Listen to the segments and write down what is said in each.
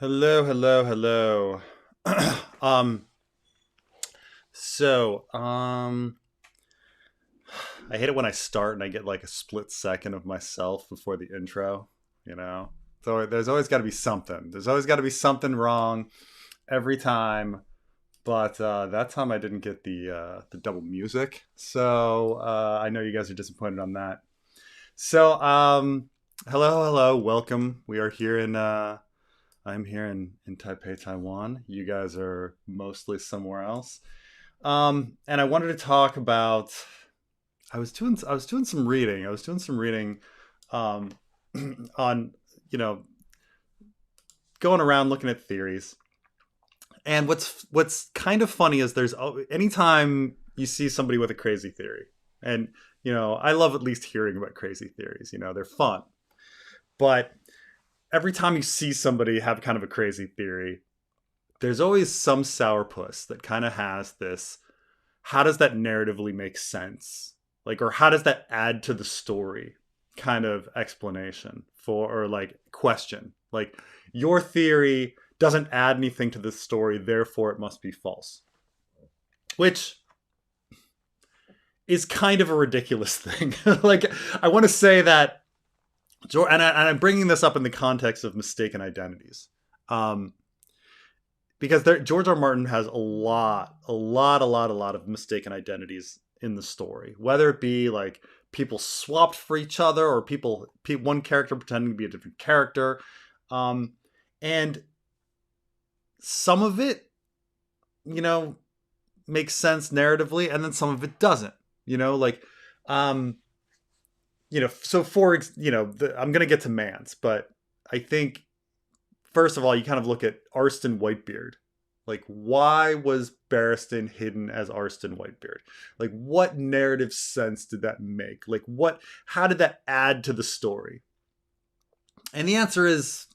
Hello, hello, hello. um, so, I hate it when I start and I get like a split second of myself before the intro, you know? So there's always got to be something. There's always got to be something wrong every time. But that time I didn't get the double music. So I know you guys are disappointed on that. So, hello, hello, welcome. We are here in I'm here in Taipei, Taiwan. You guys are mostly somewhere else. And I wanted to talk about. I was doing some reading. I was doing some reading, um, on you know going around looking at theories. And what's kind of funny is anytime you see somebody with a crazy theory, and I love at least hearing about crazy theories. They're fun, but every time you see somebody have kind of a crazy theory, there's always some sourpuss that kind of has this, how does that narratively make sense? Like, or how does that add to the story kind of explanation or like question? Like, your theory doesn't add anything to the story, therefore it must be false. Which is kind of a ridiculous thing. Like, I want to say that, and I'm bringing this up in the context of mistaken identities. Um, because George R. R. Martin has a lot of mistaken identities in the story, whether it be like people swapped for each other or one character pretending to be a different character, and some of it, you know, makes sense narratively, and then some of it doesn't. Like, um, so I'm gonna get to Mance, but I think first of all, you kind of look at Arstan Whitebeard. Like, why was Barristan hidden as Arstan Whitebeard? Like, what narrative sense did that make? Like, how did that add to the story? And the answer is,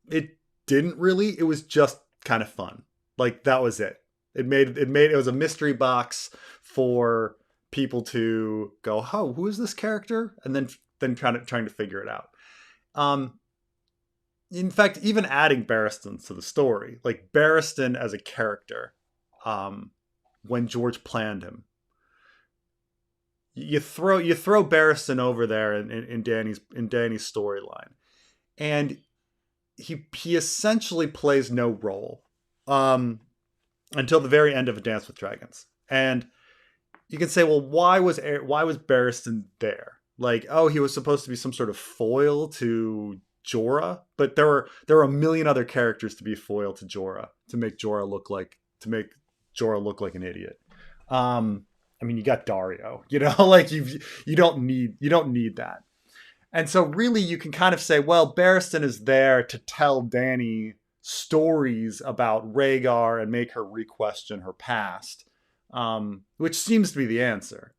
it didn't really. It was just kind of fun. Like, that was it. It was a mystery box for people to go, oh, who is this character? And then trying to figure it out. In fact, even adding Barristan to the story, like Barristan as a character, when George planned him, you throw Barristan over there in Danny's storyline, and he essentially plays no role, until the very end of A Dance with Dragons. And you can say, well, why was Barristan there? Like, oh, he was supposed to be some sort of foil to Jorah, but there were a million other characters to be foil to Jorah to make Jorah look like an idiot. I mean, you got Dario, like you don't need that. And so really you can kind of say, well, Barristan is there to tell Dany stories about Rhaegar and make her re-question her past, which seems to be the answer.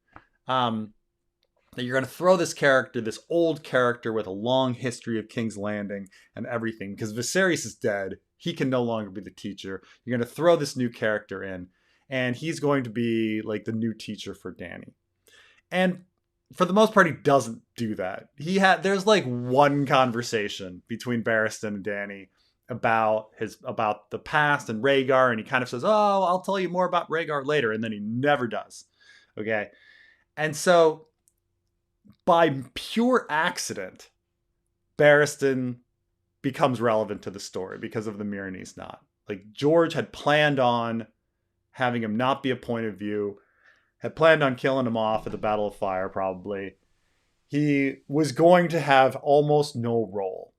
That you're going to throw this old character with a long history of King's Landing and everything, because Viserys is dead. He can no longer be the teacher. You're going to throw this new character in, and he's going to be like the new teacher for Dany. And for the most part, he doesn't do that. There's like one conversation between Barristan and Dany about the past and Rhaegar, and he kind of says, "Oh, I'll tell you more about Rhaegar later," and then he never does. Okay, and so by pure accident, Barristan becomes relevant to the story because of the Myronese knot. Like, George had planned on having him not be a point of view, had planned on killing him off at the Battle of Fire, probably. He was going to have almost no role.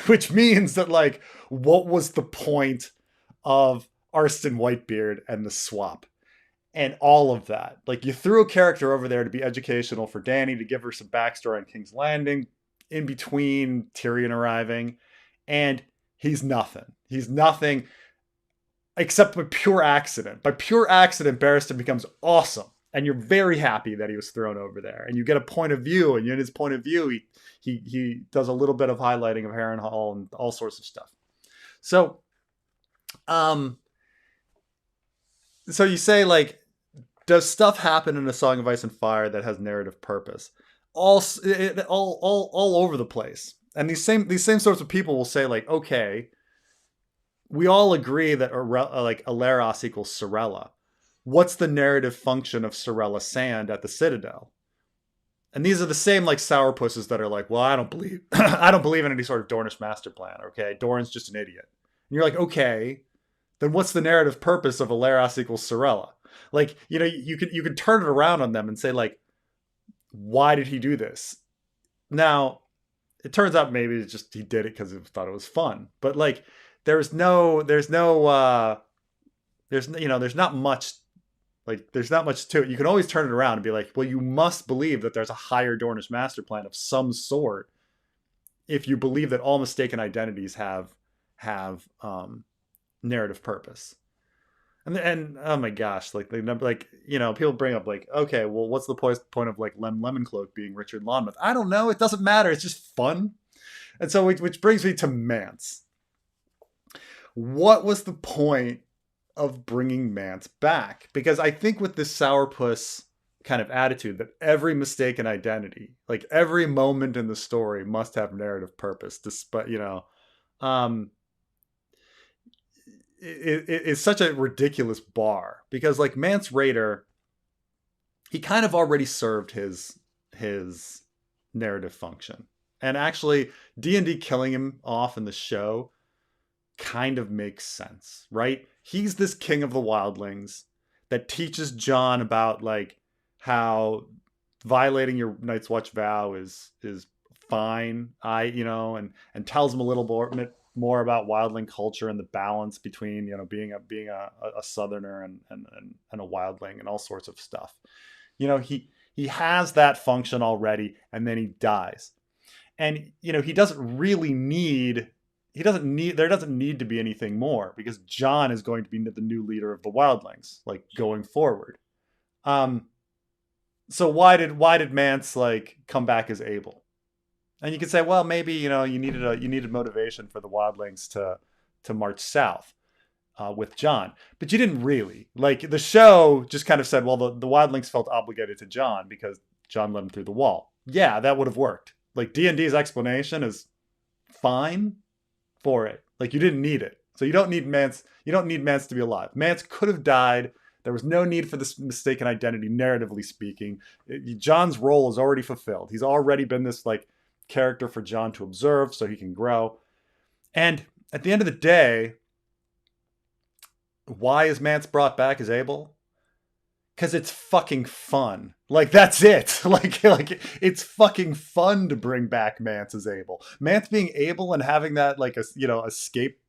Which means that, like, what was the point of Arstan Whitebeard and the swap? And all of that. Like, you threw a character over there to be educational for Dany, to give her some backstory on King's Landing in between Tyrion arriving, and he's nothing. He's nothing except by pure accident. By pure accident, Barristan becomes awesome, and you're very happy that he was thrown over there. And you get a point of view, and in his point of view, he does a little bit of highlighting of Harrenhal and all sorts of stuff. So, so you say, like, does stuff happen in A Song of Ice and Fire that has narrative purpose? All over the place. And these same sorts of people will say like, okay, we all agree that like Aleros equals Sorella. What's the narrative function of Sorella Sand at the Citadel? And these are the same like sourpusses that are like, well, I don't believe I don't believe in any sort of Dornish master plan. Okay, Doran's just an idiot. And you're like, okay, then what's the narrative purpose of Aleros equals Sorella? Like, you could turn it around on them and say like, why did he do this? Now, it turns out maybe it's just he did it because he thought it was fun. But like, there's not much. Like, there's not much to it. You can always turn it around and be like, well, you must believe that there's a higher Dornish master plan of some sort if you believe that all mistaken identities have narrative purpose. And oh my gosh, like people bring up like, okay, well, what's the point of like Lemoncloak being Richard Lonmouth? I don't know. It doesn't matter. It's just fun. And so, which brings me to Mance. What was the point of bringing Mance back? Because I think with this sourpuss kind of attitude that every mistaken identity, like every moment in the story, must have narrative purpose, despite it's such a ridiculous bar. Because like Mance Rayder, he kind of already served his narrative function, and actually D&D killing him off in the show kind of makes sense, right? He's this king of the wildlings that teaches Jon about like how violating your Night's Watch vow is fine. And tells him a little more about wildling culture and the balance between being a southerner and a wildling and all sorts of stuff. He has that function already, and then he dies. And he doesn't need there doesn't need to be anything more, because Jon is going to be the new leader of the wildlings, like, going forward. So why did Mance like come back as Abel? And you could say, well, maybe you needed motivation for the wildlings to march south with Jon, but you didn't really. Like, the show just kind of said, well, the wildlings felt obligated to Jon because Jon led him through the wall. Yeah, that would have worked. Like, D&D's explanation is fine for it. Like, you didn't need it. So you don't need Mance to be alive. Mance could have died. There was no need for this mistaken identity, narratively speaking. Jon's role is already fulfilled. He's already been this like character for Jon to observe so he can grow. And at the end of the day, why is Mance brought back as Abel? Because it's fucking fun. Like, that's it. Like it's fucking fun to bring back Mance as Abel. Mance being Abel and having that like escape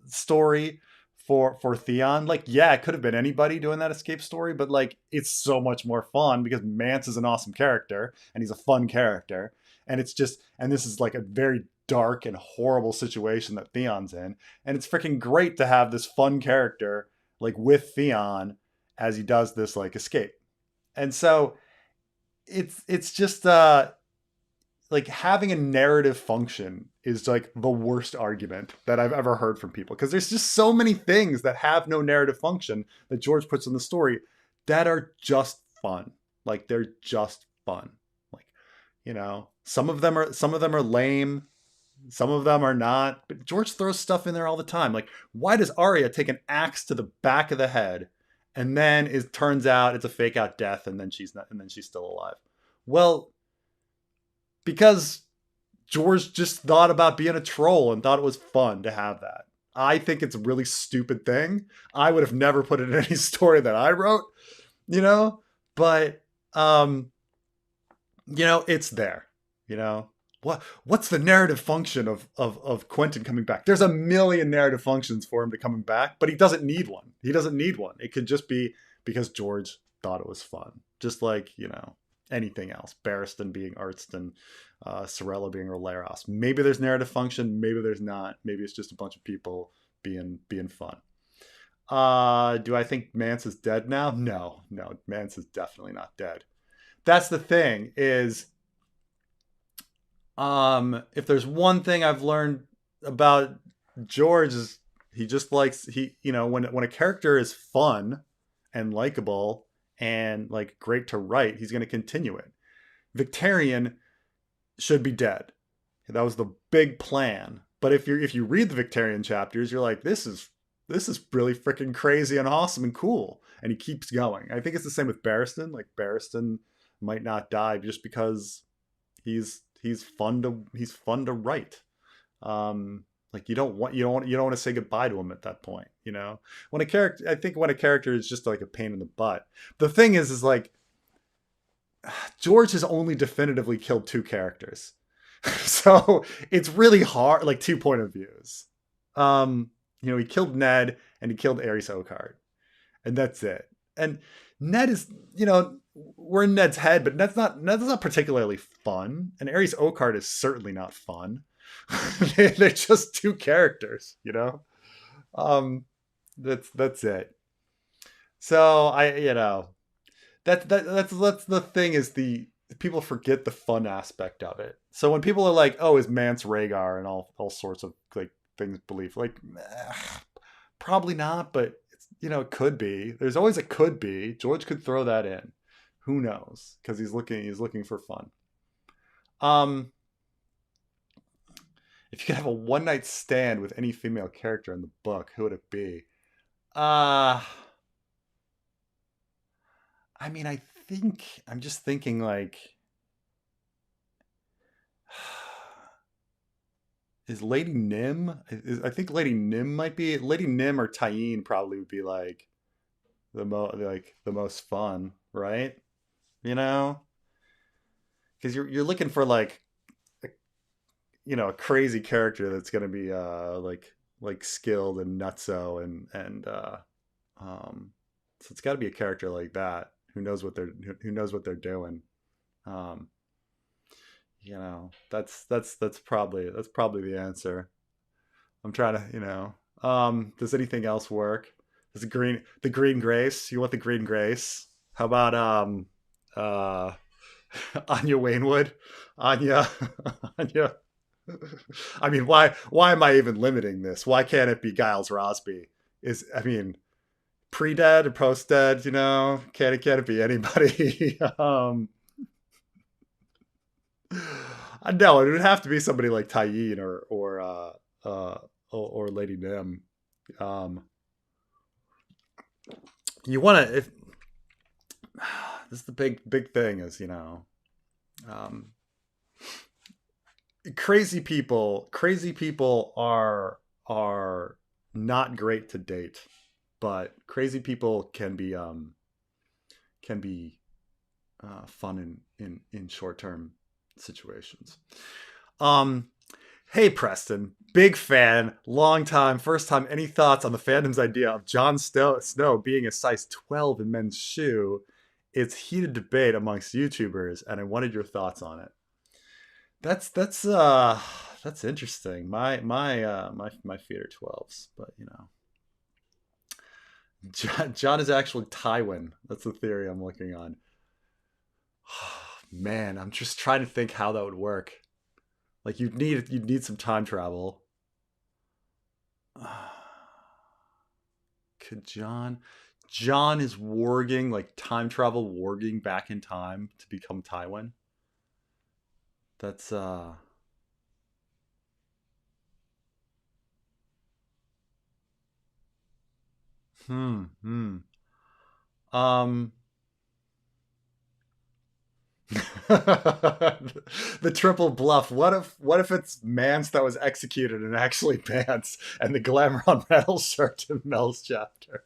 story for Theon. Like, yeah, it could have been anybody doing that escape story, but like, it's so much more fun because Mance is an awesome character and he's a fun character. And this is like a very dark and horrible situation that Theon's in. And it's freaking great to have this fun character like with Theon as he does this like escape. And so it's just like, having a narrative function is like the worst argument that I've ever heard from people, because there's just so many things that have no narrative function that George puts in the story that are just fun. Like, they're just fun. Like, some of them are lame, some of them are not, but George throws stuff in there all the time. Like, why does Arya take an axe to the back of the head and then it turns out it's a fake out death and then she's still alive? Well, because George just thought about being a troll and thought it was fun to have that. I think it's a really stupid thing. I would have never put it in any story that I wrote, but it's there. What's the narrative function of Quentin coming back? There's a million narrative functions for him to coming back, but he doesn't need one. It could just be because George thought it was fun. Just like, anything else. Barristan being Artston, Sorella being Loras. Maybe there's narrative function, maybe there's not. Maybe it's just a bunch of people being fun. Do I think Mance is dead now? No, Mance is definitely not dead. That's the thing, is if there's one thing I've learned about George, is he just likes when a character is fun and likable and like great to write, he's going to continue it. Victarion should be dead. That was the big plan. But if you read the Victorian chapters, you're like, this is really freaking crazy and awesome and cool. And he keeps going. I think it's the same with Barristan. Like Barristan might not die just because he's fun to write. Like you don't want to say goodbye to him at that point. You know, when a character is just like a pain in the butt. The thing is like George has only definitively killed two characters. So it's really hard, like two point of views. You know, he killed Ned and he killed Aerys Oakheart, and that's it. And Ned is, you know, we're in Ned's head, but Ned's not particularly fun, and Aerys Oakheart is certainly not fun. They're just two characters, you know. That's it. So you know, that's the thing is the people forget the fun aspect of it. So when people are like, "Oh, is Mance Rayder?" and all sorts of like things believe, like probably not, but it's, you know, it could be. There's always a could be. George could throw that in. Who knows? Because he's looking for fun. If you could have a one night stand with any female character in the book, who would it be? I mean, I'm just thinking like, is Lady Nim? I think Lady Nim might be. Lady Nim or Tyene probably would be like the most fun, right? You know, because you're looking for like you know, a crazy character that's going to be like skilled and nutso so it's got to be a character like that who knows what they're doing. Um, you know, that's probably the answer. I'm trying to, you know, does anything else work? Does the green grace? You want the green grace? How about uh Anya Wainwood? Anya Anya I mean, why am I even limiting this? Why can't it be Giles Rosby? I mean, pre-dead or post-dead, you know? Can't it be anybody? No, it would have to be somebody like Tyene or Lady Nim. Um, you want to if this is the big thing is, you know, um, crazy people are not great to date, but crazy people can be fun in short-term situations. Hey Preston, big fan, long time, first time. Any thoughts on the fandom's idea of Jon Snow being a size 12 in men's shoe? It's heated debate amongst YouTubers, and I wanted your thoughts on it. That's interesting. My feet are 12s, but you know, Jon is actually Tywin. That's the theory I'm looking on. Man, I'm just trying to think how that would work. Like you'd need some time travel. Could Jon is warging, like time travel warging back in time to become Tywin? That's hmm hmm um the triple bluff. What if it's Mance that was executed and actually Mance and the glamour on metal shirt in Mel's chapter?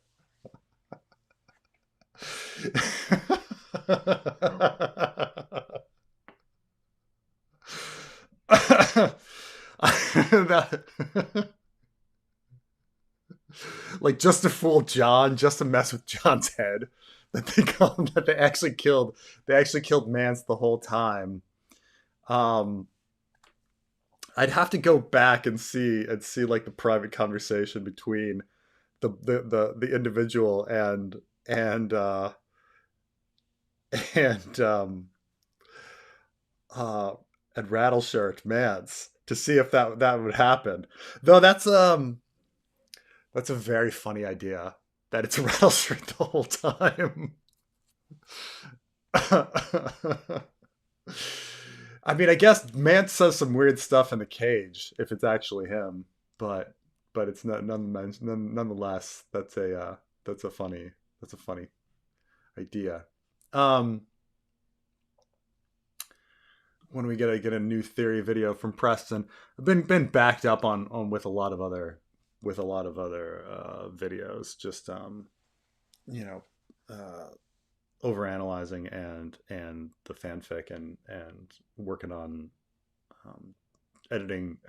That- like just to fool Jon, just to mess with Jon's head. That they actually killed Mance the whole time. Um, I'd have to go back and see like the private conversation between the individual and and uh and Rattleshirt Mance to see if that would happen. Though that's a very funny idea that it's Rattleshirt the whole time. I mean, I guess Mance says some weird stuff in the cage if it's actually him, but it's not nonetheless. That's a funny that's a funny idea. Um, when we get a new theory video from Preston, I've been backed up on with a lot of other videos. Just you know, uh, overanalyzing and the fanfic and working on um, editing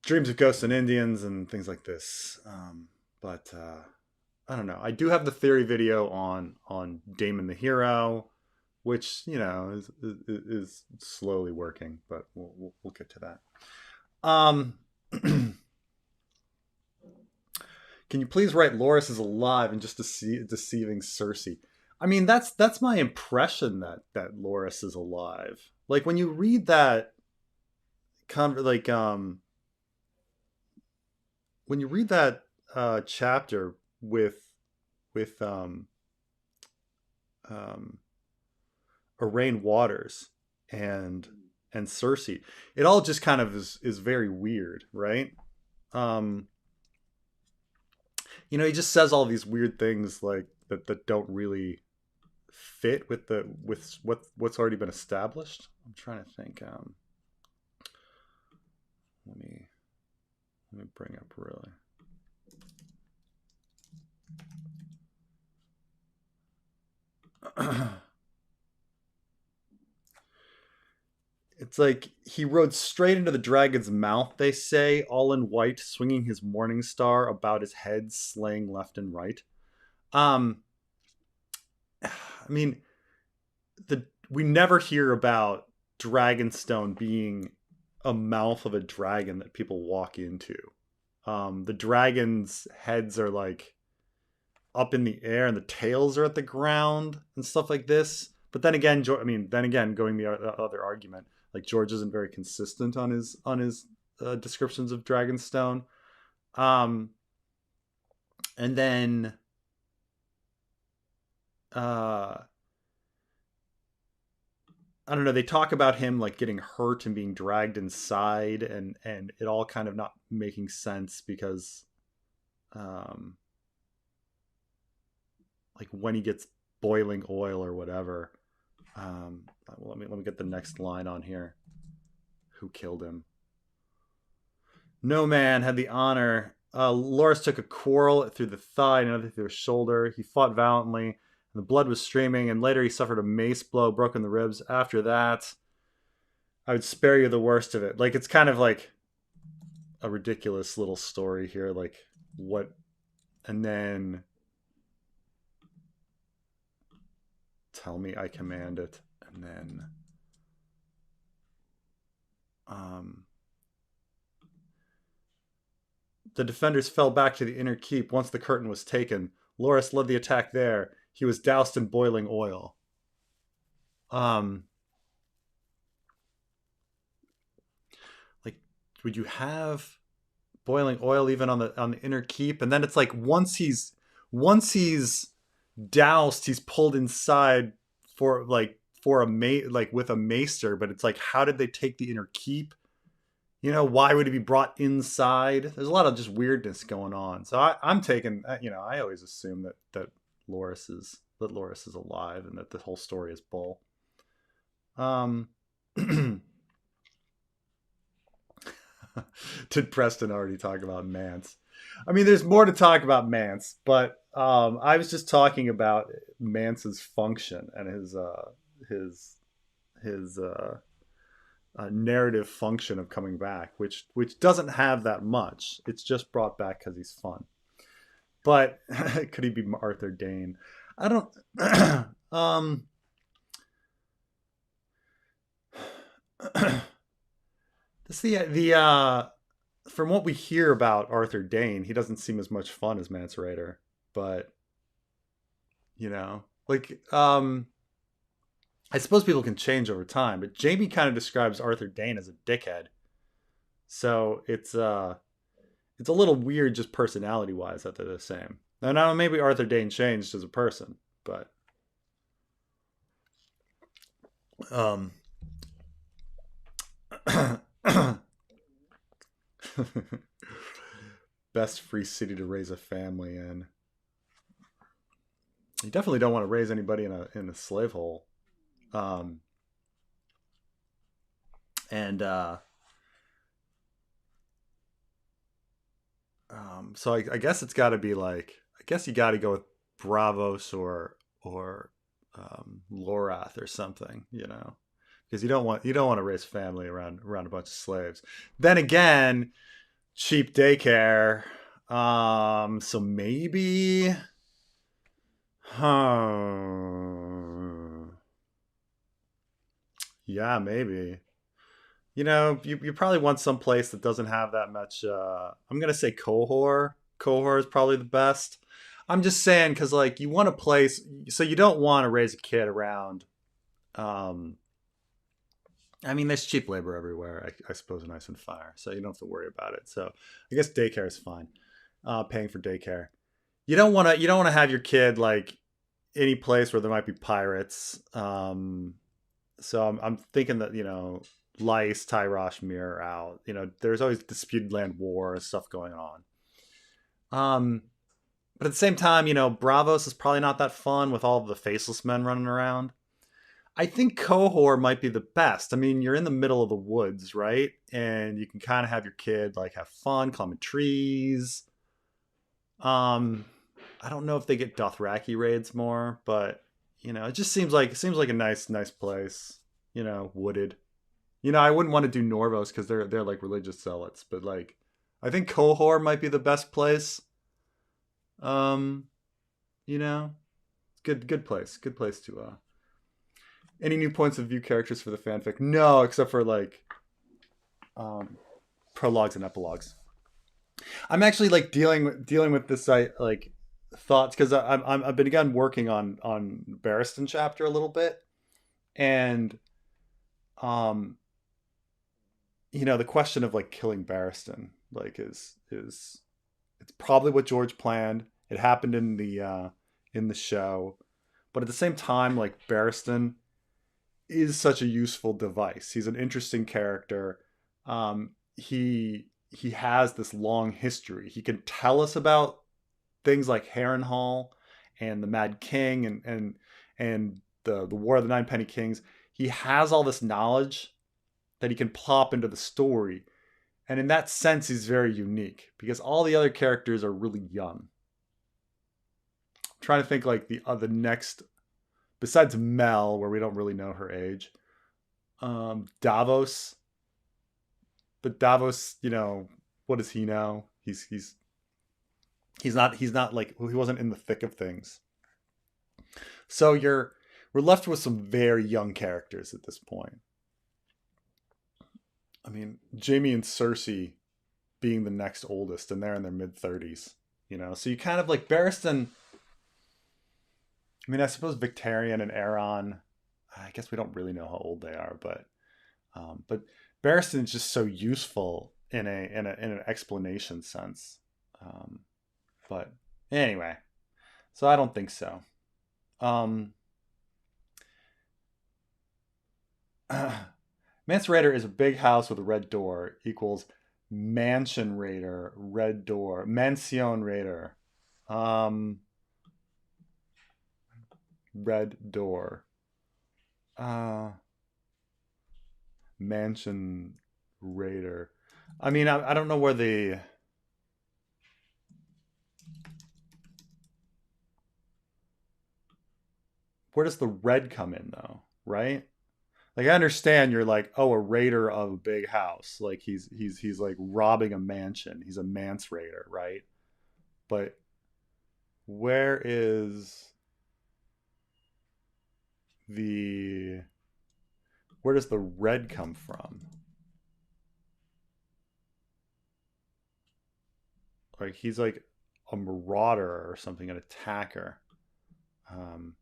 Dreams of Ghosts and Indians and things like this. But I don't know. I do have the theory video on Daemon the Hero, which is slowly working, but we'll get to that. Can you please write Loras is alive and just deceiving Cersei? I mean, that's my impression that Loras is alive. Like when you read that, like when you read that chapter with um, Arain Waters and Cersei, it all just kind of is very weird, right? Um, he just says all these weird things like that don't really fit with what's already been established. I'm trying to think. Let me bring up really. It's like he rode straight into the dragon's mouth, they say, all in white, swinging his morning star about his head, slaying left and right. Um, I mean, we never hear about Dragonstone being a mouth of a dragon that people walk into. The dragon's heads are like up in the air and the tails are at the ground and stuff like this. But then again, going the other argument, like George isn't very consistent on his descriptions of Dragonstone. And then I don't know, they talk about him like getting hurt and being dragged inside and it all kind of not making sense because like when he gets boiling oil or whatever. Let me get the next line on here. Who killed him? No man had the honor. Loras took a quarrel through the thigh and another through the shoulder. He fought valiantly, and the blood was streaming, and later he suffered a mace blow, broken the ribs. After that, I would spare you the worst of it. Like, it's kind of like a ridiculous little story here. Like, what? And then tell me I command it. And then the defenders fell back to the inner keep once the curtain was taken. Loras led the attack there. He was doused in boiling oil. Like, would you have boiling oil even on the inner keep? And then it's like once he's doused, he's pulled inside for with a maester. But it's like, how did they take the inner keep? Why would he be brought inside? There's a lot of just weirdness going on. So I'm taking, I always assume that Loras is alive and that the whole story is bull. Did Preston already talk about Mance? I mean, there's more to talk about Mance, but I was just talking about Mance's function and his narrative function of coming back, which doesn't have that much. It's just brought back because he's fun. But could he be Arthur Dayne? I don't. From what we hear about Arthur Dayne, he doesn't seem as much fun as Mance Rayder. But like I suppose people can change over time, but Jamie kind of describes Arthur Dayne as a dickhead. So it's a little weird just personality wise that they're the same. Now maybe Arthur Dayne changed as a person, but Best free city to raise a family in. You definitely don't want to raise anybody in a slave hole. Um, and so I guess it's got to be like I guess you got to go with Bravos or Lorath or something, you know, because you don't want to raise family around a bunch of slaves. Then again, cheap daycare. So maybe, huh? Yeah, maybe. You know, you probably want some place that doesn't have that much. I'm gonna say Cohor. Cohor is probably the best. I'm just saying because like you want a place, so you don't want to raise a kid around. Um, I mean, there's cheap labor everywhere. I suppose in Ice and Fire, so you don't have to worry about it. So I guess daycare is fine. Paying for daycare. You don't want to have your kid like any place where there might be pirates. So I'm thinking that Lice, Tyrosh, Mirror out. You know, there's always disputed land war and stuff going on. Um, but at the same time, Bravos is probably not that fun with all the faceless men running around. I think Cohor might be the best. I mean, you're in the middle of the woods, right? And you can kind of have your kid like have fun, climbing trees. Um, I don't know if they get Dothraki raids more, but it seems like a nice place. Wooded. I wouldn't want to do Norvos because they're like religious zealots, but like I think Cohor might be the best place. Um, good place. Good place to any new points of view characters for the fanfic? No, except for like um prologues and epilogues. I'm actually like dealing with this like thoughts because I've been again working on Barristan chapter a little bit, and um the question of like killing Barristan like is it's probably what George planned. It happened in the show, but at the same time, like Barristan is such a useful device. He's an interesting character. He has this long history. He can tell us about things like Harrenhal and the Mad King and the War of the Nine Penny Kings. He has all this knowledge that he can plop into the story. And in that sense, he's very unique because all the other characters are really young. I'm trying to think like the next, besides Mel, where we don't really know her age, Davos. But Davos, what does he know? He's not like he wasn't in the thick of things. So we're left with some very young characters at this point. I mean, Jaime and Cersei being the next oldest, and they're in their mid 30s. So you kind of like Barristan. I mean, I suppose Victarion and Aeron. I guess we don't really know how old they are, but Barristan is just so useful in an explanation sense. But anyway, so I don't think so. Um, Mance Rayder is a big house with a red door equals Mansion Raider, red door, Mansion Raider, um, red door, Mansion Raider. I mean, I don't know where does the red come in though, right? Like I understand you're like, oh, a raider of a big house. Like he's like robbing a mansion. He's a Mance Raider, right? But where is the where does the red come from? Like he's like a marauder or something, an attacker. Um,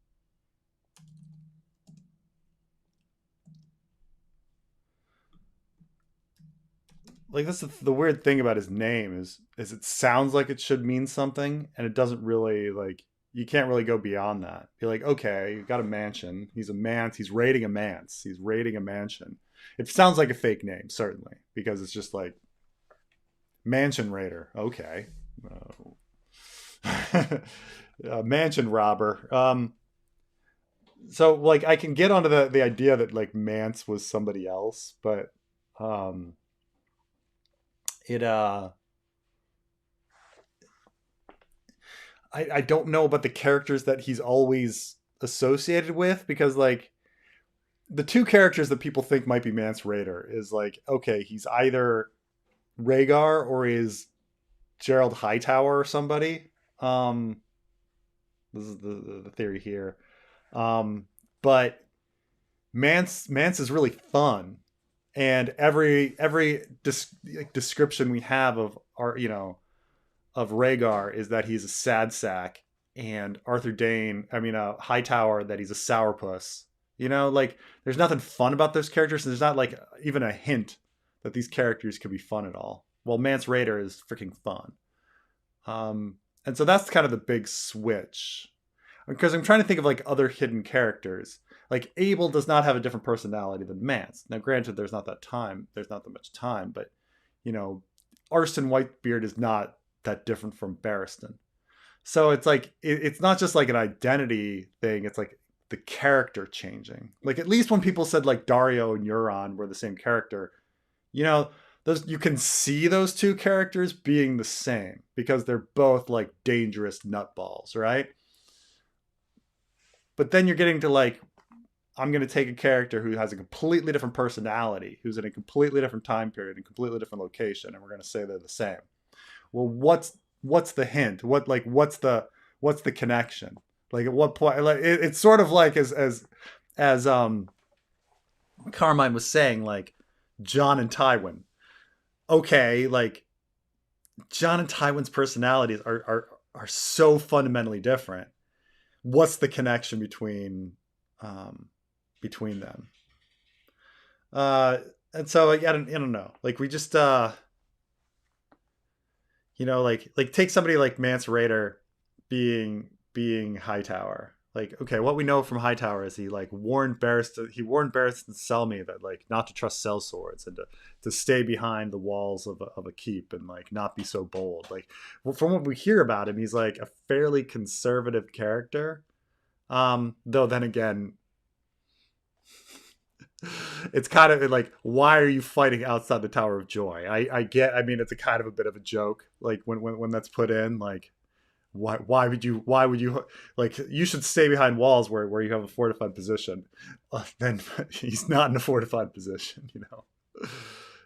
like that's the weird thing about his name is it sounds like it should mean something and it doesn't really like you can't really go beyond that. Be like, okay, you got a mansion. He's a manse. He's raiding a manse. He's raiding a mansion. It sounds like a fake name, certainly, because it's just like Mansion Raider. Okay. Mansion robber. So like I can get onto the idea that like Mance was somebody else, but um it I don't know about the characters that he's always associated with, because like the two characters that people think might be Mance Rayder is like, okay, he's either Rhaegar or is Gerald Hightower or somebody. This is the theory here. But Mance is really fun, and every description we have of our of Rhaegar is that he's a sad sack, and Arthur Dayne, I mean, Hightower, that he's a sourpuss. Like there's nothing fun about those characters, and there's not like even a hint that these characters could be fun at all. Well, Mance Rayder is freaking fun. And so that's kind of the big switch, because I'm trying to think of like other hidden characters. Like Abel does not have a different personality than Mance. Now, granted, there's not that much time, but Arstan Whitebeard is not that different from Barristan. So it's like it's not just like an identity thing. It's like the character changing. Like at least when people said like Dario and Euron were the same character, you know, those you can see those two characters being the same because they're both like dangerous nutballs, right? But then you're getting to like, I'm going to take a character who has a completely different personality, who's in a completely different time period and completely different location, and we're going to say they're the same. Well, what's the hint? What's the connection? Like at what point? Like it's sort of like as Carmine was saying, like Jon and Tywin. Okay, like Jon and Tywin's personalities are so fundamentally different. What's the connection between them? Uh, and so like, I don't know. Like we just like take somebody like Mance Rayder being Hightower. Like, okay, what we know from Hightower is he warned Barristan Selmy that like not to trust sellswords and to stay behind the walls of a keep and like not be so bold. Like from what we hear about him, he's like a fairly conservative character. Though then again, it's kind of like, why are you fighting outside the Tower of Joy? I mean, it's a kind of a bit of a joke, like when that's put in, like why would you like, you should stay behind walls where you have a fortified position. Then he's not in a fortified position.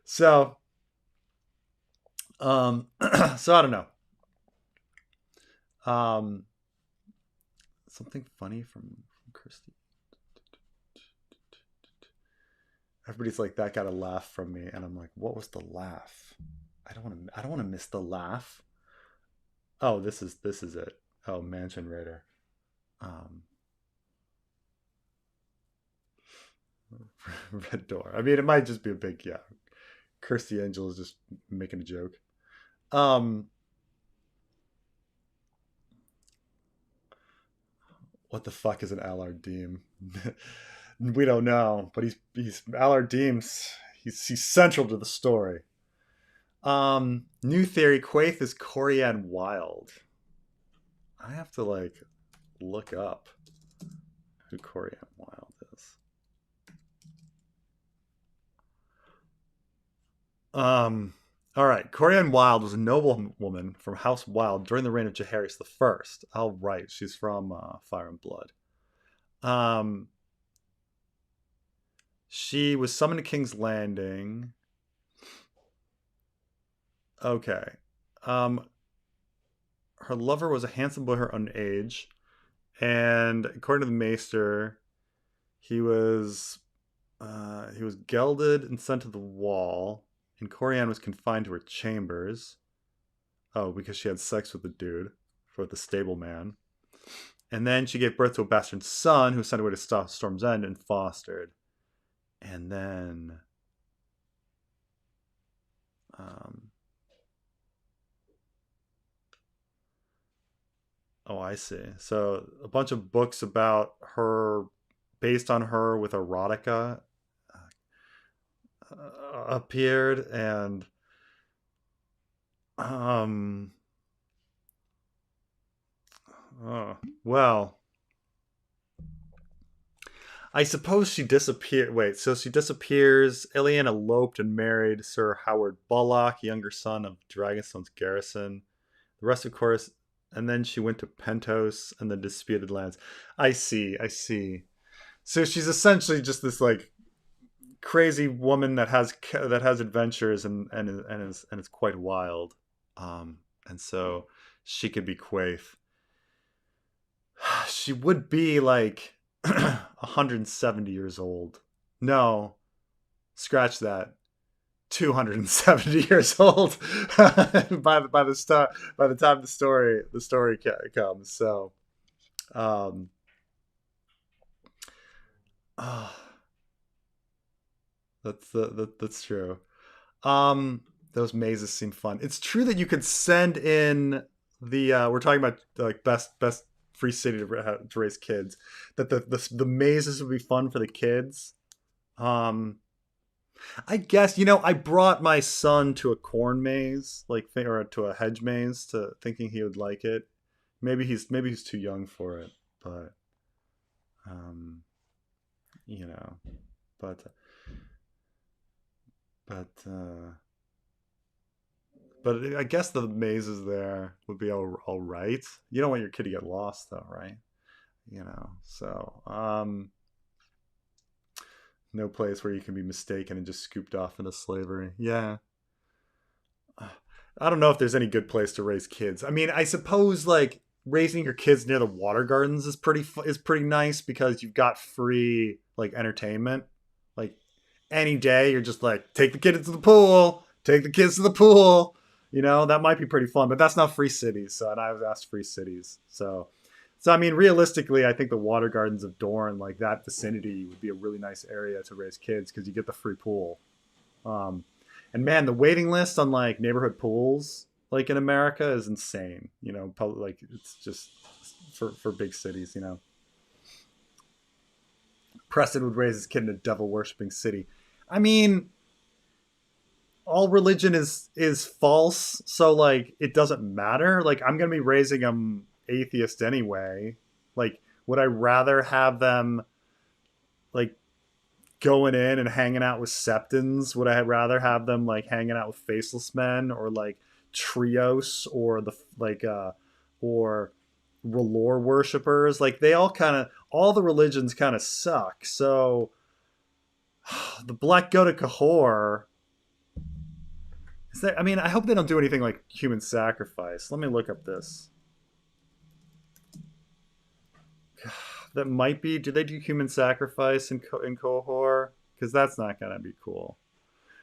So so I don't know. Um Something funny from Christy. Everybody's like, that got a laugh from me, and I'm like, what was the laugh? I don't want to miss the laugh. Oh, this is it. Oh, Mansion Raider. Um, Red Door. I mean, it might just be a big, yeah. Kirsty Angel is just making a joke. Um, what the fuck is an Allard Deem? We don't know, but he's Allard Deem's. He's central to the story. New theory: Quaithe is Corianne Wild. I have to like look up who Corianne Wild is. All right. Corianne Wild was a noblewoman from House Wild during the reign of Jaehaerys the First. Oh, right. She's from Fire and Blood. Um, she was summoned to King's Landing. Okay. Um, her lover was a handsome boy her own age, and according to the Maester, he was gelded and sent to the wall, and Corianne was confined to her chambers. Oh, because she had sex with the dude, for the stable man. And then she gave birth to a bastard son who was sent away to Storm's End and fostered. And then um, oh, I see. So a bunch of books about her, based on her with erotica. appeared, and um, well, I suppose she disappeared. Wait, so she disappears. Illian eloped and married Sir Howard Bullock, younger son of Dragonstone's garrison. The rest, of course, and then she went to Pentos and the disputed lands. I see, I see. So she's essentially just this like crazy woman that has adventures and is quite wild. And so she could be Quaithe. She would be like 170 years old. No, scratch that. 270 years old by the time the story comes. So, um, uh, that's true. Um, those mazes seem fun. It's true that you could send in the we're talking about like best free city to raise kids. That the mazes would be fun for the kids. Um, I guess I brought my son to a corn maze, or to a hedge maze, to thinking he would like it. Maybe he's too young for it, but um, you know, but but uh, but I guess the mazes there would be all right. You don't want your kid to get lost, though, right? So no place where you can be mistaken and just scooped off into slavery. Yeah, I don't know if there's any good place to raise kids. I mean, I suppose like raising your kids near the water gardens is pretty nice because you've got free like entertainment. Like any day, you're just like take the kids to the pool, take the kids to the pool. That might be pretty fun, but that's not free cities. So, and I've asked free cities. So I mean, realistically, I think the water gardens of Dorne, like that vicinity, would be a really nice area to raise kids because you get the free pool. Um, and man, the waiting list on like neighborhood pools like in America is insane. Like it's just for big cities. Preston would raise his kid in a devil worshipping city. I mean, all religion is false, so like it doesn't matter. Like I'm gonna be raising them atheist anyway. Like, would I rather have them like going in and hanging out with septons? Would I rather have them like hanging out with faceless men or like trios or the or R'hllor worshippers? Like they all the religions kind of suck. So the Black Goat of Cahor is that? I mean, I hope they don't do anything like human sacrifice. Let me look up this. That might be. Do they do human sacrifice in Qohor? Because that's not gonna be cool.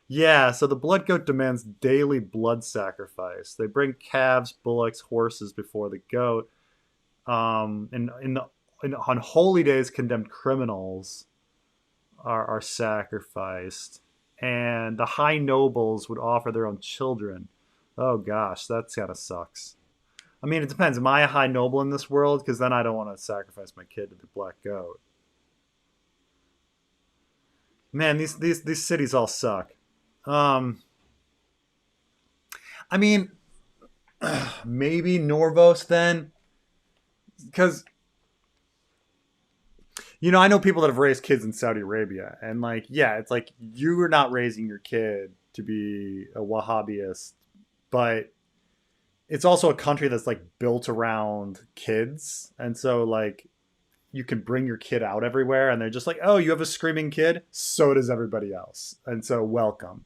Yeah, so the blood goat demands daily blood sacrifice. They bring calves, bullocks, horses before the goat. On holy days, condemned criminals are sacrificed, and the high nobles would offer their own children. Oh gosh, that's kind of sucks. I mean, it depends. Am I a high noble in this world? Because then I don't want to sacrifice my kid to the black goat. Man, these cities all suck. Um, I mean, maybe Norvos then, because I know people that have raised kids in Saudi Arabia, and like, yeah, it's like you're not raising your kid to be a Wahhabist, but it's also a country that's like built around kids, and so like you can bring your kid out everywhere, and they're just like, oh, you have a screaming kid, so does everybody else, and so welcome.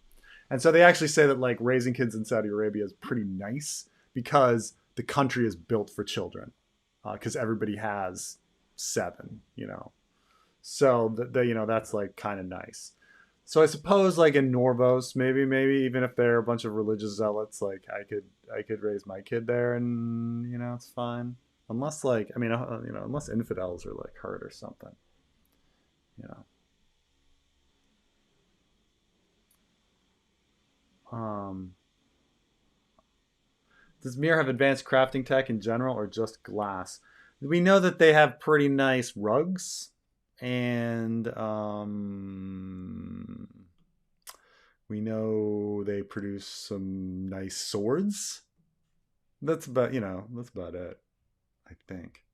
And so they actually say that like raising kids in Saudi Arabia is pretty nice because the country is built for children, because everybody has seven. So that's like kind of nice. So I suppose like in Norvos, maybe even if they're a bunch of religious zealots, like I could raise my kid there, and it's fine. Unless like I mean unless infidels are like hurt or something, you know. Um, does Mir have advanced crafting tech in general or just glass? We know that they have pretty nice rugs, and We know they produce some nice swords. That's about, that's about it, I think.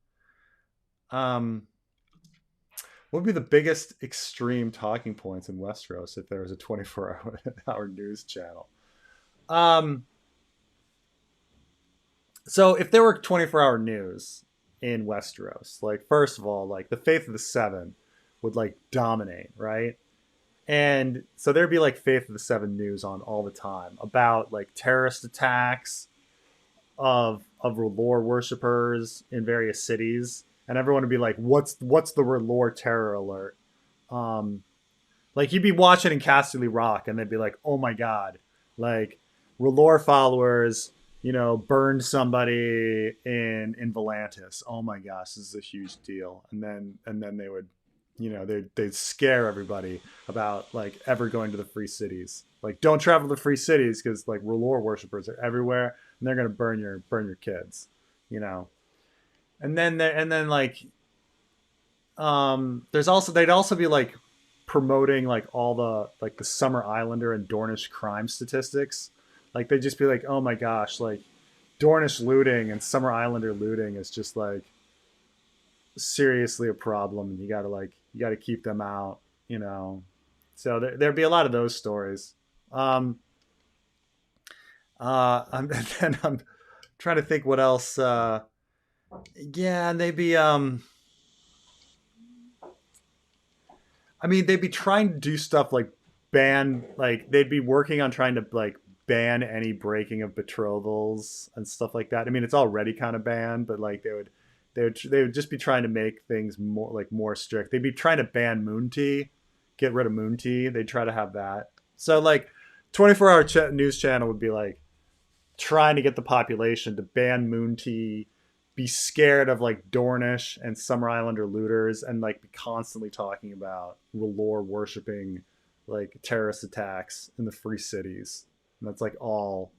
Um, what would be the biggest extreme talking points in Westeros if there was a 24-hour news channel? Um, so if there were 24-hour news in Westeros, like first of all, like the Faith of the Seven would like dominate, right? And so there'd be like Faith of the Seven news on all the time about like terrorist attacks of R'hllor worshippers in various cities, and everyone would be like, "What's the R'hllor terror alert?" Um, like you'd be watching in Casterly Rock, and they'd be like, "Oh my god, like R'hllor followers, burned somebody in Volantis. Oh my gosh, this is a huge deal." And then they would, they'd scare everybody about like ever going to the free cities. Like, don't travel to free cities because like R'hllor worshippers are everywhere, and they're gonna burn your kids, you know. And then like there's also they'd also be like promoting like all the like the Summer Islander and Dornish crime statistics. Like they'd just be like, oh my gosh, like Dornish looting and Summer Islander looting is just like seriously a problem, and you gotta keep them out, you know. So there'd be a lot of those stories. Um, and then I'm trying to think what else. Yeah, and they'd be I mean, they'd be trying to do stuff like ban, like they'd be working on trying to like ban any breaking of betrothals and stuff like that. I mean, it's already kind of banned, but like they would just be trying to make things more strict. They'd be trying to ban moon tea, get rid of moon tea. They'd try to have that. So like 24-hour news channel would be like trying to get the population to ban moon tea, be scared of like Dornish and Summer Islander looters, and like be constantly talking about R'hllor worshipping like terrorist attacks in the free cities. And that's like all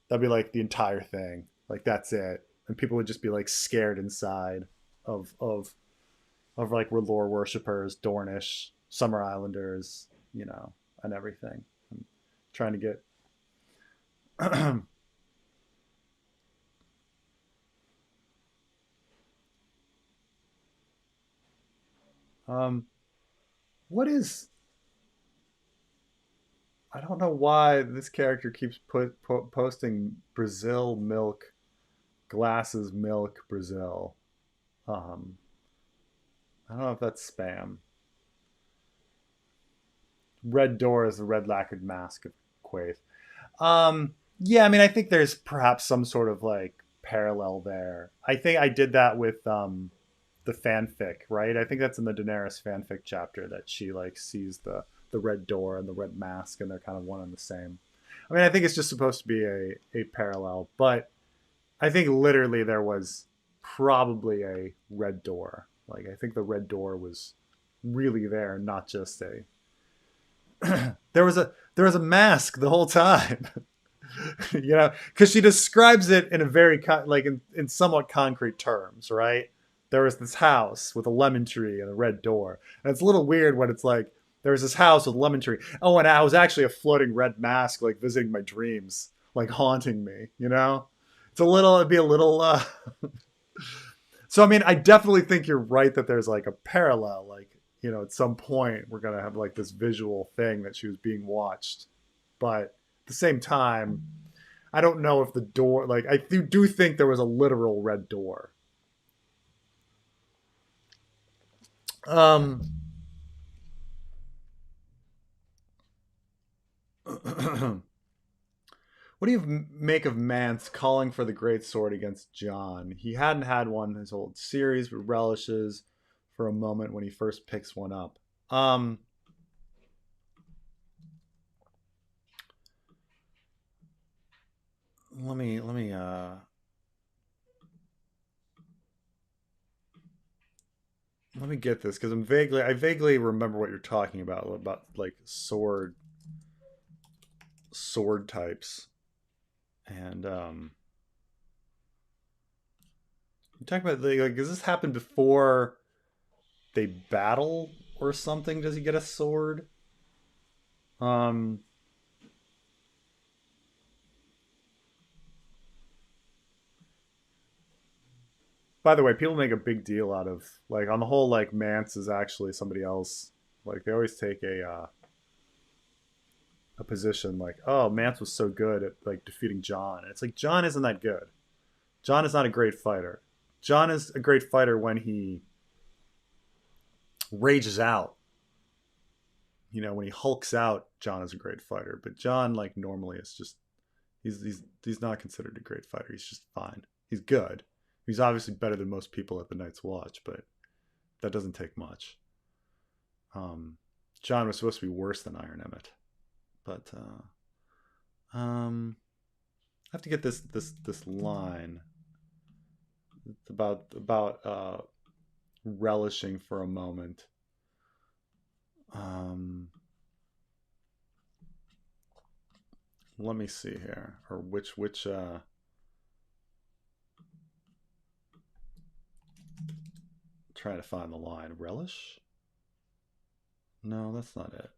that'd be like the entire thing. Like that's it. And people would just be like scared inside of like R'hllor worshippers, Dornish, Summer Islanders, and everything. I'm trying to get um what is I don't know why this character keeps posting Brazil milk glasses milk Brazil. Um, I don't know if that's spam. Red door is the red lacquered mask of Quaithe. Yeah, I mean, I think there's perhaps some sort of like parallel there. I think I did that with the fanfic, right? I think that's in the Daenerys fanfic chapter that she like sees the red door and the red mask, and they're kind of one and the same. I mean, I think it's just supposed to be a parallel, but I think literally there was probably a red door. Like I think the red door was really there, not just a there was a mask the whole time. Because she describes it in a very like in somewhat concrete terms, right? There was this house with a lemon tree and a red door, and it's a little weird when it's like there was this house with a lemon tree. Oh, and I was actually a floating red mask, like visiting my dreams, like haunting me. It'd be a little. So I mean, I definitely think you're right that there's like a parallel, like at some point we're gonna have like this visual thing that she was being watched, but at the same time I don't know if the door, like, I do think there was a literal red door. Um, what do you make of Mance calling for the Greatsword against Jon? He hadn't had one his whole series, but relishes for a moment when he first picks one up. Um, let me get this because I vaguely remember what you're talking about like sword types. And you talk about like does this happen before they battle or something? Does he get a sword? Um By the way, people make a big deal out of like on the whole like Mance is actually somebody else. Like they always take a position like, oh, Mance was so good at like defeating Jon. And it's like Jon isn't that good. Jon is not a great fighter. Jon is a great fighter when he rages out. You know, when he hulks out, Jon is a great fighter. But Jon, like normally, is just he's not considered a great fighter. He's just fine. He's good. He's obviously better than most people at the Night's Watch, but that doesn't take much. Jon was supposed to be worse than Iron Emmett, but I have to get this line. It's about relishing for a moment. Let me see here, or which trying to find the line. Relish? No, that's not it.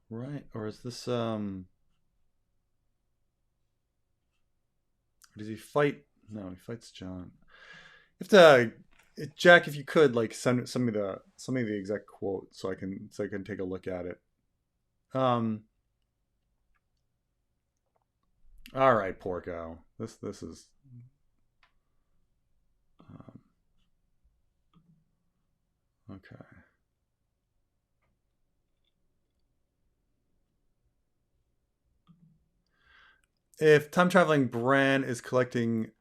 Right, or is this does he fight? No, he fights Jon. If the Jack, if you could like send me the exact quote so I can take a look at it. All right, Porco. This is okay. If time traveling Bran is collecting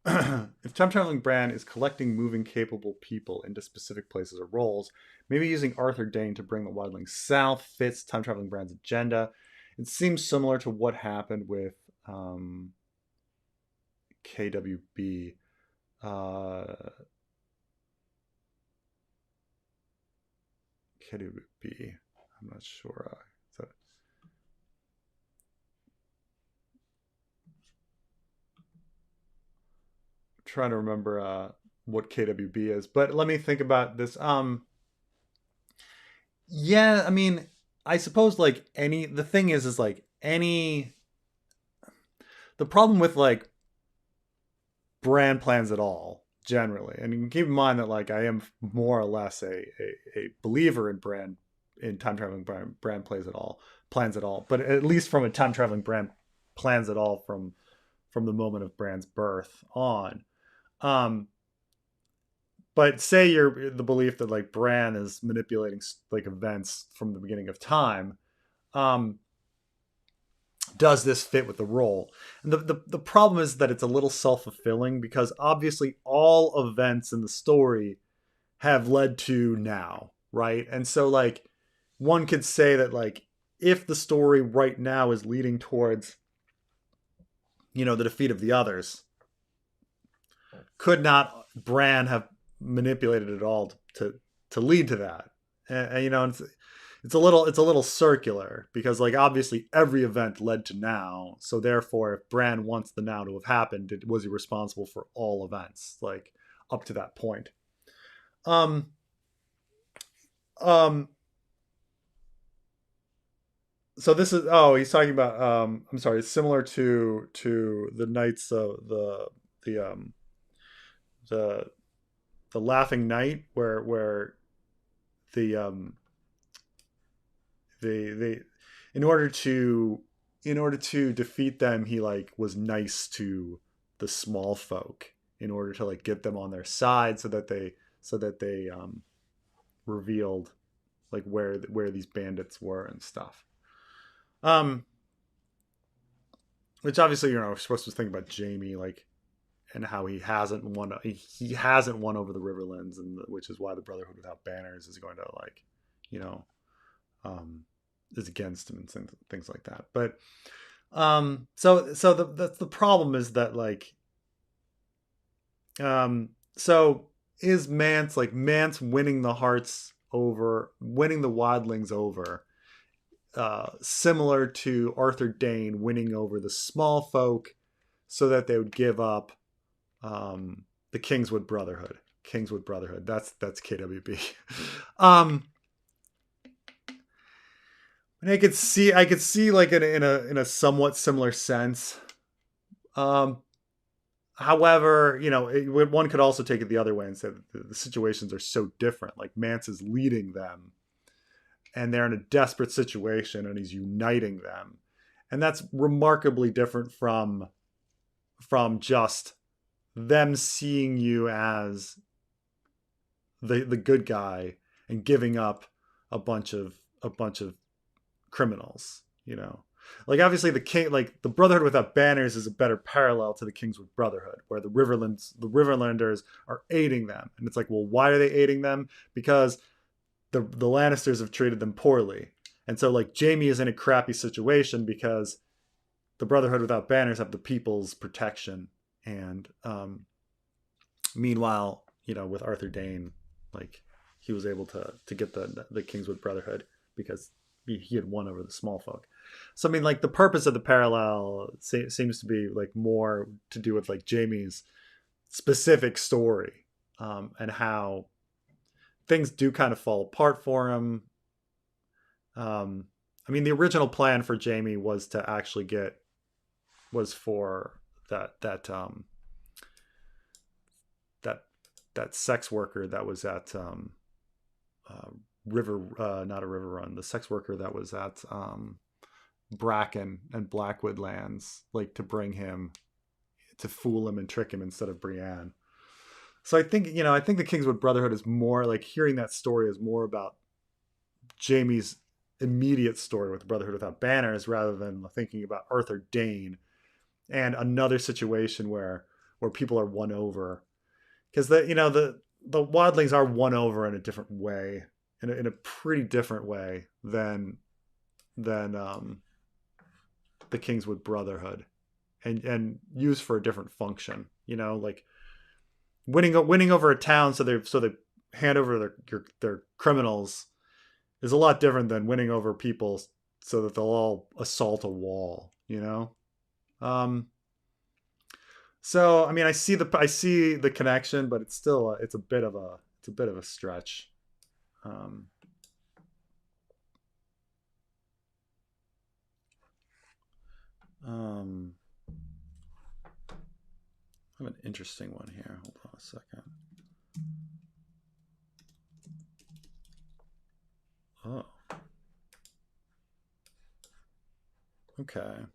if time traveling Bran is collecting moving capable people into specific places or roles, maybe using Arthur Dayne to bring the wildlings south fits time traveling Bran's agenda. It seems similar to what happened with KWB. KWB. I'm not sure. Trying to remember what KWB is, but let me think about this. Yeah, I mean, I suppose like the thing is like any the problem with like brand plans at all generally, and you can keep in mind that like I am more or less a believer in time traveling brand plans at all, but at least from a time traveling brand plans at all from the moment of Bran's birth on. But say you're the belief that like Bran is manipulating like events from the beginning of time. Um, does this fit with the role? And the problem is that it's a little self-fulfilling because obviously all events in the story have led to now, right? And so like one could say that like if the story right now is leading towards the defeat of the others, could not Bran have manipulated it all to lead to that? And it's a little circular because like obviously every event led to now, so therefore if Bran wants the now to have happened, was he responsible for all events like up to that point? um um so this is, oh, he's talking about, I'm sorry, it's similar to the Knights of the the the Laughing Knight, where the they in order to defeat them, he like was nice to the small folk in order to like get them on their side so that they revealed like where these bandits were and stuff. um which obviously we're supposed to think about Jamie, like, and how he hasn't won over the Riverlands, and which is why the Brotherhood without banners is going to like, you know, is against him and things like that. But that's the problem, is that like, so is Mance winning the hearts over, winning the wildlings over, similar to Arthur Dayne winning over the small folk so that they would give up the Kingswood Brotherhood? Kingswood Brotherhood. That's KWB. um, and I could see like in a somewhat similar sense. Um, However, one could also take it the other way and say that the situations are so different. Like Mance is leading them, and they're in a desperate situation, and he's uniting them, and that's remarkably different from just them seeing you as the good guy and giving up a bunch of criminals. Like obviously the Brotherhood without banners is a better parallel to the Kingswood Brotherhood, where the Riverlanders are aiding them, and it's like, well, why are they aiding them? Because the Lannisters have treated them poorly, and so like Jaime is in a crappy situation because the Brotherhood without banners have the people's protection, and meanwhile, with Arthur Dayne, like he was able to get the Kingswood Brotherhood because he had won over the small folk. So I mean, like the purpose of the parallel seems to be like more to do with like Jaime's specific story, and how things do kind of fall apart for him. I mean, the original plan for Jaime was for that that sex worker that was at not a river run, the sex worker that was at Bracken and Blackwood lands, like to bring him to fool him and trick him instead of Brienne. So I think the Kingswood Brotherhood is more like, hearing that story is more about Jaime's immediate story with the Brotherhood without banners, rather than thinking about Arthur Dayne and another situation where people are won over, because the wildlings are won over in a different way, in a pretty different way than the Kingswood Brotherhood, and used for a different function. Like winning over a town so they hand over their criminals is a lot different than winning over people so that they'll all assault a wall. Um, so I mean, I see the connection, but it's still it's a bit of a stretch. Um, um, I have an interesting one here. Hold on a second. Oh, okay.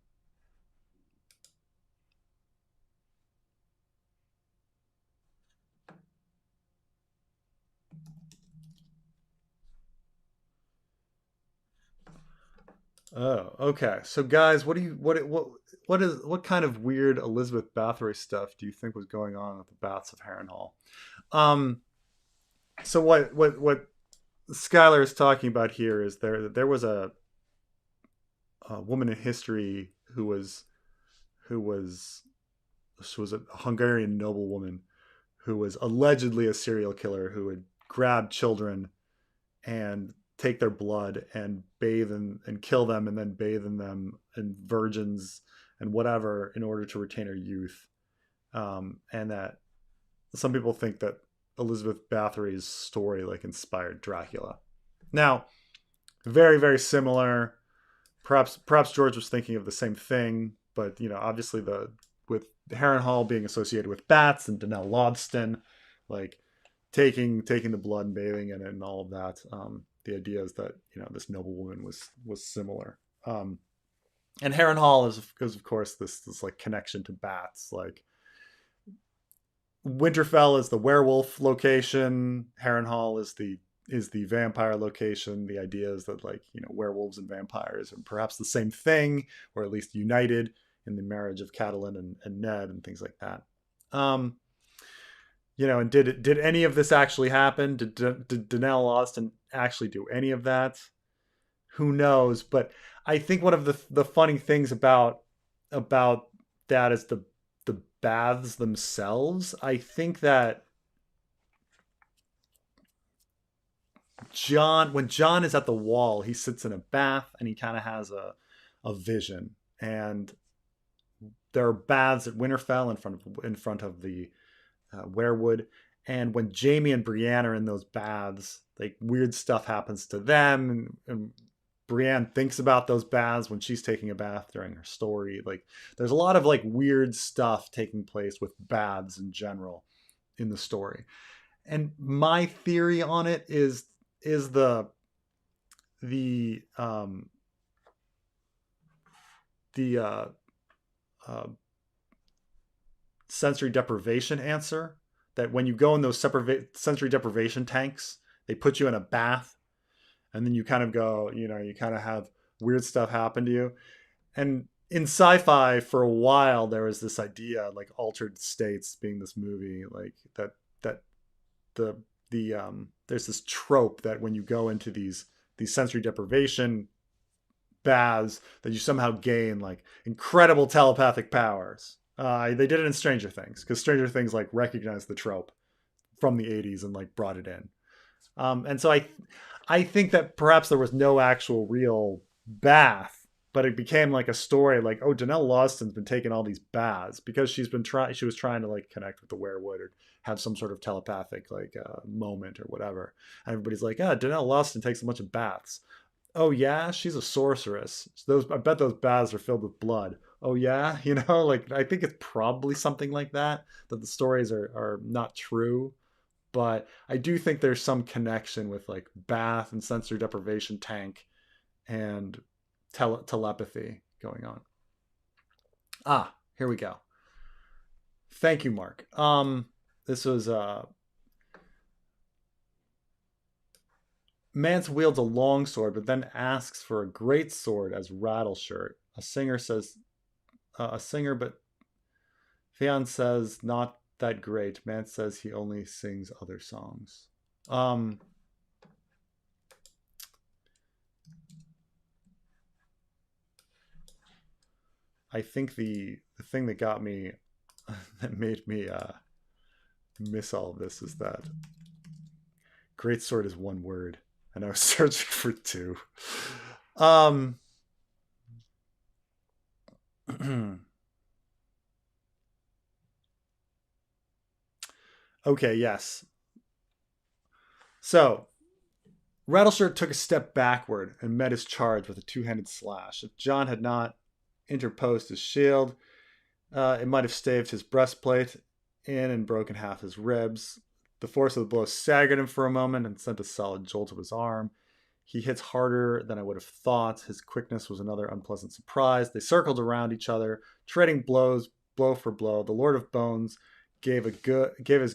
Oh, okay. So guys, what kind of weird Elizabeth Bathory stuff do you think was going on at the Baths of Harrenhal? Um, so what Skylar is talking about here is there was a woman in history who was she was a Hungarian noblewoman who was allegedly a serial killer who would grab children and take their blood and bathe and kill them, and then bathe in them and virgins and whatever in order to retain her youth. And that some people think that Elizabeth Bathory's story like inspired Dracula. Now, very very similar. Perhaps George was thinking of the same thing, but obviously with Harrenhal being associated with bats and Danelle Lodston, like taking the blood and bathing in it and all of that. The idea is that this noblewoman was similar. And Harrenhal is of course this like connection to bats. Like Winterfell is the werewolf location. Harrenhal is the vampire location. The idea is that like werewolves and vampires are perhaps the same thing, or at least united in the marriage of Catelyn and Ned and things like that. And did any of this actually happen? Did Danelle Austin actually do any of that? Who knows? But I think one of the funny things about that is the baths themselves. I think that when Jon is at the wall, he sits in a bath and he kind of has a vision, and there are baths at Winterfell in front of the werewood, And when Jaime and Brienne are in those baths, like weird stuff happens to them, and Brienne thinks about those baths when she's taking a bath during her story. Like there's a lot of like weird stuff taking place with baths in general in the story. And my theory on it is the the uh, sensory deprivation answer, that when you go in those sensory deprivation tanks, they put you in a bath, and then you kind of go, you kind of have weird stuff happen to you. And in sci-fi, for a while, there was this idea, like altered states being this movie, like that there's this trope that when you go into these sensory deprivation baths, that you somehow gain like incredible telepathic powers. They did it in Stranger Things, because Stranger Things like recognized the trope from the 80s and like brought it in. And so I think that perhaps there was no actual real bath, but it became like a story like, oh, Danelle Lawson's been taking all these baths because she was trying to like connect with the werewood or have some sort of telepathic like moment or whatever. And everybody's like, Danelle Lawson takes a bunch of baths. Oh yeah, she's a sorceress. I bet those baths are filled with blood. Oh yeah, like I think it's probably something like that. That the stories are not true, but I do think there's some connection with like bath and sensory deprivation tank and telepathy going on. Here we go. Thank you, Mark. This was Mance wields a longsword, but then asks for a greatsword as Rattleshirt. A singer says, but Theon says not that great. Mance says he only sings other songs. I think the thing that got me, that made me miss all of this, is that greatsword is one word, and I was searching for two. Okay, yes. So, Rattleshirt took a step backward and met his charge with a two-handed slash. If Jon had not interposed his shield, it might have staved his breastplate in and broken half his ribs. The force of the blow staggered him for a moment and sent a solid jolt to his arm. He hits harder than I would have thought. His quickness was another unpleasant surprise. They circled around each other, trading blows, blow for blow. The Lord of Bones gave as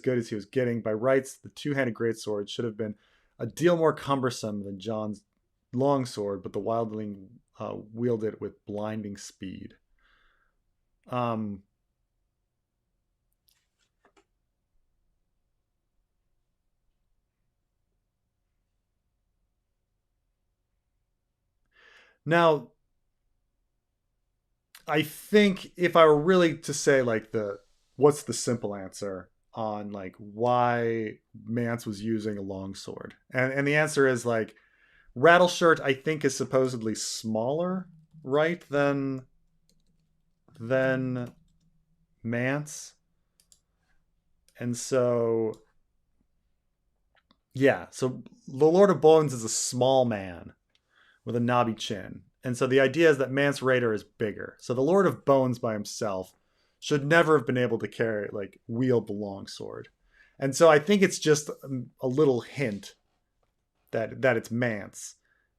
good as he was getting. By rights, the two-handed greatsword should have been a deal more cumbersome than Jon's longsword, but the wildling wielded it with blinding speed. Now, I think if I were really to say like what's the simple answer on like why Mance was using a longsword, and the answer is like Rattleshirt I think is supposedly smaller, right, than Mance, and so yeah, so the Lord of Bones is a small man with a knobby chin. And so the idea is that Mance Rayder is bigger. So the Lord of Bones by himself should never have been able to wield the longsword. And so I think it's just a little hint that it's Mance,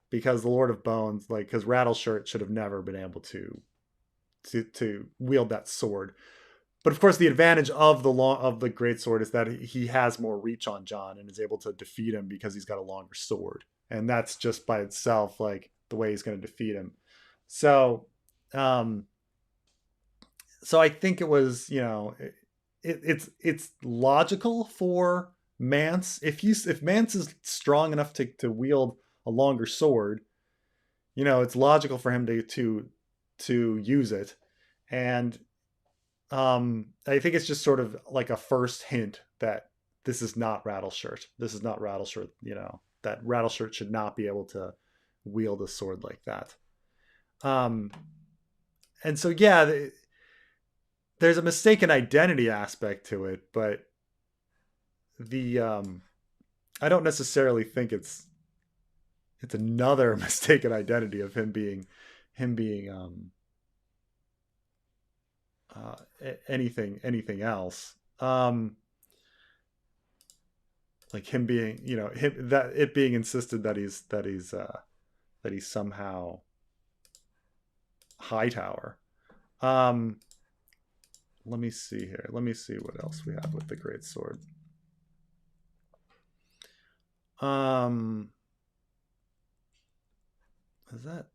because the Lord of Bones, like, because Rattleshirt should have never been able to wield that sword. But of course, the advantage of the greatsword is that he has more reach on Jon and is able to defeat him because he's got a longer sword, and that's just by itself like the way he's going to defeat him. So, so I think it was, it's logical for Mance, if Mance is strong enough to wield a longer sword, it's logical for him to use it. And I think it's just sort of like a first hint that this is not Rattleshirt. This is not Rattleshirt, that Rattleshirt should not be able to wield a sword like that. And so, yeah, there's a mistaken identity aspect to it, but the I don't necessarily think it's another mistaken identity of him being uh, anything else. Like him being, him, that it being insisted that he's somehow Hightower. Um, Let me see here. Let me see what else we have with the Greatsword. Is that,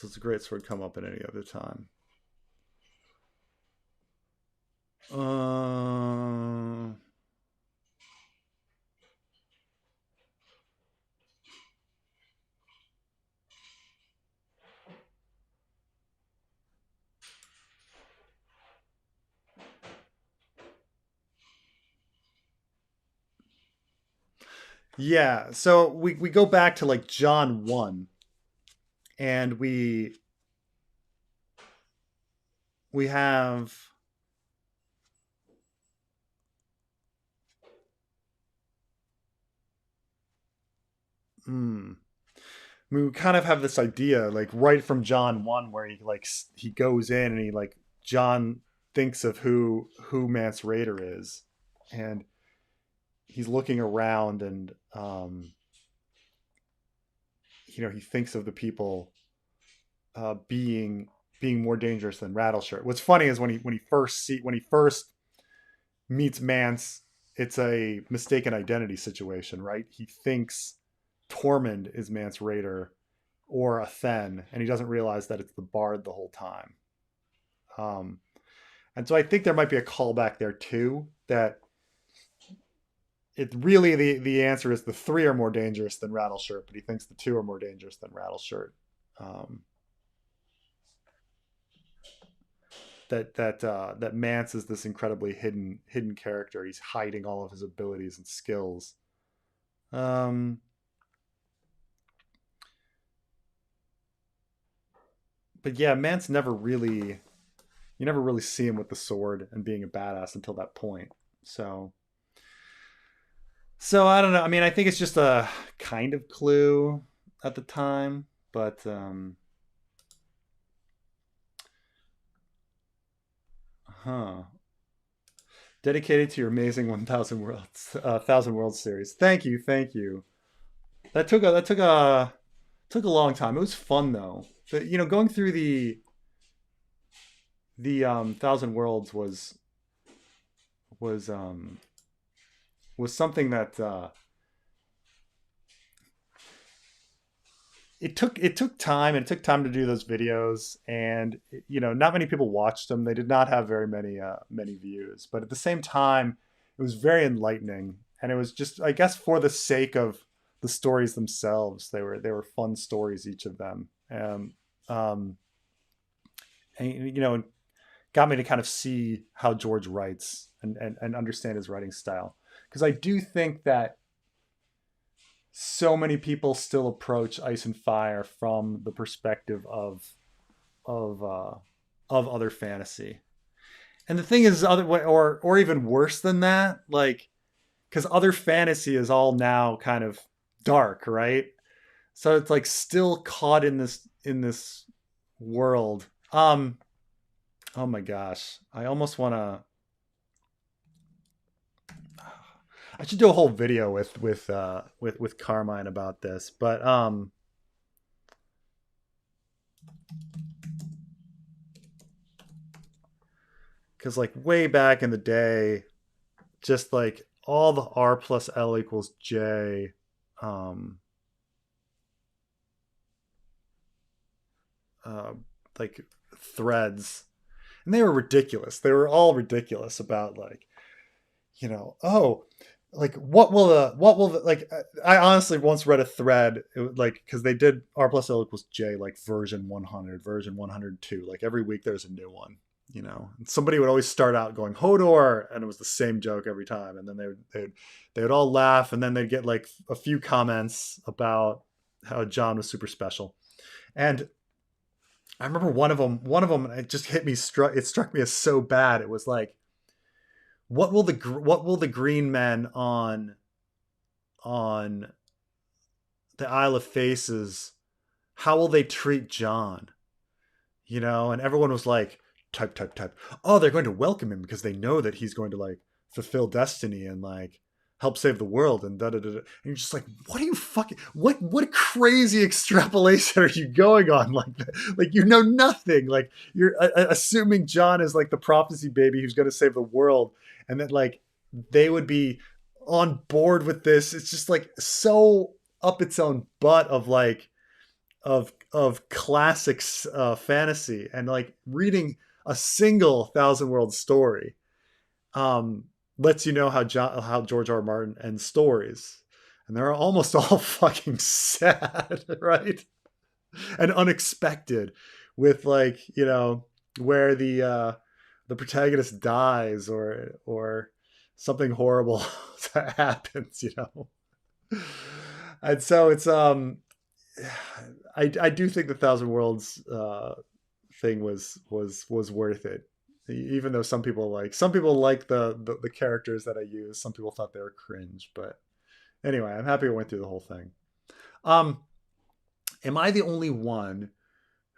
does the Greatsword come up at any other time? Uh, yeah. So we go back to like John 1, and we have hmm, we kind of have this idea like right from John 1 where he goes in and he like John thinks of who Mance Rayder is, and he's looking around, and he thinks of the people being more dangerous than Rattleshirt. What's funny is when he first meets Mance, it's a mistaken identity situation, right? He thinks Tormund is Mance Rayder or a Then, and he doesn't realize that it's the Bard the whole time. Um, and so I think there might be a callback there too. That it really the answer is the three are more dangerous than Rattleshirt, but he thinks the two are more dangerous than Rattleshirt. Um, that Mance is this incredibly hidden character. He's hiding all of his abilities and skills. Um, but yeah, Mance never really you never really see him with the sword and being a badass until that point. So I don't know. I mean, I think it's just a kind of clue at the time, but huh. Dedicated to your amazing 1,000 Worlds series. Thank you, thank you. That took a long time. It was fun though. But going through the 1,000 Worlds was um was something that it took time, and it took time to do those videos, and not many people watched them. They did not have very many views, but at the same time it was very enlightening, and it was just, I guess, for the sake of the stories themselves. They were fun stories, each of them. Um and got me to kind of see how George writes, and understand his writing style, because I do think that so many people still approach Ice and Fire from the perspective of uh, of other fantasy. And the thing is, or even worse than that, like, because other fantasy is all now kind of dark, right? So it's like still caught in this world. Oh my gosh, I almost want to. I should do a whole video with Carmine about this, but because like way back in the day, just like all the R plus L equals J, um, uh, like threads, and they were ridiculous. They were all ridiculous about like, oh, like what will the like. I honestly once read a thread, like, because they did R plus L equals J like version 100, version 102. Like every week there's a new one. And somebody would always start out going Hodor, and it was the same joke every time, and then they would all laugh, and then they'd get like a few comments about how Jon was super special. And I remember one of them, it just hit me, it struck me as so bad. It was like, what will the green men on the Isle of Faces, how will they treat Jon? You know, and everyone was like, type. Oh, they're going to welcome him because they know that he's going to like fulfill destiny and like help save the world and da da da. And you're just like, what are you fucking what crazy extrapolation are you going on like that? Like you know nothing. Like you're assuming Jon is like the prophecy baby who's going to save the world, and that like they would be on board with this. It's just like so up its own butt of like of classics fantasy, and like reading a single Thousand World story um, lets you know how George R. R. Martin ends stories, and they're almost all fucking sad, right? And unexpected, with like where the protagonist dies or something horrible happens, and so it's I do think the Thousand Worlds thing was worth it, even though some people like the characters that I use. Some people thought they were cringe, but anyway, I'm happy I went through the whole thing. Um, am I the only one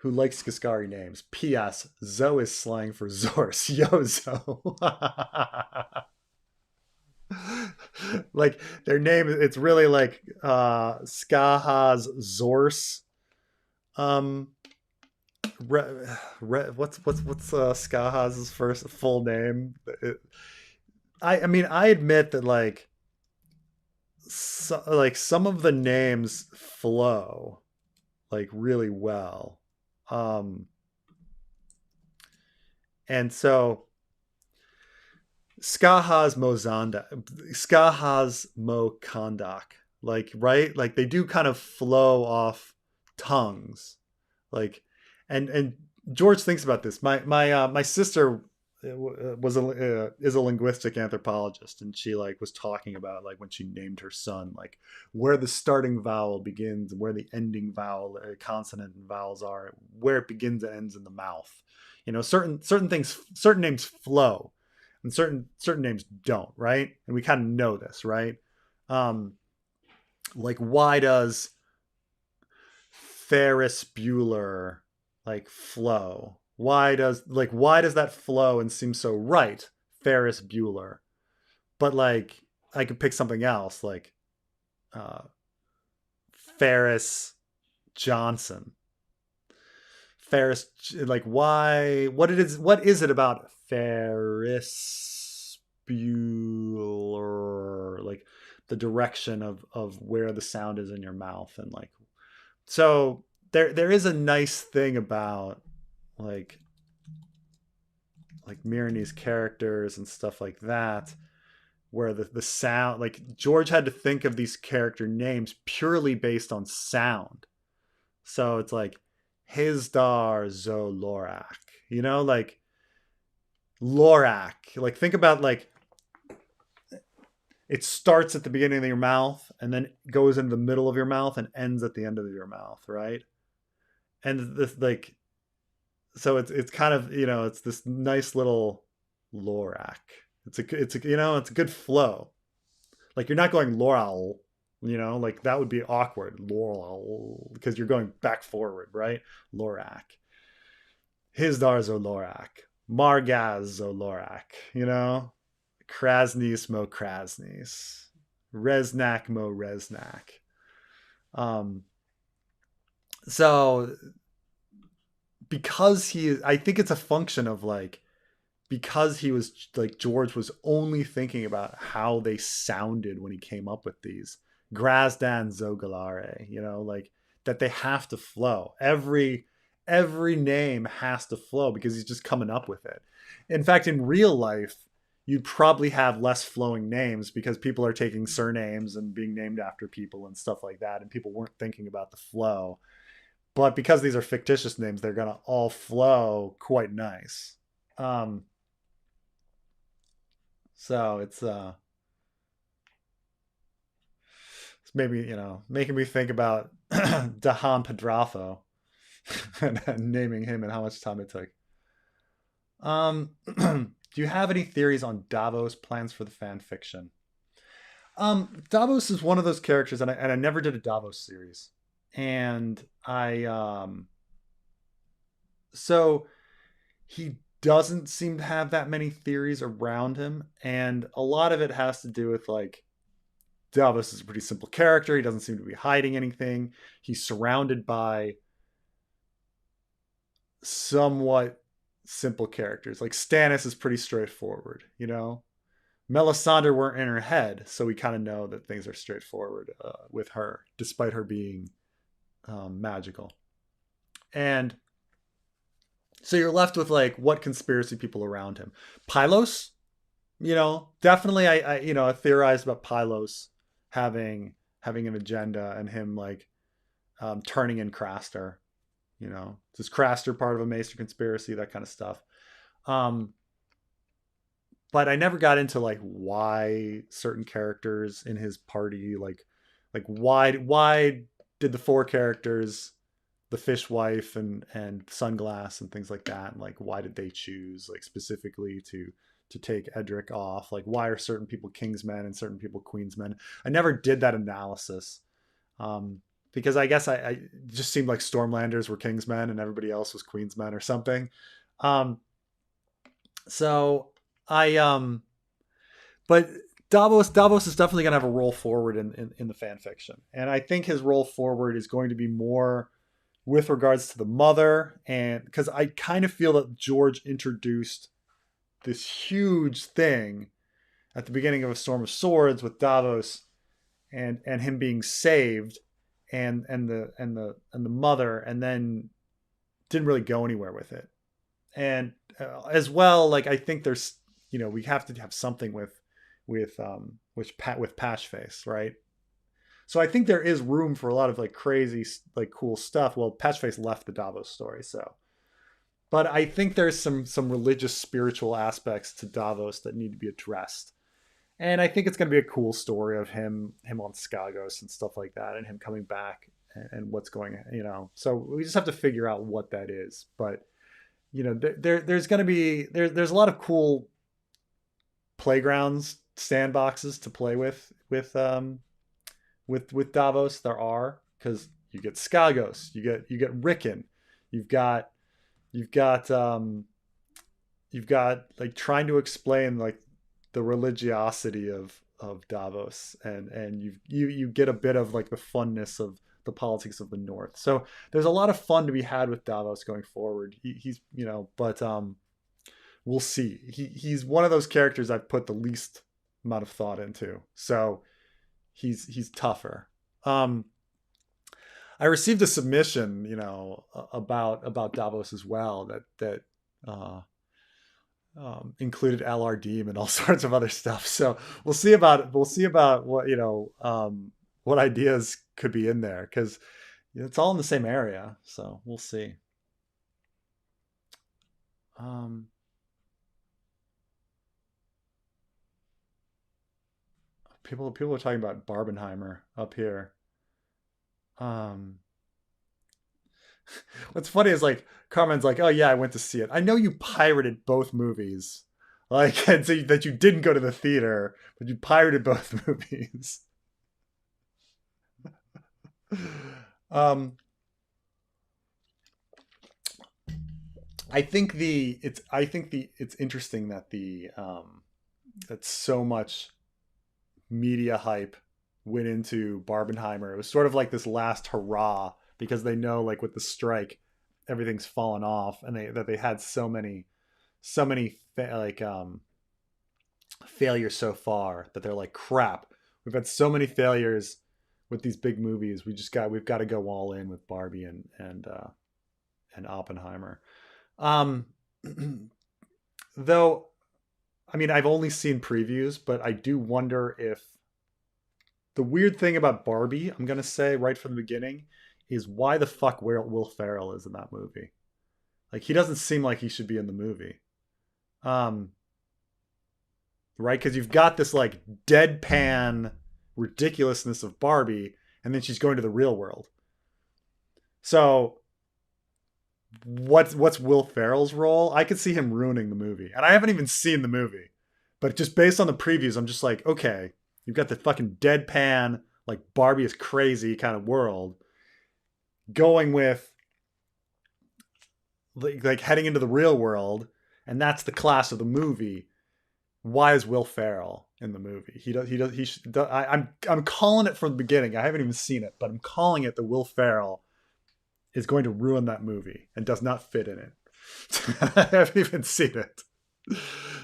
who likes Ghiscari names? P.S. Zoe is slang for Zorse. Yo, Zoe. Like their name, it's really like Skahaz Zorse. Um, what's Skahaz's first full name? I mean I admit that like some of the names flow like really well, um, and so Skahaz Mo Kondak, like right, like they do kind of flow off tongues, like and George thinks about this. My sister was is a linguistic anthropologist, and she like was talking about like when she named her son, like where the starting vowel begins, where the ending vowel, consonant and vowels are, where it begins and ends in the mouth. Certain things, certain names flow, and certain names don't, right? And we kind of know this, right? Um, like why does Ferris Bueller like flow? Why does that flow and seem so right? Ferris Bueller. But like I could pick something else like uh Ferris Johnson. Ferris, like why what is it about Ferris Bueller, like the direction of where the sound is in your mouth, and like so there is a nice thing about like Myronese characters and stuff like that, where the sound, like George had to think of these character names purely based on sound. So it's like Hizdar Zo Lorak, like Lorak. Like think about like it starts at the beginning of your mouth and then goes in the middle of your mouth and ends at the end of your mouth, right? And this like so it's kind of it's this nice little Lorak. It's a good flow. Like you're not going Loral, like that would be awkward. Laurel, because you're going back forward, right? Lorak. Hizdars o Lorak. Margaz o Lorak, Krasnis mo Krasnis. Resnak mo Resnak. Um so because I think it's a function of like, because he was like, George was only thinking about how they sounded when he came up with these Grazdan Zogalare, like that they have to flow. Every name has to flow because he's just coming up with it. In fact, in real life, you'd probably have less flowing names because people are taking surnames and being named after people and stuff like that, and people weren't thinking about the flow. But because these are fictitious names, they're gonna all flow quite nice. Um, so it's maybe making me think about Dahan Pedrafo and naming him and how much time it took. Do you have any theories on Davos plans for the fan fiction? Davos is one of those characters, and I never did a Davos series, and so he doesn't seem to have that many theories around him, and a lot of it has to do with like Davos is a pretty simple character. He doesn't seem to be hiding anything. He's surrounded by somewhat simple characters. Like Stannis is pretty straightforward, you know. Melisandre weren't in her head, so we kind of know that things are straightforward with her, despite her being magical. And so you're left with like what conspiracy people around him. Pylos, you know, definitely I theorized about Pylos having an agenda and him like turning in Craster. You know, is Craster part of a Maester conspiracy? That kind of stuff. Um, but I never got into like why certain characters in his party like why did the four characters, the fishwife and Sunglass and things like that, and like why did they choose like specifically to take Edric off? Like why are certain people Kingsmen and certain people Queensmen? I never did that analysis. Because I guess I just seemed like Stormlanders were Kingsmen and everybody else was Queensmen or something. Um, so I but Davos is definitely going to have a role forward in the fan fiction, and I think his role forward is going to be more with regards to the mother, and because I kind of feel that George introduced this huge thing at the beginning of A Storm of Swords with Davos and him being saved and the mother, and then didn't really go anywhere with it. And as well, like I think there's we have to have something with Patchface, right? So I think there is room for a lot of like crazy like cool stuff. Well, Patchface left the Davos story, so but I think there's some religious spiritual aspects to Davos that need to be addressed. And I think it's going to be a cool story of him on Skagos and stuff like that, and him coming back and what's going, So we just have to figure out what that is. But there's going to be there's a lot of cool playgrounds, sandboxes to play with Davos. There are, because you get Skagos, you get Rickon, you've got you've got you've got like trying to explain like the religiosity of Davos, and you get a bit of like the funness of the politics of the North. So there's a lot of fun to be had with Davos going forward. He's but we'll see. He's one of those characters I've put the least amount of thought into. So he's tougher. I received a submission, about Davos as well that included LRD and all sorts of other stuff. So we'll see about what ideas could be in there, because it's all in the same area. So we'll see. People are talking about Barbenheimer up here. What's funny is like Carmen's like, oh yeah, I went to see it. I know you pirated both movies, like, and so that you didn't go to the theater, but you pirated both movies. um, I think it's interesting that that so much media hype went into Barbenheimer. It was sort of like this last hurrah, because they know like with the strike, everything's fallen off, and they had so many failures so far that they're like, crap, we've had so many failures with these big movies. We've got to go all in with Barbie and Oppenheimer. Um, though, I mean, I've only seen previews, but I do wonder if the weird thing about Barbie, I'm gonna say right from the beginning, is why the fuck Will Ferrell is in that movie. Like he doesn't seem like he should be in the movie. Um, right? Because you've got this like deadpan ridiculousness of Barbie, and then she's going to the real world. So what's Will Ferrell's role? I could see him ruining the movie, and I haven't even seen the movie, but just based on the previews, I'm just like, okay, you've got the fucking deadpan, like Barbie is crazy kind of world, going with like heading into the real world, and that's the class of the movie. Why is Will Ferrell in the movie? He does. He does. He. Should, I'm calling it from the beginning. I haven't even seen it, but I'm calling it that Will Ferrell is going to ruin that movie and does not fit in it. I haven't even seen it.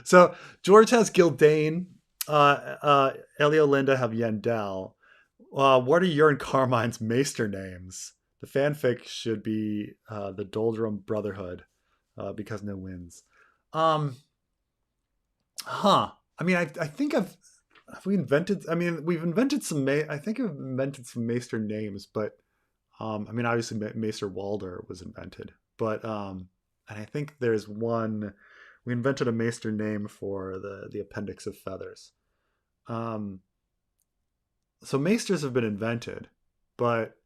So George has Gildane. Elio Linda have Yandel. What are your and Carmine's maester names? The fanfic should be the Doldrum Brotherhood because no wins. Um, huh. I mean, I think have we invented. I mean, we've invented some. I think I've invented some maester names, but I mean, obviously, Maester Walder was invented, but and I think there's one. We invented a maester name for the Appendix of Feathers. Um, so maesters have been invented, but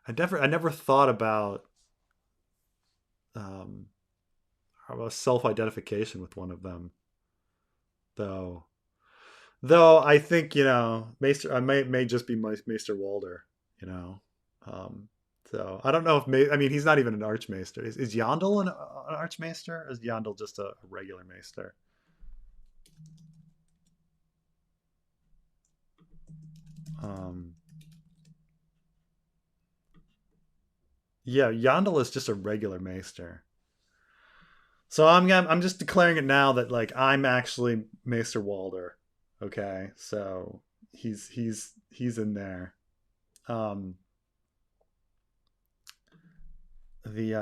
I never thought um, about self identification with one of them, though. Though I think Maester I may just be Maester Walder, you know. Um, so I don't know if I mean he's not even an Archmaester. Is Yandel an Archmaester? Or is Yandel just a regular Maester? Um, yeah, Yandel is just a regular Maester. So I'm just declaring it now that like I'm actually Maester Walder. Okay, so he's in there. Um, the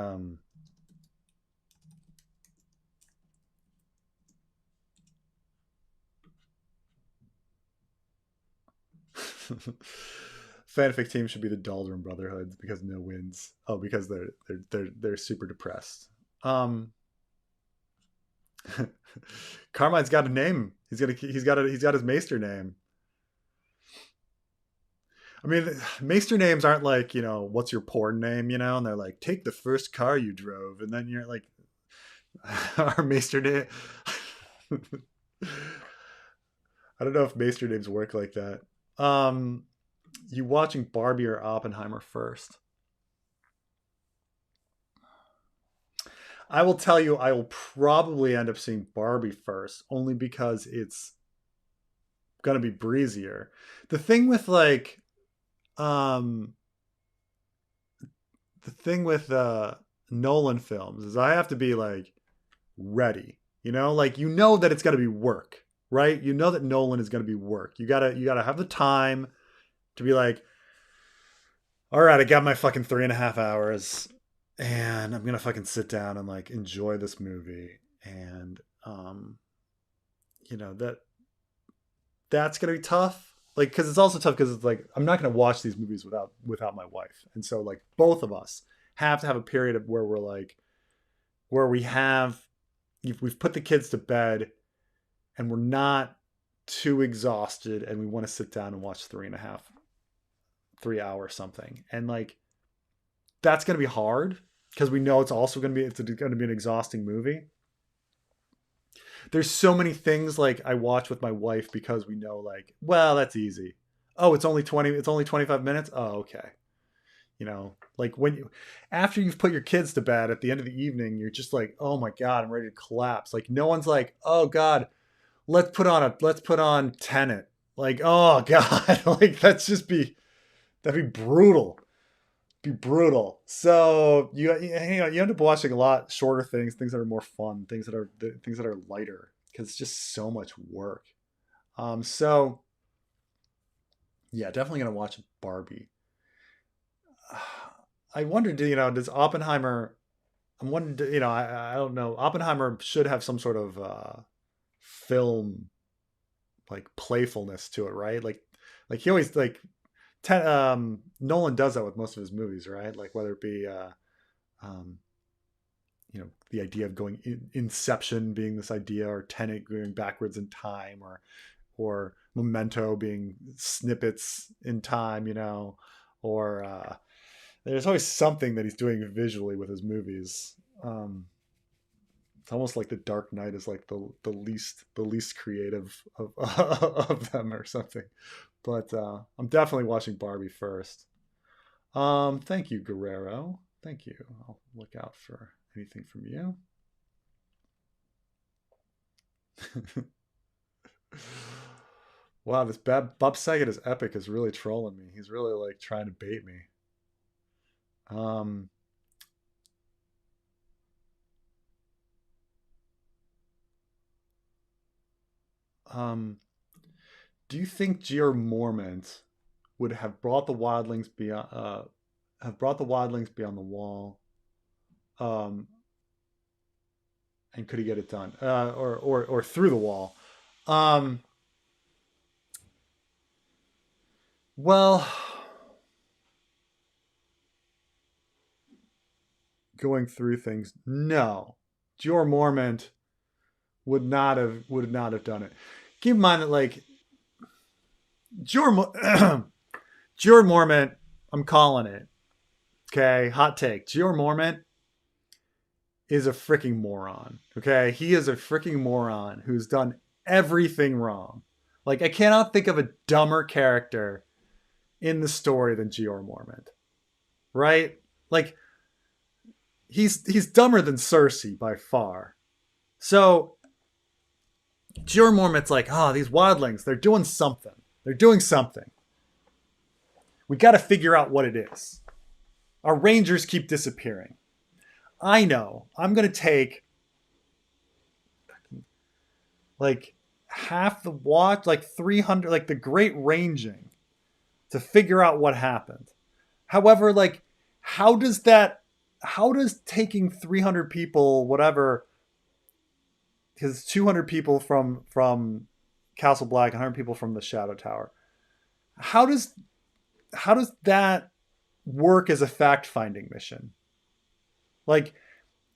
fanfic team should be the Doldrum Brotherhood because no wins. Oh, because they're super depressed. Um, Carmine's got a name. He's got his Maester name. I mean, Maester names aren't like what's your porn name, and they're like take the first car you drove, and then you're like our Maester name. I don't know if Maester names work like that. Um, you watching Barbie or Oppenheimer first? I will tell you, I will probably end up seeing Barbie first, only because it's gonna be breezier. The thing with um, the thing with Nolan films is I have to be like ready. Like that it's gonna be work, right? You know that Nolan is gonna be work. You gotta have the time to be like, all right, I got my fucking 3.5 hours, and I'm gonna fucking sit down and like enjoy this movie, and that that's gonna be tough. Like, because it's also tough because it's like I'm not gonna watch these movies without my wife, and so like both of us have to have a period of where we're like where we've put the kids to bed and we're not too exhausted and we want to sit down and watch 3.5 3 hours something, and like that's going to be hard because we know it's going to be an exhausting movie. There's so many things like I watch with my wife because we know like, well, that's easy. Oh, it's only 25 minutes. Oh, okay. Like when you after you've put your kids to bed at the end of the evening, you're just like, "Oh my god, I'm ready to collapse." Like no one's like, "Oh god, let's put on Tenet." Like, "Oh god." Like that'd be brutal. Be brutal. So you end up watching a lot shorter things that are more fun, things that are lighter because it's just so much work. So yeah, definitely gonna watch Barbie. I wondered, does Oppenheimer? I'm wondering, I don't know. Oppenheimer should have some sort of film like playfulness to it, right? Like he always like Nolan does that with most of his movies, right? Like whether it be um, the idea of going Inception being this idea, or Tenet going backwards in time, or Memento being snippets in time, or there's always something that he's doing visually with his movies. Um, it's almost like the Dark Knight is like the least creative of of them or something. But I'm definitely watching Barbie first. Thank you, Guerrero. Thank you. I'll look out for anything from you. Wow, this Bob Saget is epic is really trolling me. He's really like trying to bait me. Um, um, do you think Jeor Mormont would have brought the wildlings beyond the wall? Um, and could he get it done? Or through the wall? Um, well, going through things, no. Jeor Mormont would not have done it. Keep in mind that like Jeor Jeor Mormont, I'm calling it. Okay, hot take. Jeor Mormont is a freaking moron. Okay, he is a freaking moron who's done everything wrong. Like I cannot think of a dumber character in the story than Jeor Mormont. Right? Like he's dumber than Cersei by far. So Jeor Mormont's like, oh, these wildlings, they're doing something. They're doing something. We got to figure out what it is. Our rangers keep disappearing. I know. I'm going to take like half the watch, like 300, like the great ranging to figure out what happened. However, like, how does taking 300 people, whatever, because 200 people from Castle Black, 100 people from the Shadow Tower, how does that work as a fact finding mission? Like,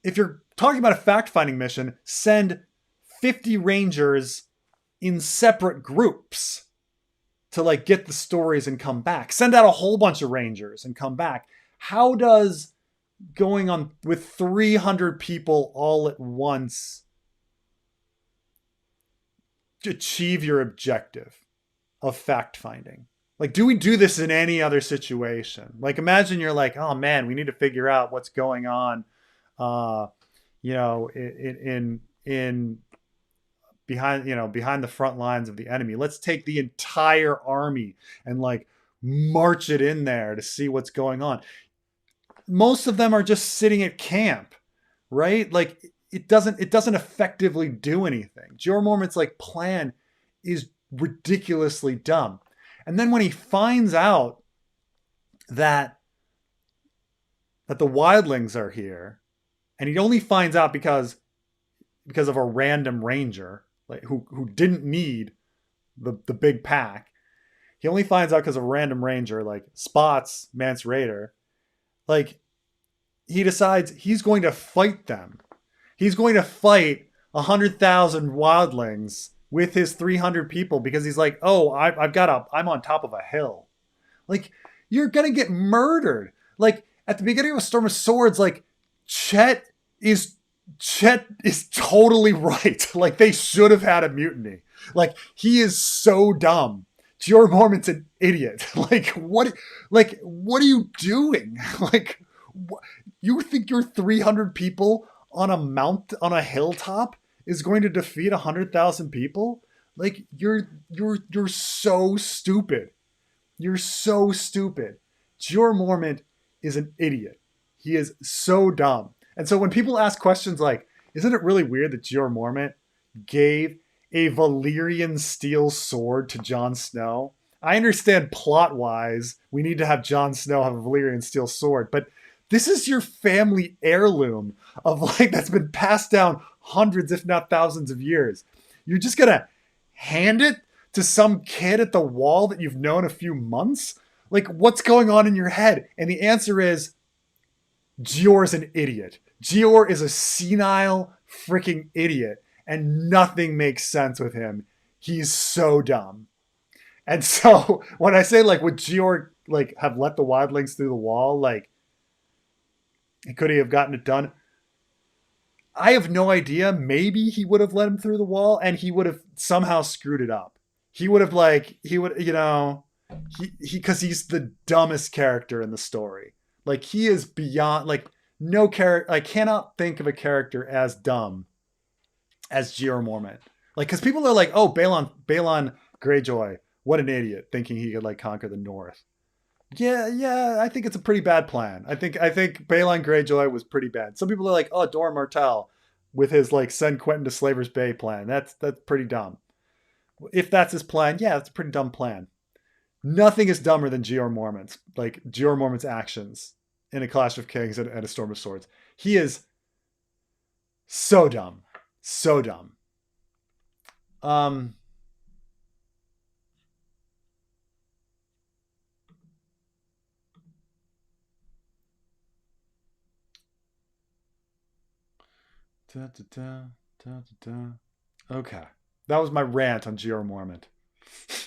if you're talking about a fact finding mission, send 50 rangers in separate groups to like get the stories and come back. Send out a whole bunch of rangers and come back. How does going on with 300 people all at once achieve your objective of fact finding? Like, do we do this in any other situation? Like, imagine you're like, oh man, we need to figure out what's going on, you know, in behind, you know, behind the front lines of the enemy. Let's take the entire army and like march it in there to see what's going on. Most of them are just sitting at camp, right? Like it doesn't effectively do anything. Jeor Mormont's like plan is ridiculously dumb. And then when he finds out that the wildlings are here, and he only finds out because of a random ranger like who didn't need the big pack. He only finds out because of a random ranger like spots Mance Rayder. Like he decides he's going to fight them. He's going to fight 100,000 wildlings with his 300 people because he's like, oh, I'm on top of a hill. Like you're gonna get murdered. Like at the beginning of A Storm of Swords, like Chet is totally right. Like they should have had a mutiny. Like he is so dumb. Jeor Mormont's an idiot. Like what are you doing? Like you think your 300 people on a hilltop is going to defeat 100,000 people? Like you're so stupid. You're so stupid. Jeor Mormont is an idiot. He is so dumb. And so when people ask questions like, isn't it really weird that Jeor Mormont gave a Valyrian steel sword to Jon Snow? I understand plot-wise, we need to have Jon Snow have a Valyrian steel sword, but this is your family heirloom of like that's been passed down hundreds, if not thousands of years. You're just gonna hand it to some kid at the wall that you've known a few months? Like, what's going on in your head? And the answer is Jeor's an idiot. Jeor is a senile freaking idiot, and nothing makes sense with him. He's so dumb. And so when I say like, would Jeor like have let the wildlings through the wall? Like, could he have gotten it done? I have no idea. Maybe he would have let him through the wall, and he would have somehow screwed it up. He would have he would, because he's the dumbest character in the story. Like he is beyond no character. I cannot think of a character as dumb as Jeor Mormont. Like, because people are like, oh, Balon Greyjoy, what an idiot, thinking he could conquer the North. Yeah, I think it's a pretty bad plan. I think Balon Greyjoy was pretty bad. Some people are like, oh, Dora Martell with his send Quentin to Slaver's Bay plan. That's pretty dumb. If that's his plan, yeah, it's a pretty dumb plan. Nothing is dumber than Jeor Mormont's actions in A Clash of Kings and A Storm of Swords. He is so dumb. So dumb. Okay. That was my rant on Jeor Mormont.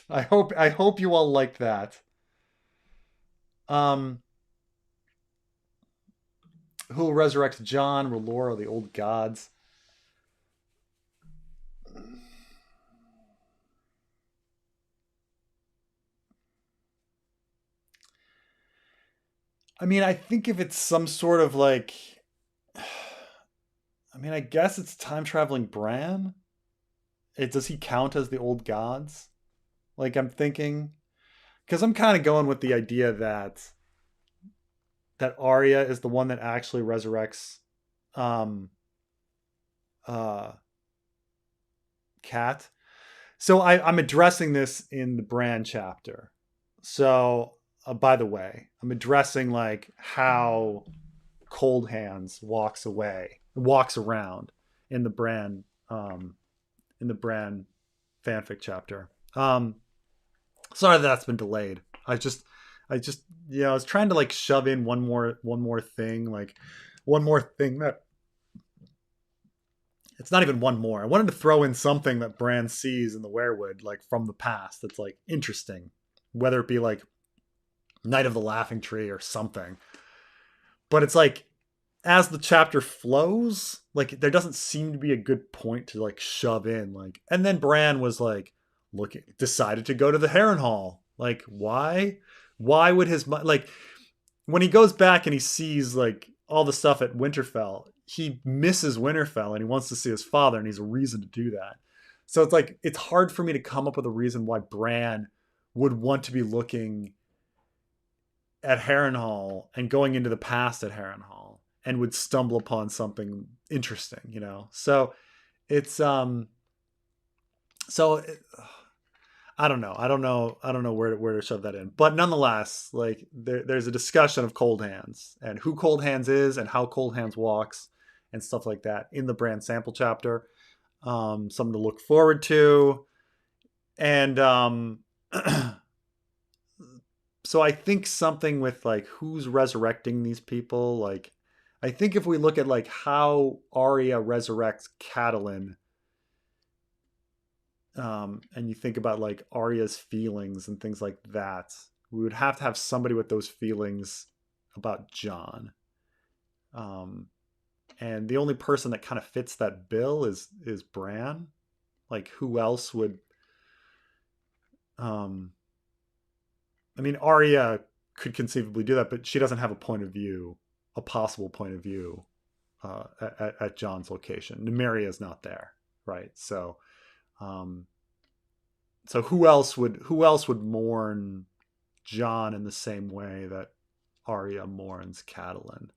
I hope you all liked that. Who will resurrect Jon, R'hllor, the old gods? I mean, I think if it's some sort of I guess it's time traveling Bran. Does he count as the old gods? I'm thinking, because I'm kind of going with the idea that Arya is the one that actually resurrects Cat. So I'm addressing this in the Bran chapter. So by the way, I'm addressing how Cold Hands walks around in the Bran fanfic chapter. Sorry that's been delayed. I just I was trying to shove in one more thing, one more thing that it's not even one more. I wanted to throw in something that Bran sees in the weirwood from the past that's interesting, whether it be Night of the Laughing Tree or something. But it's as the chapter flows, there doesn't seem to be a good point to shove in and then Bran was decided to go to the Harrenhal. Why would his when he goes back and he sees all the stuff at Winterfell, he misses Winterfell and he wants to see his father and he's a reason to do that. So it's hard for me to come up with a reason why Bran would want to be looking at Harrenhal and going into the past at Harrenhal and would stumble upon something interesting, So it's I don't know where to shove that in. But nonetheless, there's a discussion of Cold Hands and who Cold Hands is and how Cold Hands walks and stuff like that in the Bran sample chapter. Something to look forward to. And so I think something with who's resurrecting these people. I think if we look at how Arya resurrects Catelyn, and you think about Arya's feelings and things like that, we would have to have somebody with those feelings about Jon. And the only person that kind of fits that bill is Bran. Who else would? Arya could conceivably do that, but she doesn't have a possible point of view at Jon's location. Nymeria is not there, right? So who else would mourn Jon in the same way that Arya mourns Catelyn?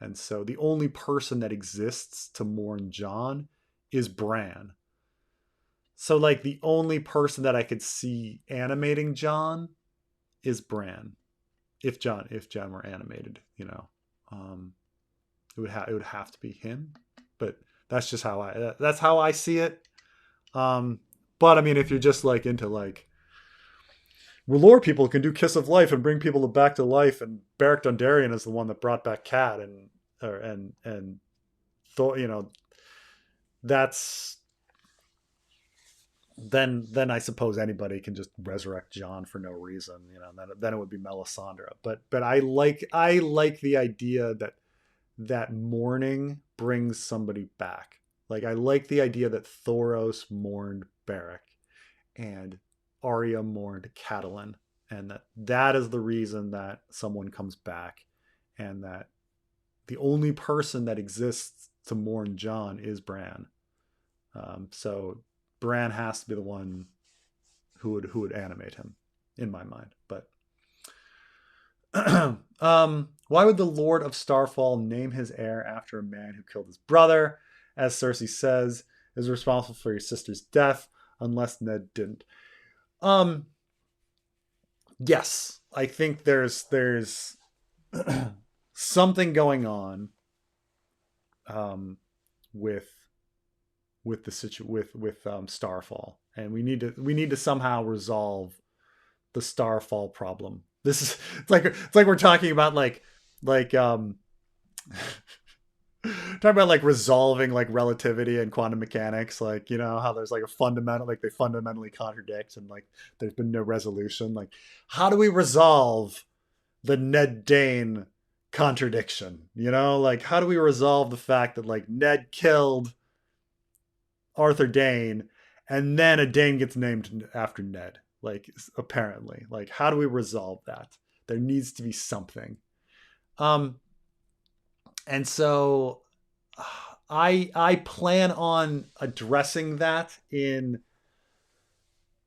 And so the only person that exists to mourn Jon is Bran. So the only person that I could see animating Jon is Bran. If Jon were animated, it would have to be him. But that's just how I see it. But if you're just into R'hllor people can do Kiss of Life and bring people back to life, and Beric Dondarrion is the one that brought back Cat, that's then I suppose anybody can just resurrect Jon for no reason, then it would be Melisandre. But I like the idea that that mourning brings somebody back. Like, I like the idea that Thoros mourned Beric and Arya mourned Catelyn, and that is the reason that someone comes back, and that the only person that exists to mourn Jon is Bran. So Bran has to be the one who would animate him, in my mind. But why would the Lord of Starfall name his heir after a man who killed his brother? As Cersei says, is responsible for your sister's death, unless Ned didn't. Yes, I think there's something going on with Starfall, and we need to somehow resolve the Starfall problem. This is it's like we're talking about talking about like resolving like relativity and quantum mechanics, like, you know, how there's like a fundamental, like they fundamentally contradict and like there's been no resolution. Like, how do we resolve the Ned Dane contradiction? You know, like, how do we resolve the fact that like Ned killed Arthur Dane and then a Dane gets named after Ned? Like, apparently, like, how do we resolve that? There needs to be something. And so I plan on addressing that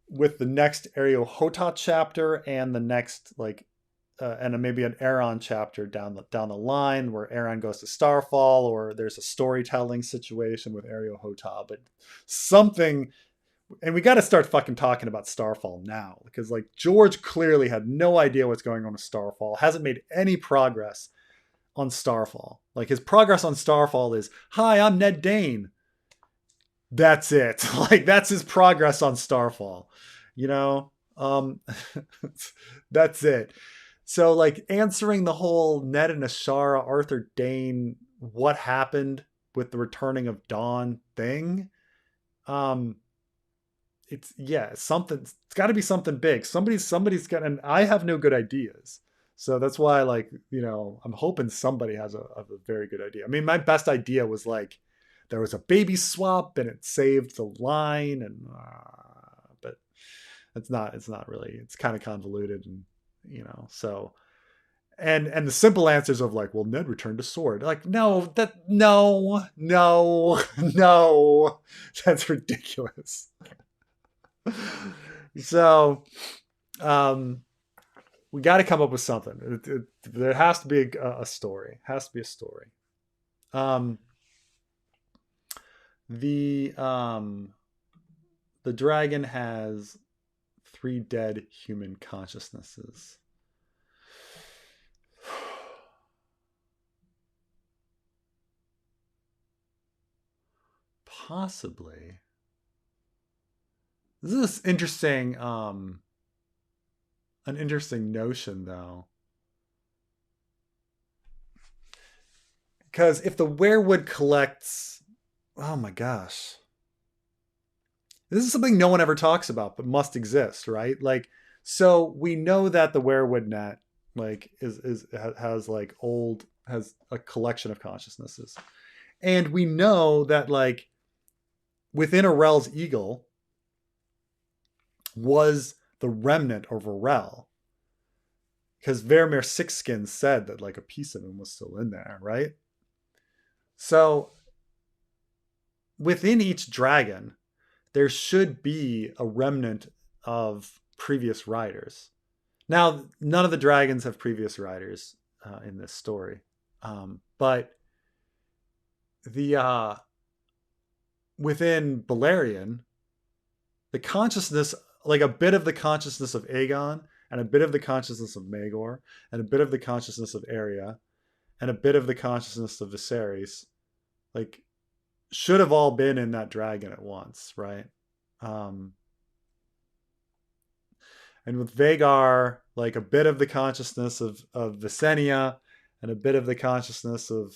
with the next Areo-Hotah chapter and the next and maybe an Aeron chapter down the line, where Aeron goes to Starfall, or there's a storytelling situation with Areo-Hotah. But something, and we got to start fucking talking about Starfall now, because like George clearly had no idea what's going on with Starfall, hasn't made any progress on Starfall. Like, his progress on Starfall is, hi, I'm Ned Dane. That's it. Like, that's his progress on Starfall, you know? That's it. So like, answering the whole Ned and Ashara, Arthur Dane, what happened with the returning of Dawn thing, it's something. It's got to be something big. Somebody's got, and I have no good ideas. So that's why, like, you know, I'm hoping somebody has a very good idea. I mean, my best idea was like, there was a baby swap and it saved the line, and but it's not really. It's kind of convoluted, and you know, so. And the simple answers of like, well, Ned returned a sword. Like, no, no, that's ridiculous. So, we got to come up with something. There has to be a story. It has to be a story. The dragon has 3 dead human consciousnesses. Possibly. This is interesting. An interesting notion, though. Because if the werewood collects... Oh my gosh. This is something no one ever talks about, but must exist, right? Like, so we know that the werewood net, like, has a collection of consciousnesses. And we know that, like, within Arel's eagle was the remnant of Arel. Because Vermeer Sixskin said that like a piece of him was still in there, right? So within each dragon, there should be a remnant of previous riders. Now, none of the dragons have previous riders in this story, but the within Balerion, the consciousness, like a bit of the consciousness of Aegon, and a bit of the consciousness of Maegor, and a bit of the consciousness of Arya, and a bit of the consciousness of Viserys, like, should have all been in that dragon at once, right? And with Vhagar, like a bit of the consciousness of Visenya, and a bit of the consciousness of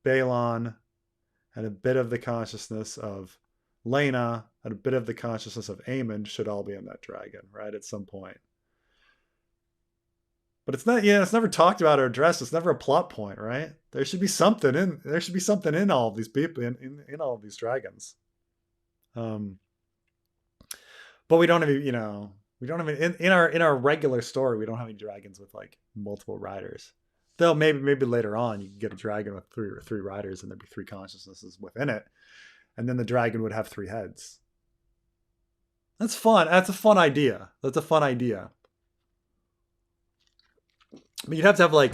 Balon, and a bit of the consciousness of Lena, and a bit of the consciousness of Aemond should all be in that dragon, right? At some point. But it's not, it's never talked about or addressed. It's never a plot point, right? There should be something in all of these people, in all of these dragons. But we don't have, we don't have in our regular story, we don't have any dragons with like multiple riders. Though maybe later on you can get a dragon with three riders and there'd be three consciousnesses within it, and then the dragon would have three heads. That's fun. That's a fun idea. That's a fun idea. But you'd have to have like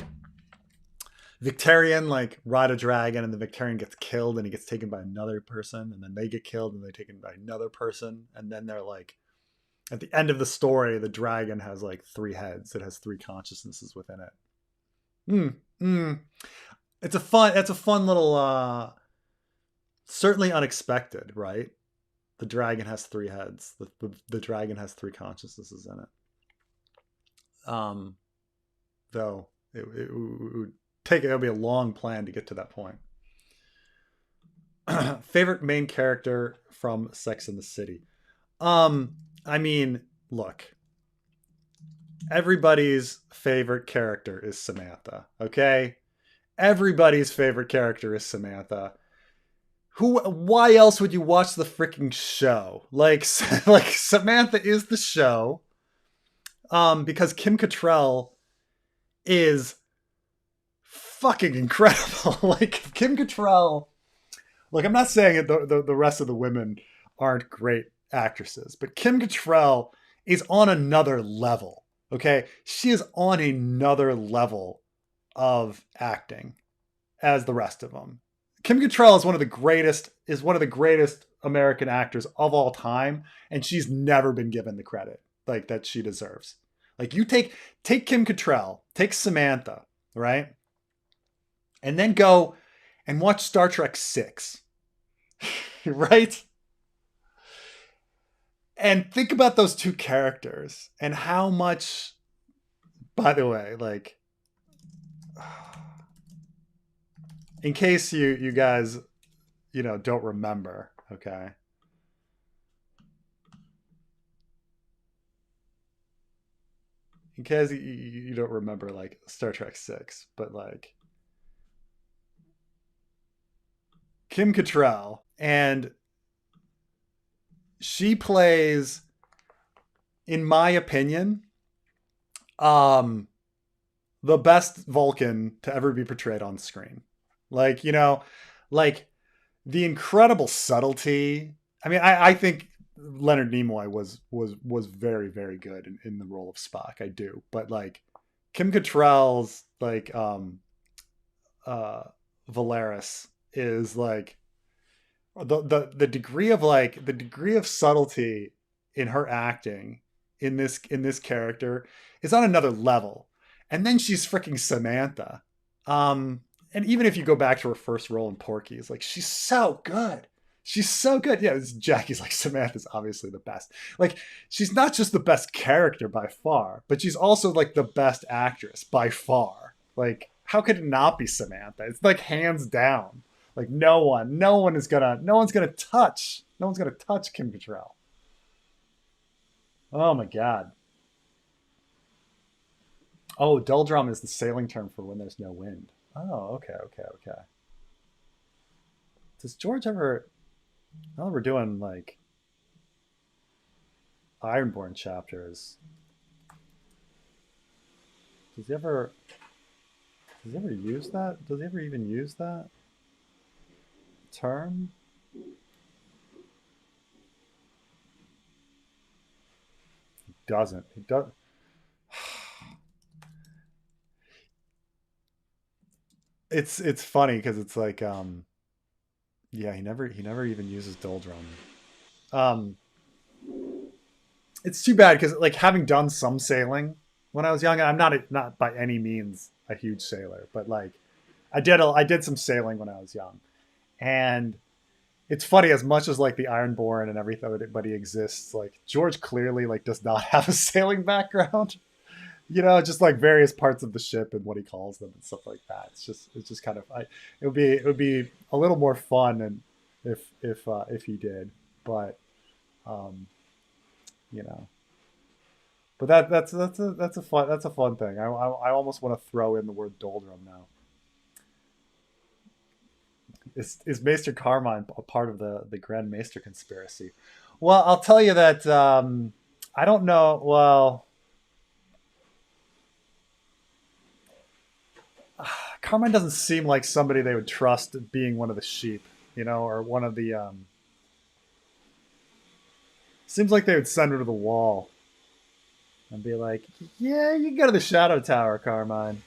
Victarion like ride a dragon, and the Victarion gets killed and he gets taken by another person, and then they get killed and they're taken by another person, and then they're like, at the end of the story, the dragon has like three heads. It has three consciousnesses within it. That's a fun little, certainly unexpected, right? The dragon has three heads. The dragon has three consciousnesses in it. Though it would it'll be a long plan to get to that point. Favorite main character from Sex and the City. I mean, look, everybody's favorite character is Samantha. Okay, everybody's favorite character is Samantha. Why else would you watch the freaking show? Like Samantha is the show. Because Kim Cattrall is fucking incredible. Like Kim Cattrall. Look, I'm not saying the rest of the women aren't great actresses, but Kim Cattrall is on another level. Okay, she is on another level of acting as the rest of them. Kim Cattrall is one of the greatest American actors of all time, and she's never been given the credit like that she deserves. Like you take Kim Cattrall, take Samantha, right? And then go and watch Star Trek 6. Right? And think about those two characters and how much, by the way, like, in case you guys, don't remember, okay? In case you don't remember, like, Star Trek 6, but, like, Kim Cattrall, and she plays, in my opinion, the best Vulcan to ever be portrayed on screen. Like, like the incredible subtlety. I mean, I think Leonard Nimoy was very, very good in the role of Spock. I do. But like Kim Cattrall's like Valeris is like the degree of subtlety in her acting in this character is on another level. And then she's freaking Samantha. And even if you go back to her first role in Porky's, like she's so good. She's so good. Yeah, Jackie's like, Samantha's obviously the best. Like, she's not just the best character by far, but she's also like the best actress by far. Like, how could it not be Samantha? It's like hands down. Like no one's gonna touch Kim Cattrall. Oh my god. Oh, Doldrum is the sailing term for when there's no wind. Oh, okay. Does George ever? Now that we're doing like Ironborn chapters, does he ever use that? Does he ever even use that term? He doesn't. He does. It's funny because it's like yeah, he never even uses Doldrum. It's too bad because like having done some sailing when I was young, I'm not by any means a huge sailor, but like I did some sailing when I was young, and it's funny, as much as like the Ironborn and everybody exists, like George clearly like does not have a sailing background. Just like various parts of the ship and what he calls them and stuff like that. It's just kind of it would be a little more fun and if he did, but you know But that's a fun thing. I almost want to throw in the word doldrum now. Is Maester Carmine a part of the Grand Maester conspiracy? Well, I'll tell you that I don't know. Well, Carmine doesn't seem like somebody they would trust being one of the sheep, or one of the. Seems like they would send her to the wall and be like, "Yeah, you can go to the Shadow Tower, Carmine."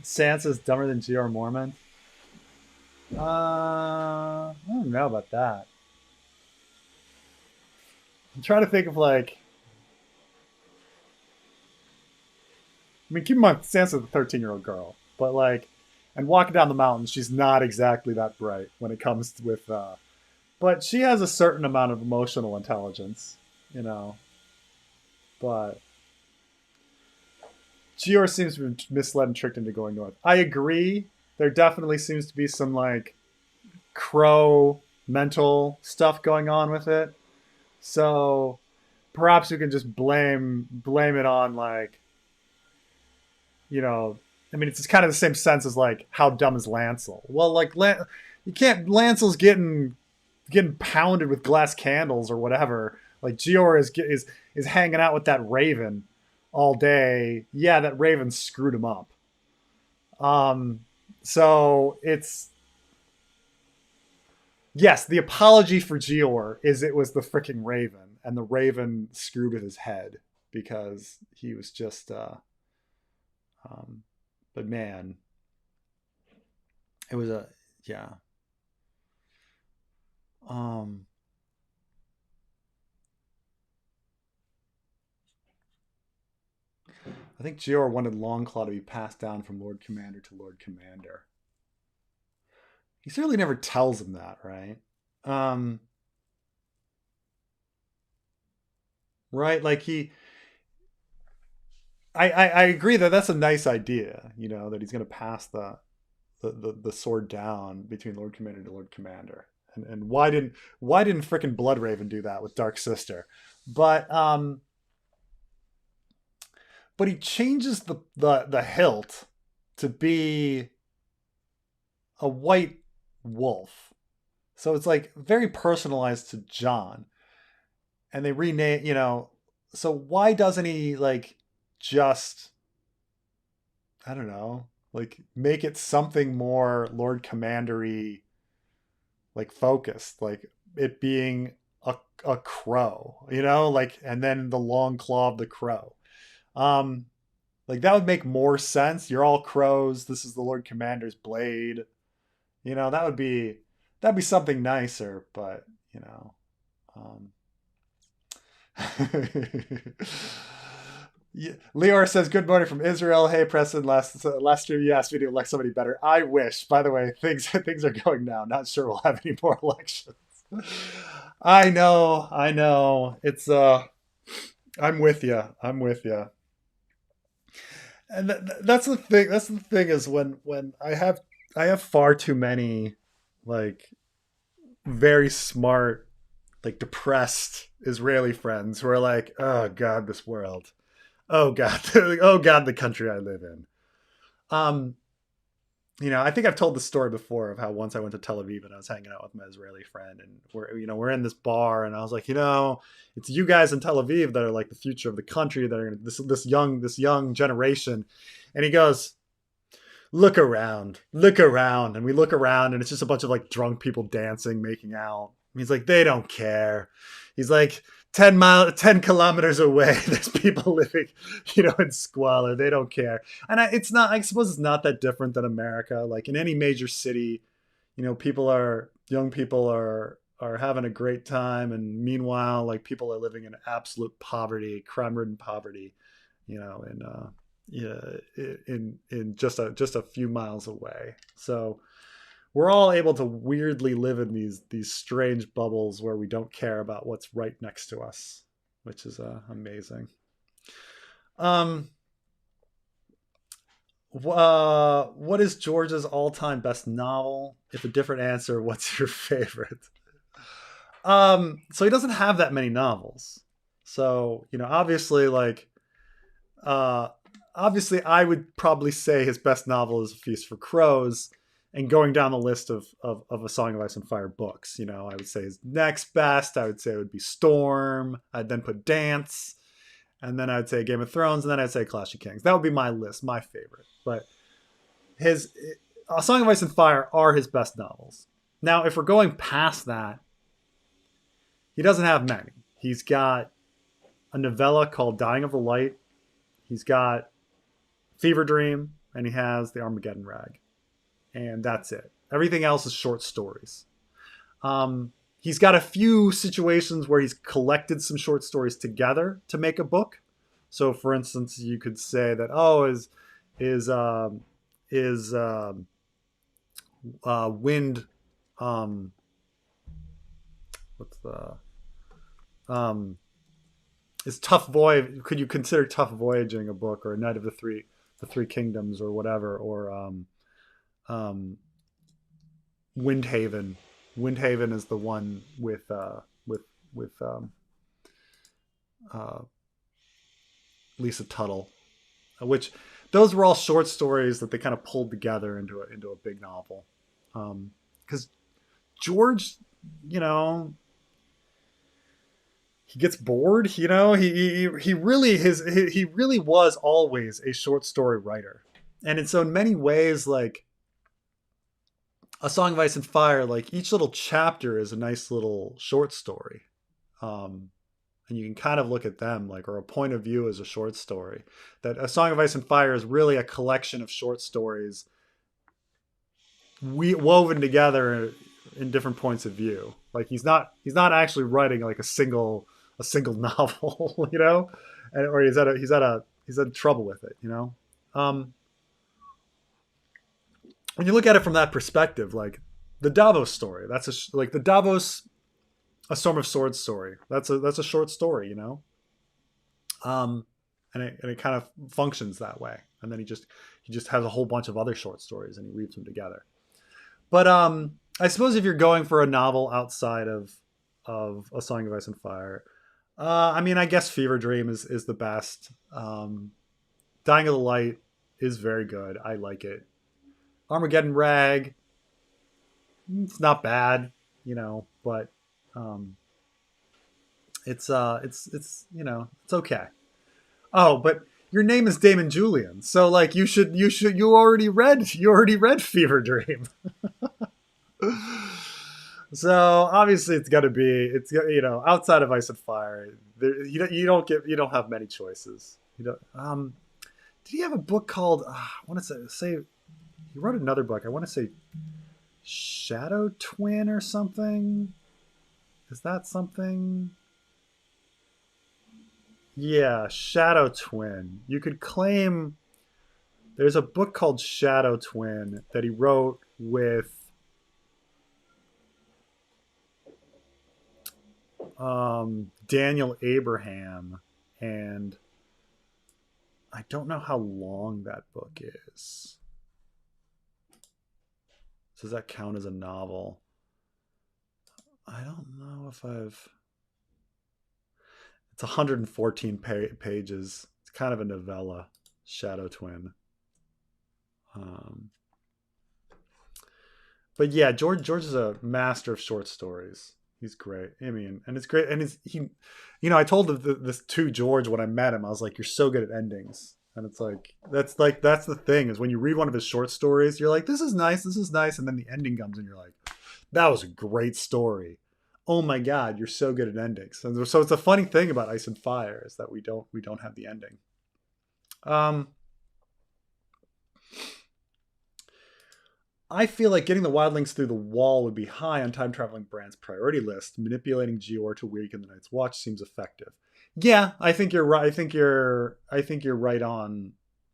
Sansa's dumber than Jeor Mormont. I don't know about that. I'm trying to think of like. I mean, keep in mind, Sansa's a 13-year-old girl, but like, and walking down the mountain, she's not exactly that bright when it comes with. But she has a certain amount of emotional intelligence, you know. But Jeor seems to be misled and tricked into going north. I agree. There definitely seems to be some like crow mental stuff going on with it. So perhaps we can just blame it on like, I mean, it's kind of the same sense as like how dumb is Lancel? Well, like you can't. Lancel's getting pounded with glass candles or whatever. Like Jeor is hanging out with that raven all day. Yeah, that raven screwed him up. So it's yes, the apology for Jeor is it was the freaking raven, and the raven screwed with his head because he was just. Um, but man, it was a yeah. Um, I think Jeor wanted Longclaw to be passed down from Lord Commander to Lord Commander. He certainly never tells him that, right? Um, right? Like I agree that that's a nice idea. That he's going to pass the sword down between Lord Commander to Lord Commander. And why didn't frickin' Bloodraven do that with Dark Sister? But but he changes the hilt to be a white wolf. So it's like very personalized to Jon. And they rename, so why doesn't he like just I don't know, like make it something more Lord Commandery like focused, like it being a crow, like and then the long claw of the crow. Um like that would make more sense. You're all crows. This is the Lord Commander's blade. That'd be something nicer, but um yeah. Leor says, "Good morning from Israel. Hey, Preston. Last stream you asked me to elect somebody better. I wish. By the way, things are going now. Not sure we'll have any more elections. I know. I know. It's I'm with you. I'm with you. And that's the thing. That's the thing is when I have far too many like very smart like depressed Israeli friends who are like, oh God, this world. Oh God, oh God, the country I live in. Um, I think I've told the story before of how once I went to Tel Aviv and I was hanging out with my Israeli friend, and we're in this bar, and I was like, it's you guys in Tel Aviv that are like the future of the country, that are this young generation, and he goes, look around, and we look around, and it's just a bunch of like drunk people dancing, making out. And he's like, they don't care. He's like, 10 kilometers away there's people living in squalor. They don't care. And I suppose it's not that different than America. Like in any major city, young people are having a great time, and meanwhile like people are living in absolute poverty, crime-ridden poverty, in yeah, in just a few miles away. So we're all able to weirdly live in these strange bubbles where we don't care about what's right next to us, which is amazing. Um, what is George's all-time best novel? If a different answer, what's your favorite? So he doesn't have that many novels. So, obviously, like, uh, obviously, I would probably say his best novel is A Feast for Crows. And going down the list of A Song of Ice and Fire books, I would say his next best, I would say it would be Storm. I'd then put Dance. And then I'd say Game of Thrones. And then I'd say Clash of Kings. That would be my list, my favorite. But his A Song of Ice and Fire are his best novels. Now, if we're going past that, he doesn't have many. He's got a novella called Dying of the Light. He's got Fever Dream, and he has The Armageddon Rag. And that's it. Everything else is short stories. He's got a few situations where he's collected some short stories together to make a book. So, for instance, you could say that is Wind, what's the is Tough Voyage? Could you consider Tough Voyaging a book, or a Night of the Three Kingdoms, or whatever, or Windhaven? Windhaven is the one with Lisa Tuttle, which those were all short stories that they kind of pulled together into a big novel. Because George, he gets bored. He really was always a short story writer, and so in many ways, like A Song of Ice and Fire, like each little chapter is a nice little short story. And you can kind of look at them like, or a point of view as a short story. That A Song of Ice and Fire is really a collection of short stories woven together in different points of view. Like he's not actually writing like a single novel, or he's had trouble with it, when you look at it from that perspective, like the Davos story, like the Davos A Storm of Swords story. That's a short story, and it kind of functions that way. And then he just has a whole bunch of other short stories and he weaves them together. But I suppose if you're going for a novel outside of A Song of Ice and Fire, I guess Fever Dream is the best. Dying of the Light is very good. I like it. Armageddon Rag, it's not bad, but it's okay. Oh, but your name is Damon Julian, so like you already read Fever Dream. So obviously it's outside of Ice and Fire, you don't have many choices. Did he have a book called I want to say he wrote another book, I want to say Shadow Twin or something? Is that something? Yeah, Shadow Twin. You could claim there's a book called Shadow Twin that he wrote with Daniel Abraham, and I don't know how long that book is. Does that count as a novel? I don't know if it's 114 pages. It's kind of a novella, Shadow Twin. But yeah, George is a master of short stories. He's great. And it's great. And I told this to George when I met him. I was like, "You're so good at endings." And it's that's the thing is when you read one of his short stories, you're like, "This is nice, and then the ending comes, and you're like, "That was a great story." Oh my God, you're so good at endings. And so it's a funny thing about Ice and Fire is that we don't have the ending. I feel like getting the wildlings through the wall would be high on time traveling Bran's priority list. Manipulating Jeor to weaken the Night's Watch seems effective. Yeah, I think you're right. I think you're right on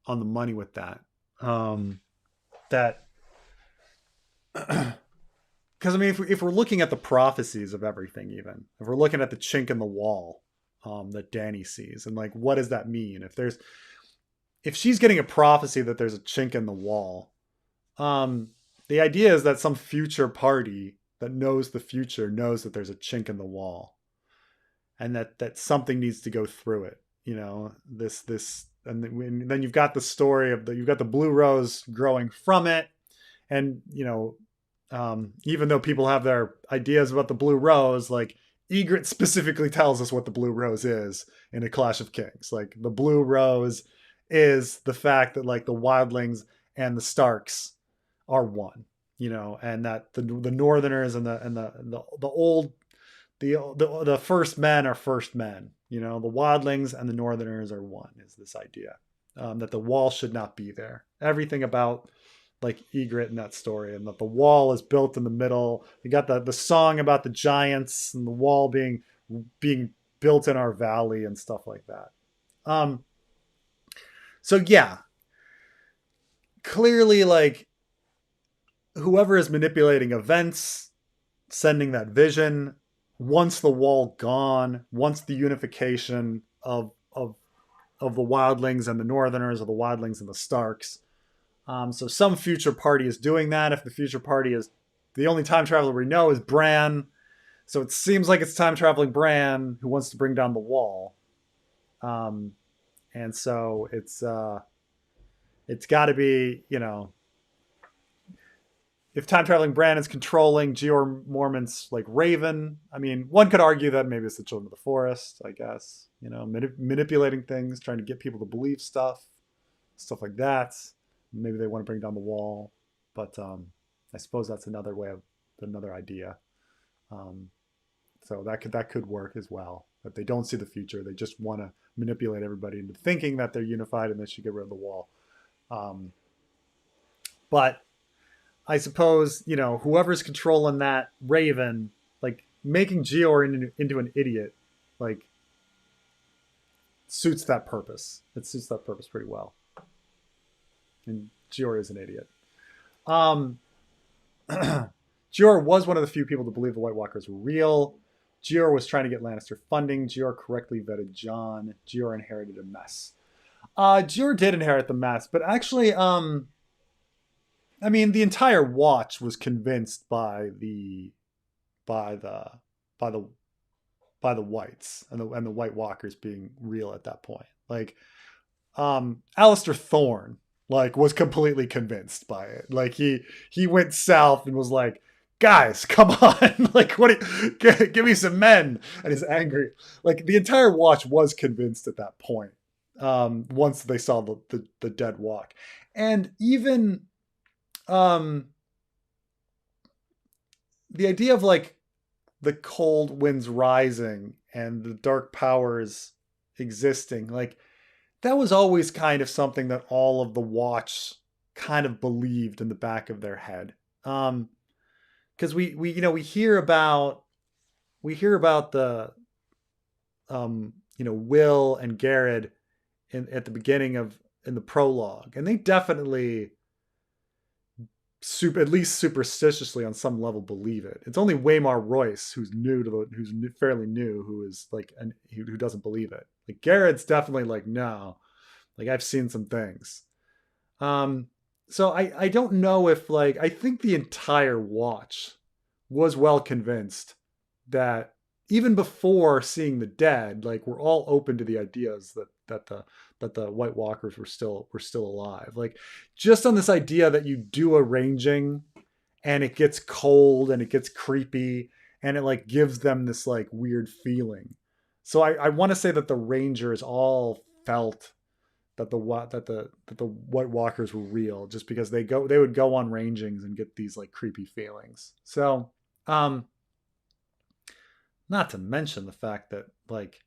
the money with that. That because if we're looking at the prophecies of everything, even if we're looking at the chink in the wall that Dany sees, and like, what does that mean? If she's getting a prophecy that there's a chink in the wall, the idea is that some future party that knows the future knows that there's a chink in the wall. and that something needs to go through it. This and then you've got the story of you've got the blue rose growing from it, and even though people have their ideas about the blue rose, like Ygritte specifically tells us what the blue rose is in A Clash of Kings. Like the blue rose is the fact that like the wildlings and the Starks are one, and that the Northerners and the old the first men are first men. The wildlings and the Northerners are one. Is this idea that the wall should not be there? Everything about like Ygritte in that story, and that the wall is built in the middle. You got the song about the giants and the wall being built in our valley and stuff like that. So yeah, clearly like whoever is manipulating events, sending that vision, wants the wall gone, wants the unification of the wildlings and the Northerners, or the wildlings and the Starks. So some future party is doing that. If the future party is the only time traveler we know is Bran, so it seems like it's time traveling Bran who wants to bring down the wall. And so it's got to be, if time traveling Bran is controlling Jeor Mormont's like Raven. I mean, one could argue that maybe it's the Children of the Forest, I guess, manipulating things, trying to get people to believe stuff like that. Maybe they want to bring down the wall, but I suppose that's another idea. So that could work as well. That they don't see the future; they just want to manipulate everybody into thinking that they're unified and they should get rid of the wall. But I suppose whoever's controlling that Raven, like making Jeor into an idiot, like suits that purpose. It suits that purpose pretty well. And Jeor is an idiot. Jeor was one of the few people to believe the White Walkers were real. Jeor was trying to get Lannister funding. Jeor correctly vetted Jon. Jeor inherited a mess. Jeor did inherit the mess, but actually, I mean, the entire Watch was convinced by the Whites and the White Walkers being real at that point. Like, Alistair Thorne was completely convinced by it. Like he went south and was like, guys, come on. Like, give me some men. And he's angry. Like the entire Watch was convinced at that point. Once they saw the dead walk. And even the idea of like the cold winds rising and the dark powers existing, like that was always kind of something that all of the Watch kind of believed in the back of their head. Because we hear about the Will and Garrett at the beginning in the prologue, and they definitely at least superstitiously on some level believe it. It's only Waymar Royce who's fairly new, who is like who doesn't believe it. Like Garrett's definitely like, no, like I've seen some things. So I don't know if like, I think the entire Watch was well convinced that even before seeing the dead, like we're all open to the ideas that the White Walkers were still alive. Like just on this idea that you do a ranging and it gets cold and it gets creepy and it like gives them this like weird feeling. So I want to say that the Rangers all felt that the White Walkers were real, just because they would go on rangings and get these like creepy feelings. So not to mention the fact that like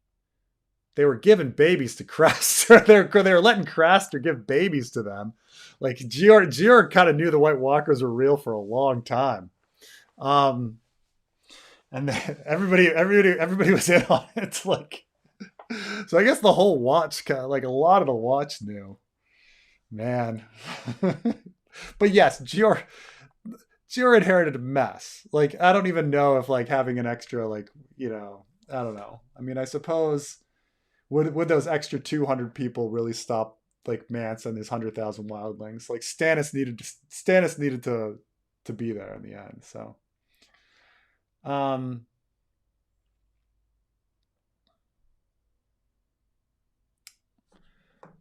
they were giving babies to Craster. they were letting Craster give babies to them. Like Jeor kind of knew the White Walkers were real for a long time. And then everybody was in on it. Like, so I guess the whole Watch kind of like a lot of the Watch knew, man. But yes, Jeor inherited a mess. Like, I don't even know if like having an extra, like, I don't know. I mean, I suppose would those extra 200 people really stop like Mance and his 100,000 wildlings? Like Stannis needed to be there in the end. So,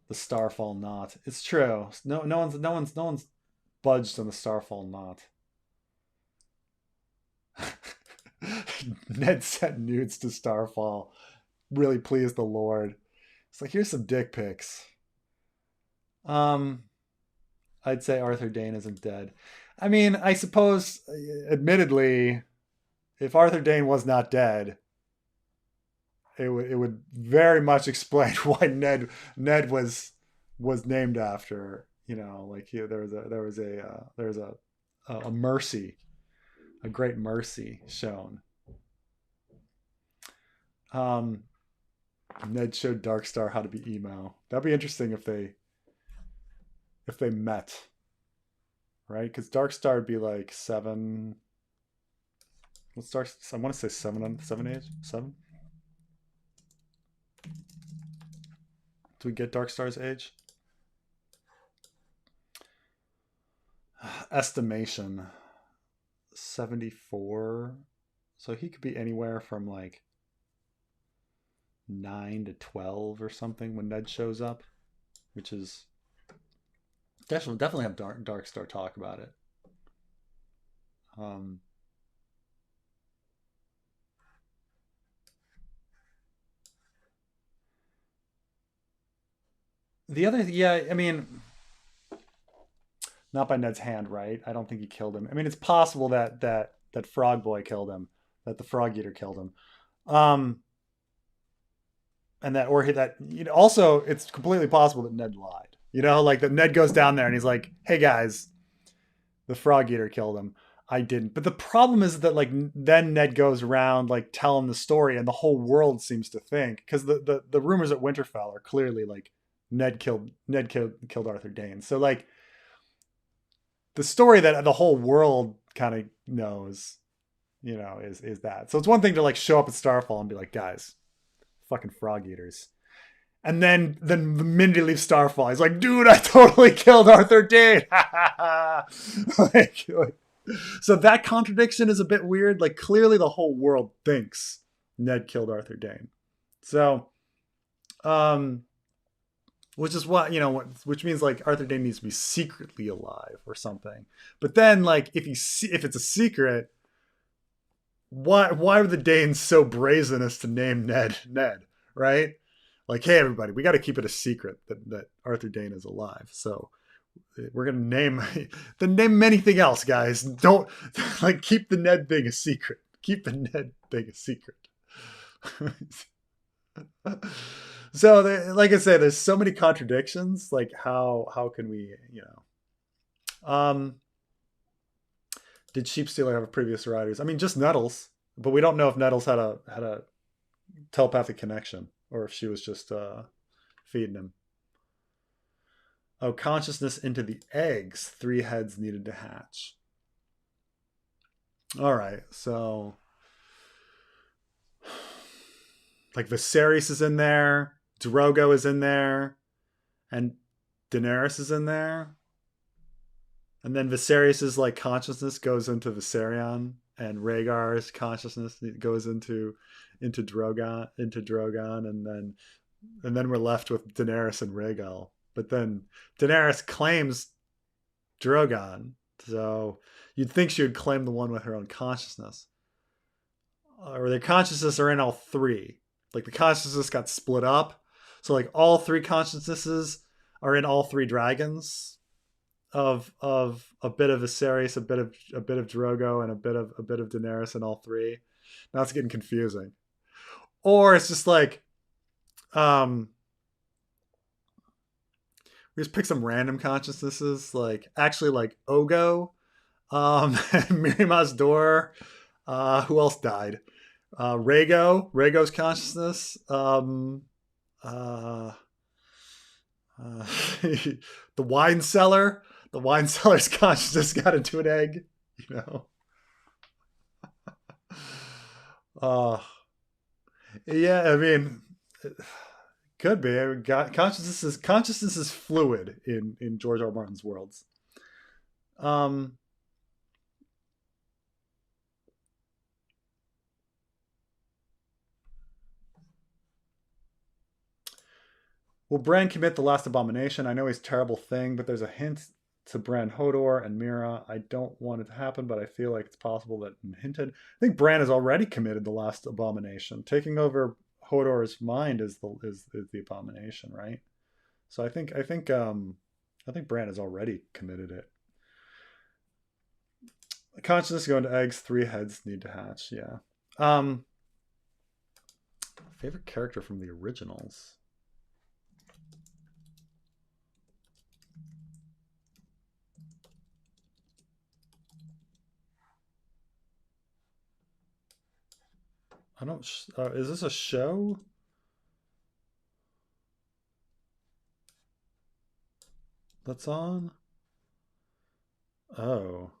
The Starfall knot. It's true. No one's budged on the Starfall knot. Ned sent nudes to Starfall. Really pleased the Lord. It's like, here's some dick pics. I'd say Arthur Dayne isn't dead. I mean, I suppose, admittedly, if Arthur Dayne was not dead, it would very much explain why Ned was named after. You know, like there was a mercy, a great mercy shown. Ned showed Darkstar how to be emo. That'd be interesting if they met, right? Because Darkstar would be like 7. Let's start. I want to say 7 age. 7. Do we get Darkstar's age? Estimation 74. So he could be anywhere from like 9 to 12 or something when Ned shows up, which is definitely have Darkstar talk about it. The other, yeah, I mean, not by Ned's hand, right? I don't think he killed him. I mean, it's possible that Frog Boy killed him, that the Frog Eater killed him, and that you know, also it's completely possible that Ned lied. You know, like that Ned goes down there and he's like, "Hey guys, the Frog Eater killed him. I didn't." But the problem is that like then Ned goes around like telling the story, and the whole world seems to think, because the rumors at Winterfell are clearly like Ned killed Arthur Dayne. So like the story that the whole world kind of knows, you know, is that. So it's one thing to like show up at Starfall and be like, "Guys, fucking Frog Eaters." And then the minute he leaves Starfall, he's like, "Dude, I totally killed Arthur Dayne." like, so that contradiction is a bit weird. Like clearly the whole world thinks Ned killed Arthur Dayne. So, which is what, you know, which means like Arthur Dayne needs to be secretly alive or something. But then like if it's a secret, why were the Danes so brazen as to name Ned, right? Like, hey everybody, we got to keep it a secret that Arthur Dayne is alive. So we're gonna name anything else, guys. Don't like keep the Ned thing a secret. Keep the Ned thing a secret. So like I said, there's so many contradictions. Like how can we, you know, did Sheepstealer have a previous writers? I mean, just Nettles, but we don't know if Nettles had a telepathic connection or if she was just feeding him. Oh, consciousness into the eggs. 3 heads needed to hatch. All right, so like Viserys is in there, Drogo is in there, and Daenerys is in there. And then Viserys's like consciousness goes into Viserion, and Rhaegar's consciousness goes into Drogon, and then we're left with Daenerys and Rhaegal. But then Daenerys claims Drogon, so you'd think she would claim the one with her own consciousness, or their consciousness are in all 3. Like the consciousness got split up, so like all 3 consciousnesses are in all 3 dragons of a bit of Viserys, a bit of Drogo, and a bit of Daenerys in all 3. Now it's getting confusing. Or it's just like, we just pick some random consciousnesses, like actually like Ogo, Miri Mazdor. Who else died? Rhaego's consciousness. The wine cellar. The wine cellar's consciousness got into an egg. You know. Yeah. I mean, could be. I mean, consciousness is fluid in George R. R. Martin's worlds. Will Bran commit the last abomination? I know he's a terrible thing, but there's a hint to Bran Hodor and Mira. I don't want it to happen, but I feel like it's possible that hinted. I think Bran has already committed the last abomination. Taking over Hodor's mind is the abomination, right? So I think Bran has already committed it. Consciousness going to eggs. 3 heads need to hatch. Yeah. Favorite character from the originals. I don't. Is this a show? That's on? Oh.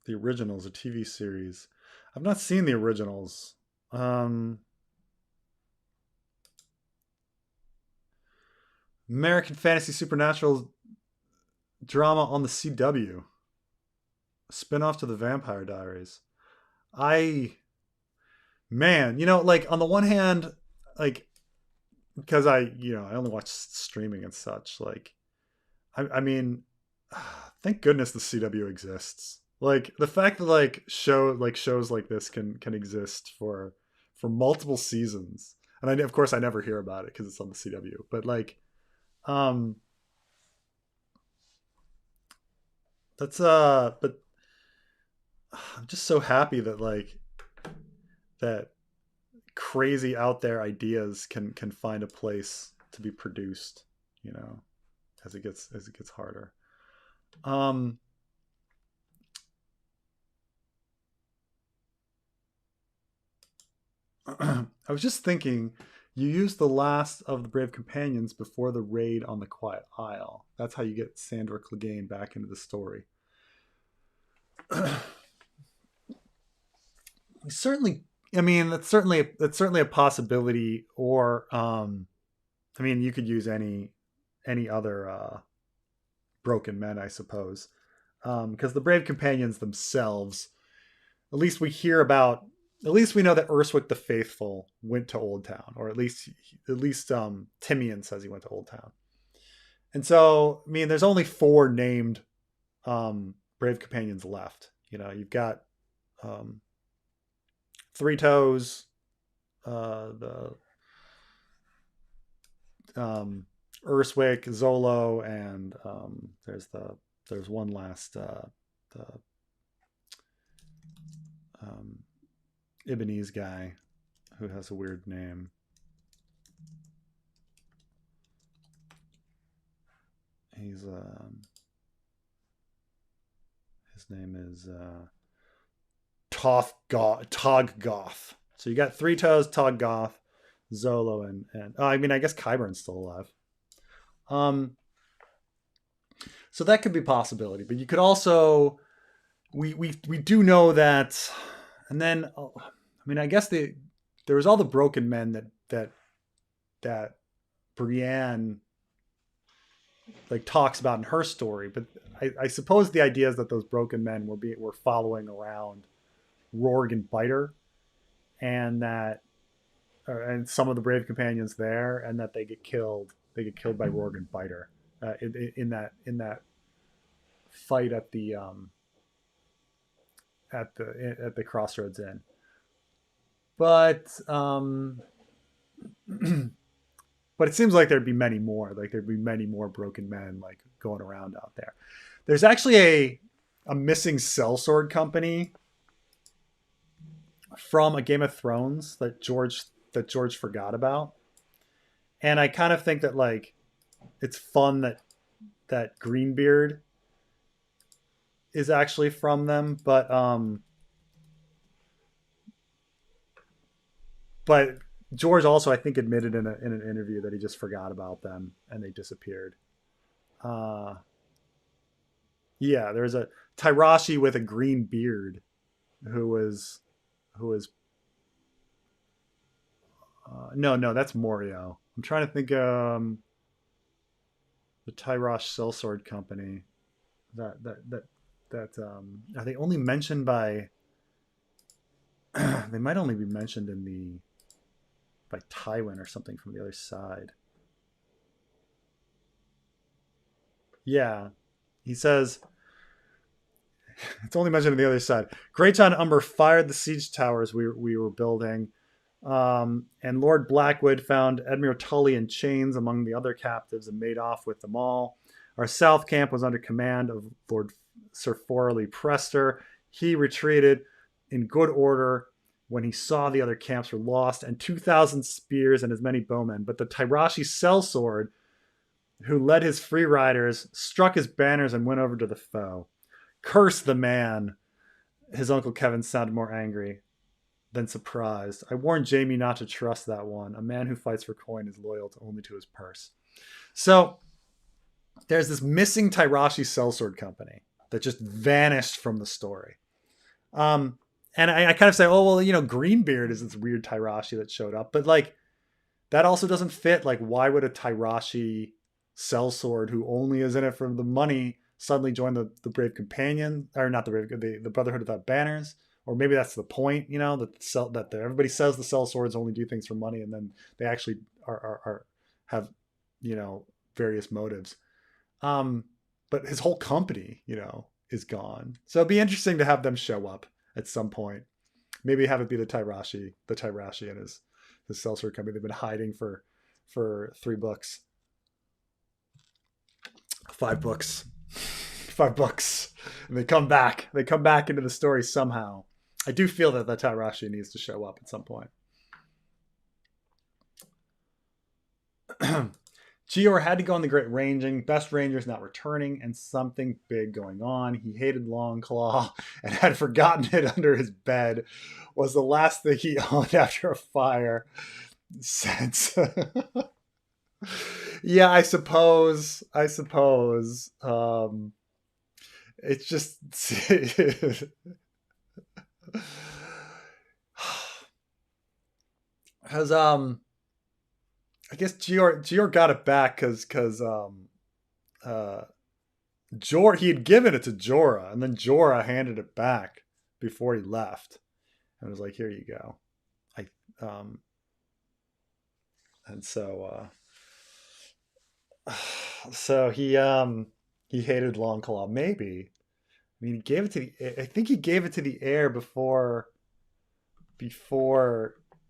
The originals, a TV series. I've not seen the originals. American Fantasy Supernatural drama on the CW. Spin-off to the Vampire Diaries. Man, like on the one hand, like because I only watch streaming and such. Like, I mean, thank goodness the CW exists. Like the fact that shows like this can exist for multiple seasons, and of course I never hear about it because it's on the CW. But like, um, but I'm just so happy that that crazy out there ideas can find a place to be produced. You know, as it gets harder. Um, I was just thinking, you use the last of the Brave Companions before the raid on the Quiet Isle. That's how you get Sandor Clegane back into the story. Certainly, I mean that's certainly a possibility. Or, I mean, you could use any other broken men, I suppose, because the Brave Companions themselves, at least we hear about. At least we know that Urswick the Faithful went to Old Town, or at least Timian says he went to Old Town. And so, I mean, there's only 4 named Brave Companions left. You've got Three Toes, the Urswick, Zolo, and there's one last the um, Ibonese guy who has a weird name. He's his name is Toggoth. So you got Three Toes, Toggoth, Zolo, and I mean, I guess Qyburn's still alive. Um, so that could be a possibility, but you could also we do know that, and then I mean, I guess there was all the broken men that Brienne like talks about in her story, but I suppose the idea is that those broken men were following around Rorg and Biter, and that and some of the brave companions there, and that they get killed. They get killed by Rorg and Biter in that fight at the Crossroads Inn. But but it seems like there'd be many more. Like there'd be many more broken men like going around out there. There's actually a missing sellsword company from a Game of Thrones that George forgot about. And I kind of think that like it's fun that Greenbeard is actually from them, but George also I think admitted in an interview that he just forgot about them and they disappeared. Uh, yeah, there's a Tyrashi with a green beard who was no, that's Morio. I'm trying to think. The Tyrosh Sellsword Company that are they only mentioned by? They might only be mentioned in by Tywin or something from the other side. Yeah. He says, it's only mentioned on the other side. Great John Umber fired the siege towers we were building. And Lord Blackwood found Admiral Tully in chains among the other captives and made off with them all. Our south camp was under command of Lord Sir Forley Prester. He retreated in good order when he saw the other camps were lost, and 2,000 spears and as many bowmen. But the Tyrashi sellsword, who led his free riders, struck his banners and went over to the foe. Curse the man. His Uncle Kevin sounded more angry than surprised. I warned Jaime not to trust that one. A man who fights for coin is loyal only to his purse. So there's this missing Tyrashi sellsword company that just vanished from the story. And I kind of say, oh, well, Greenbeard is this weird Tyrashi that showed up. But, like, that also doesn't fit. Like, why would a Tyrashi sellsword who only is in it for the money suddenly join the Brave Companion? Or not the Brave, the Brotherhood Without Banners? Or maybe that's the point, that everybody says the sellswords only do things for money, and then they actually have, various motives. But his whole company, is gone. So it'd be interesting to have them show up at some point. Maybe have it be the Tyrashi and his sellsword company. They've been hiding for 3 books. 5 books. 5 books. And they come back. They come back into the story somehow. I do feel that the Tyrashi needs to show up at some point. Jeor had to go on the Great Ranging. Best Ranger's not returning, and something big going on. He hated Longclaw and had forgotten it under his bed. Was the last thing he owned after a fire. Sense. Yeah, I suppose. It's just because I guess Jeor got it back because he had given it to Jorah, and then Jorah handed it back before he left, and was like, "Here you go." And so he hated Longclaw. Maybe, I mean, he gave it to I think he gave it to the heir before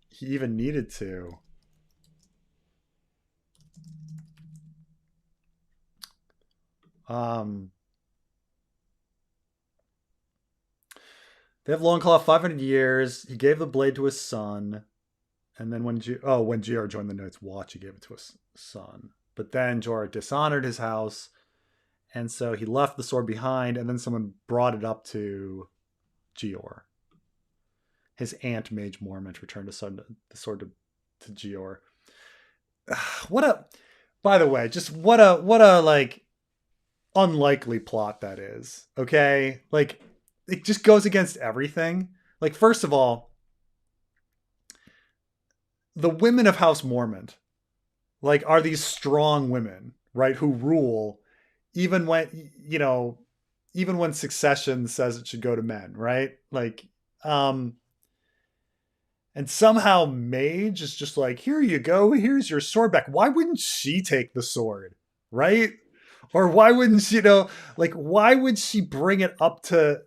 he even needed to. They have Longclaw 500 years. He gave the blade to his son. And then when Jeor joined the Night's Watch, he gave it to his son. But then Jorah dishonored his house. And so he left the sword behind. And then someone brought it up to Jeor. His aunt, Mage Mormont, returned the sword to Jeor. By the way, just what a like unlikely plot that is. Okay, like it just goes against everything. Like, first of all, the women of House Mormont, like, are these strong women, right, who rule even when succession says it should go to men, right? Like, and somehow Mage is just like, here you go, here's your sword back. Why wouldn't she take the sword, right? Or why wouldn't she, why would she bring it up to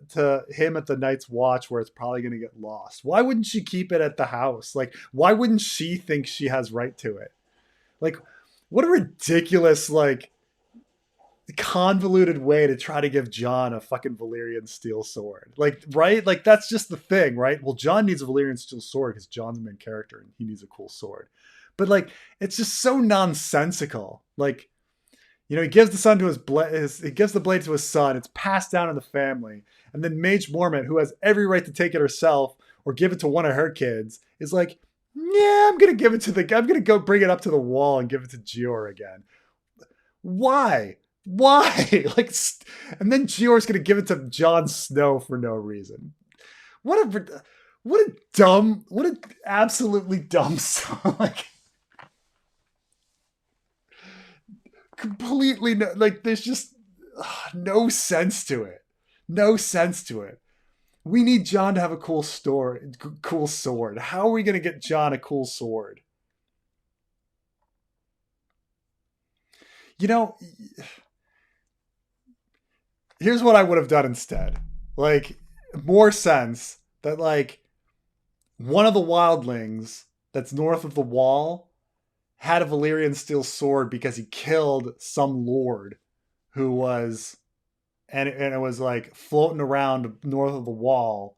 him at the Night's Watch where it's probably going to get lost? Why wouldn't she keep it at the house? Like, why wouldn't she think she has right to it? Like, what a ridiculous, like, convoluted way to try to give Jon a fucking Valyrian steel sword. Like, right? Like, that's just the thing, right? Well, Jon needs a Valyrian steel sword because Jon's the main character and he needs a cool sword. But, like, it's just so nonsensical. Like, he gives the son to he gives the blade to his son. It's passed down in the family. And then Mage Mormont, who has every right to take it herself or give it to one of her kids, is like, yeah, I'm going to go bring it up to the wall and give it to Jeor again. Why? Like, and then Jeor's going to give it to Jon Snow for no reason. What a absolutely dumb song. Like, completely there's just no sense to it. We need Jon to have a cool sword. How are we going to get Jon a cool sword? You know, here's what I would have done instead. Like, more sense that, like, one of the wildlings that's north of the wall had a Valyrian steel sword because he killed some lord who was, and it was like floating around north of the wall,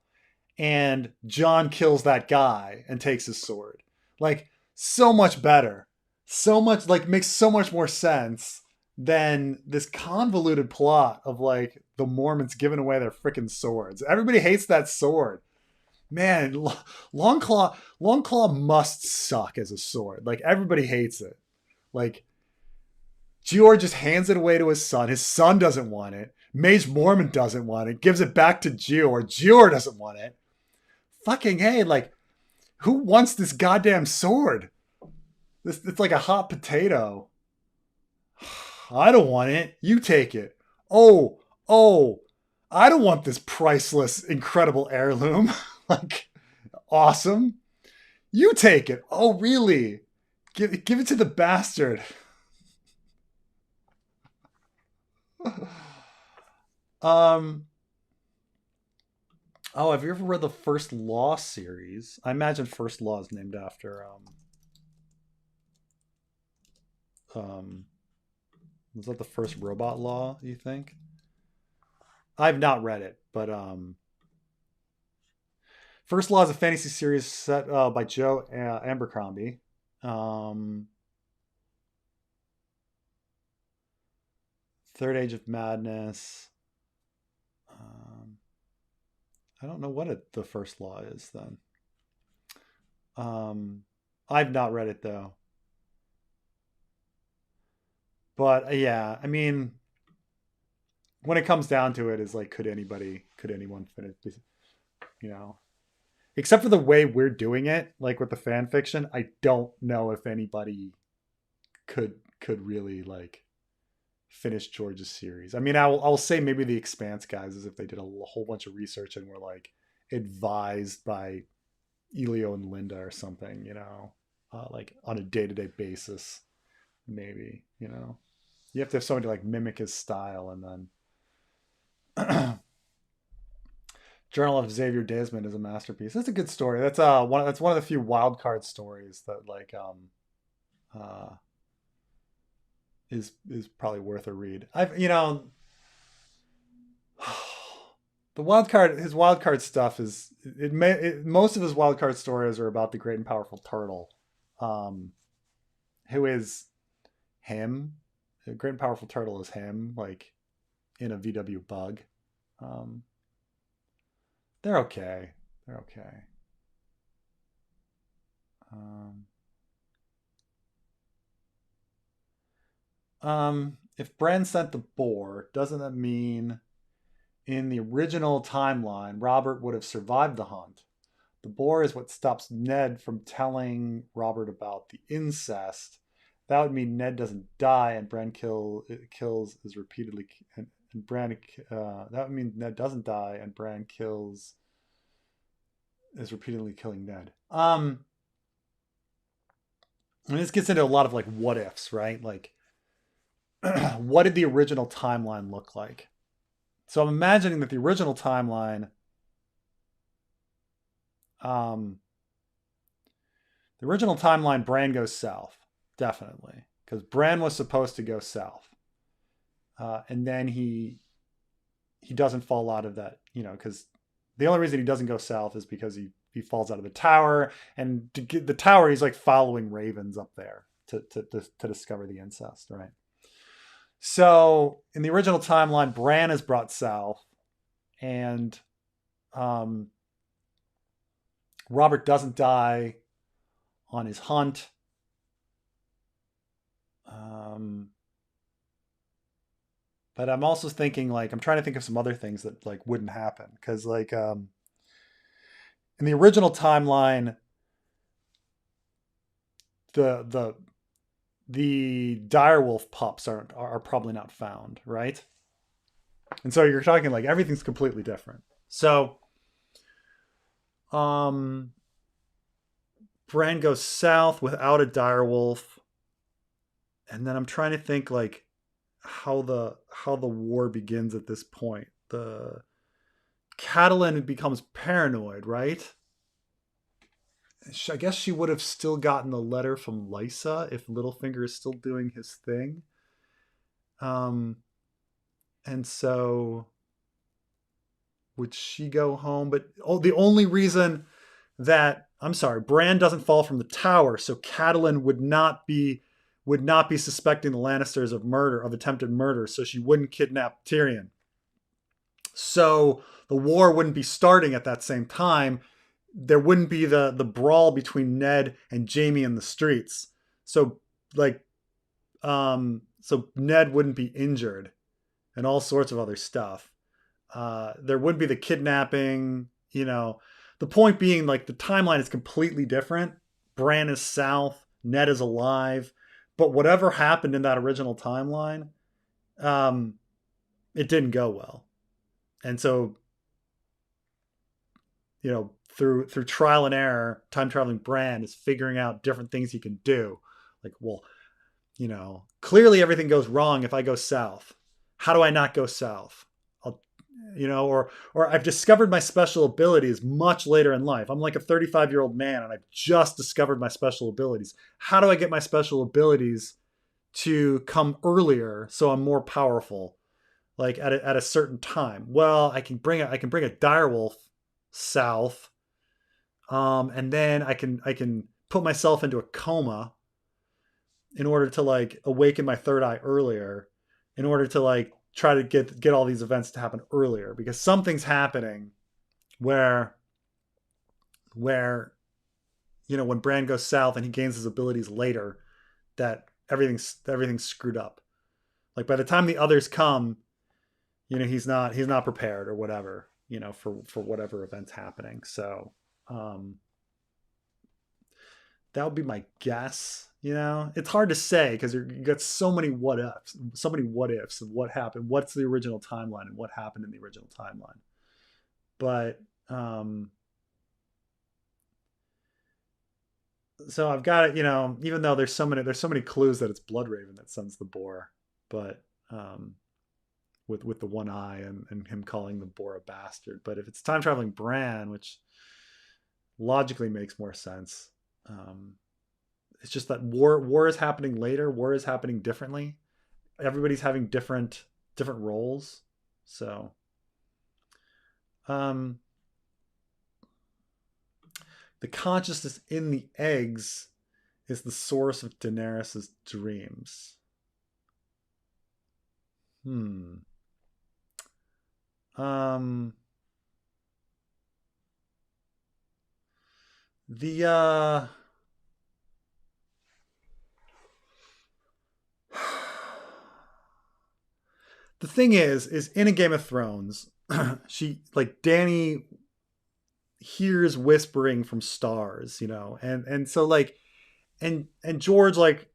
and Jon kills that guy and takes his sword. Like, so much better. So much, like, makes so much more sense than this convoluted plot of, like, the Mormonts giving away their freaking swords. Everybody hates that sword. Man, Longclaw must suck as a sword. Like, everybody hates it. Like, Jeor just hands it away to his son. His son doesn't want it. Mage Mormont doesn't want it. Gives it back to Jeor. Jeor doesn't want it. Fucking hey, like, who wants this goddamn sword? It's like a hot potato. I don't want it. You take it. Oh, I don't want this priceless, incredible heirloom. Like, awesome. You take it. Oh, really? Give it to the bastard. Oh, have you ever read the First Law series? I imagine First Law is named after was that the first robot law, you think? I've not read it, but First Law is a fantasy series set by Joe Abercrombie. Third Age of Madness. I don't know what the First Law is then. I've not read it though. But yeah, I mean, when it comes down to it, is like, could anyone finish? You know, except for the way we're doing it, like with the fan fiction, I don't know if anybody could really like finish George's series. I mean, I'll say maybe the Expanse guys, as if they did a whole bunch of research and were like advised by Elio and Linda or something, like on a day-to-day basis, maybe, you have to have somebody to like mimic his style. And then Journal of Xavier Desmond is a masterpiece. That's a good story. That's one of the few wild card stories that like is probably worth a read. His wild card stuff is most of his wild card stories are about the great and powerful turtle, who is him. The great and powerful turtle is him, like in a VW bug. They're okay. They're okay. If Bran sent the boar, doesn't that mean in the original timeline, Robert would have survived the hunt? The boar is what stops Ned from telling Robert about the incest. That would mean Ned doesn't die and Bran kills is repeatedly and Bran. That would mean Ned doesn't die and Bran is repeatedly killing Ned. And this gets into a lot of like what ifs, right? Like, what did the original timeline look like? So I'm imagining that the original timeline, Bran goes south, definitely, because Bran was supposed to go south, and then he doesn't fall out of that, because the only reason he doesn't go south is because he falls out of the tower, and to get the tower, he's like following ravens up there to discover the incest, right? So in the original timeline, Bran is brought south, and Robert doesn't die on his hunt. But I'm also thinking, like, I'm trying to think of some other things that like wouldn't happen, because like in the original timeline, the direwolf pups are probably not found, right? And so you're talking like everything's completely different. So Bran goes south without a direwolf, and then I'm trying to think like how the war begins at this point. The Catelyn becomes paranoid, right? I guess she would have still gotten the letter from Lysa if Littlefinger is still doing his thing. And so would she go home? But the only reason that Bran doesn't fall from the tower, so Catelyn would not be suspecting the Lannisters of murder, of attempted murder, so she wouldn't kidnap Tyrion. So the war wouldn't be starting at that same time. There wouldn't be the brawl between Ned and Jaime in the streets. So like so Ned wouldn't be injured and all sorts of other stuff. There would be the kidnapping, the point being like the timeline is completely different. Bran is south, Ned is alive, but whatever happened in that original timeline, it didn't go well. And so, through trial and error, time traveling Bran is figuring out different things he can do. Like, well, clearly everything goes wrong if I go south. How do I not go south? Or I've discovered my special abilities much later in life. I'm like a 35-year-old man and I've just discovered my special abilities. How do I get my special abilities to come earlier so I'm more powerful, like at a certain time? Well, I can bring a direwolf south, and then I can put myself into a coma in order to like awaken my third eye earlier, in order to like try to get all these events to happen earlier, because something's happening where when Bran goes south and he gains his abilities later, that everything's screwed up. Like by the time the others come, he's not prepared or whatever, for whatever event's happening. So that would be my guess. It's hard to say because you got so many what ifs of what happened, what's the original timeline, and what happened in the original timeline. But so I've got it. Even though there's so many clues that it's Bloodraven that sends the boar, but with the one eye and him calling the boar a bastard. But if it's time traveling Bran, which logically makes more sense. It's just that war is happening later. War is happening differently. Everybody's having different roles. So, the consciousness in the eggs is the source of Daenerys's dreams. The the thing is in a Game of Thrones, she like Dany hears whispering from stars, and so like and George like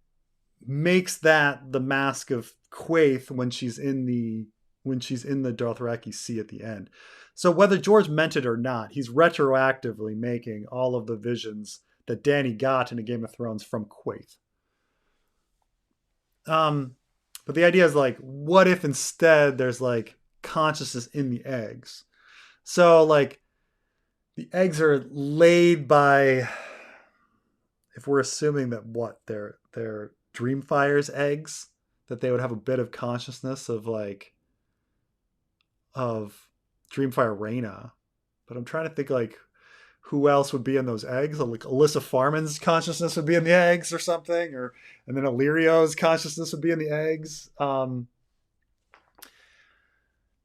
makes that the mask of Quaithe when she's in the Dothraki Sea at the end. So whether George meant it or not, he's retroactively making all of the visions that Dany got in a Game of Thrones from Quaithe. But the idea is like, what if instead there's like consciousness in the eggs? So like the eggs are laid by, if we're assuming that they're Dreamfire's eggs, that they would have a bit of consciousness of Dreamfire Rhaena. But I'm trying to think like who else would be in those eggs? Like Alyssa Farman's consciousness would be in the eggs or something, and then Illyrio's consciousness would be in the eggs. The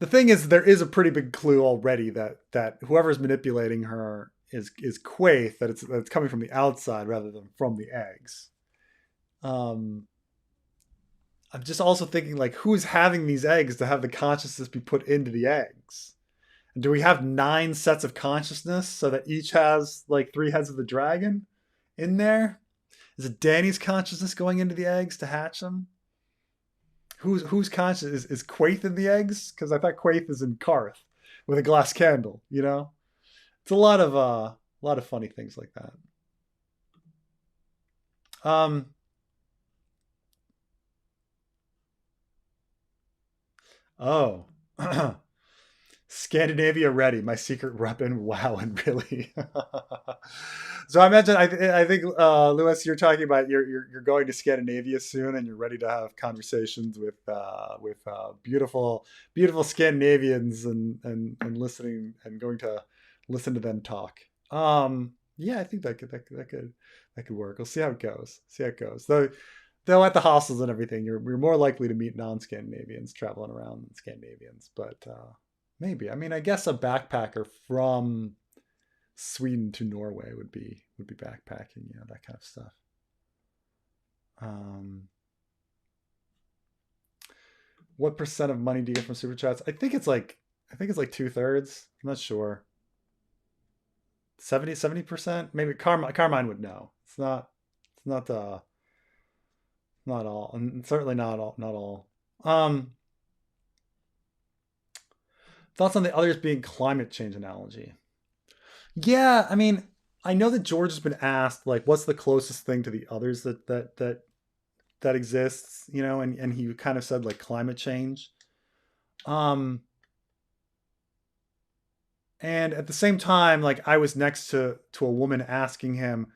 thing is, there is a pretty big clue already that whoever's manipulating her is Quaithe, that it's coming from the outside rather than from the eggs. I'm just also thinking like, who's having these eggs to have the consciousness be put into the eggs? And do we have 9 sets of consciousness so that each has like 3 heads of the dragon in there? Is it Dany's consciousness going into the eggs to hatch them? Who's conscious is Quaithe in the eggs? Because I thought Quaithe is in Karth with a glass candle. It's a lot of funny things like that. Oh. Scandinavia ready, my secret weapon. Wow, and really. So I imagine I think Lewis, you're talking about you're going to Scandinavia soon, and you're ready to have conversations with beautiful Scandinavians and listening and going to listen to them talk. Yeah, I think that could work. We'll see how it goes. See how it goes. Though at the hostels and everything, you're more likely to meet non-Scandinavians traveling around than Scandinavians, but maybe. I mean, I guess a backpacker from Sweden to Norway would be backpacking, that kind of stuff. Um, what percent of money do you get from super chats? I think it's like 2/3. I'm not sure. 70%? Maybe Carmine would know. It's not not all, and certainly not all. Um, Thoughts on the others being climate change analogy? Yeah, I mean, I know that George has been asked like, what's the closest thing to the others that exists, and he kind of said like climate change. Um, and at the same time, like I was next to a woman asking him,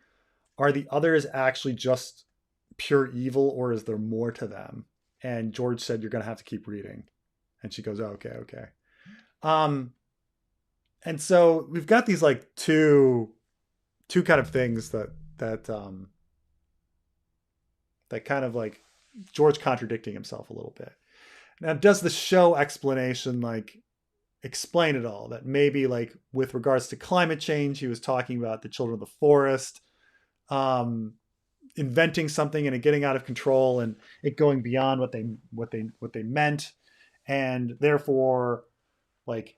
are the others actually just pure evil, or is there more to them? And George said, you're gonna have to keep reading. And she goes, oh, okay, okay. Um, and so we've got these like two kind of things that kind of like George contradicting himself a little bit. Now, does the show explanation like explain it all? That maybe like with regards to climate change, he was talking about the children of the forest, um, inventing something and it getting out of control and it going beyond what they meant, and therefore, like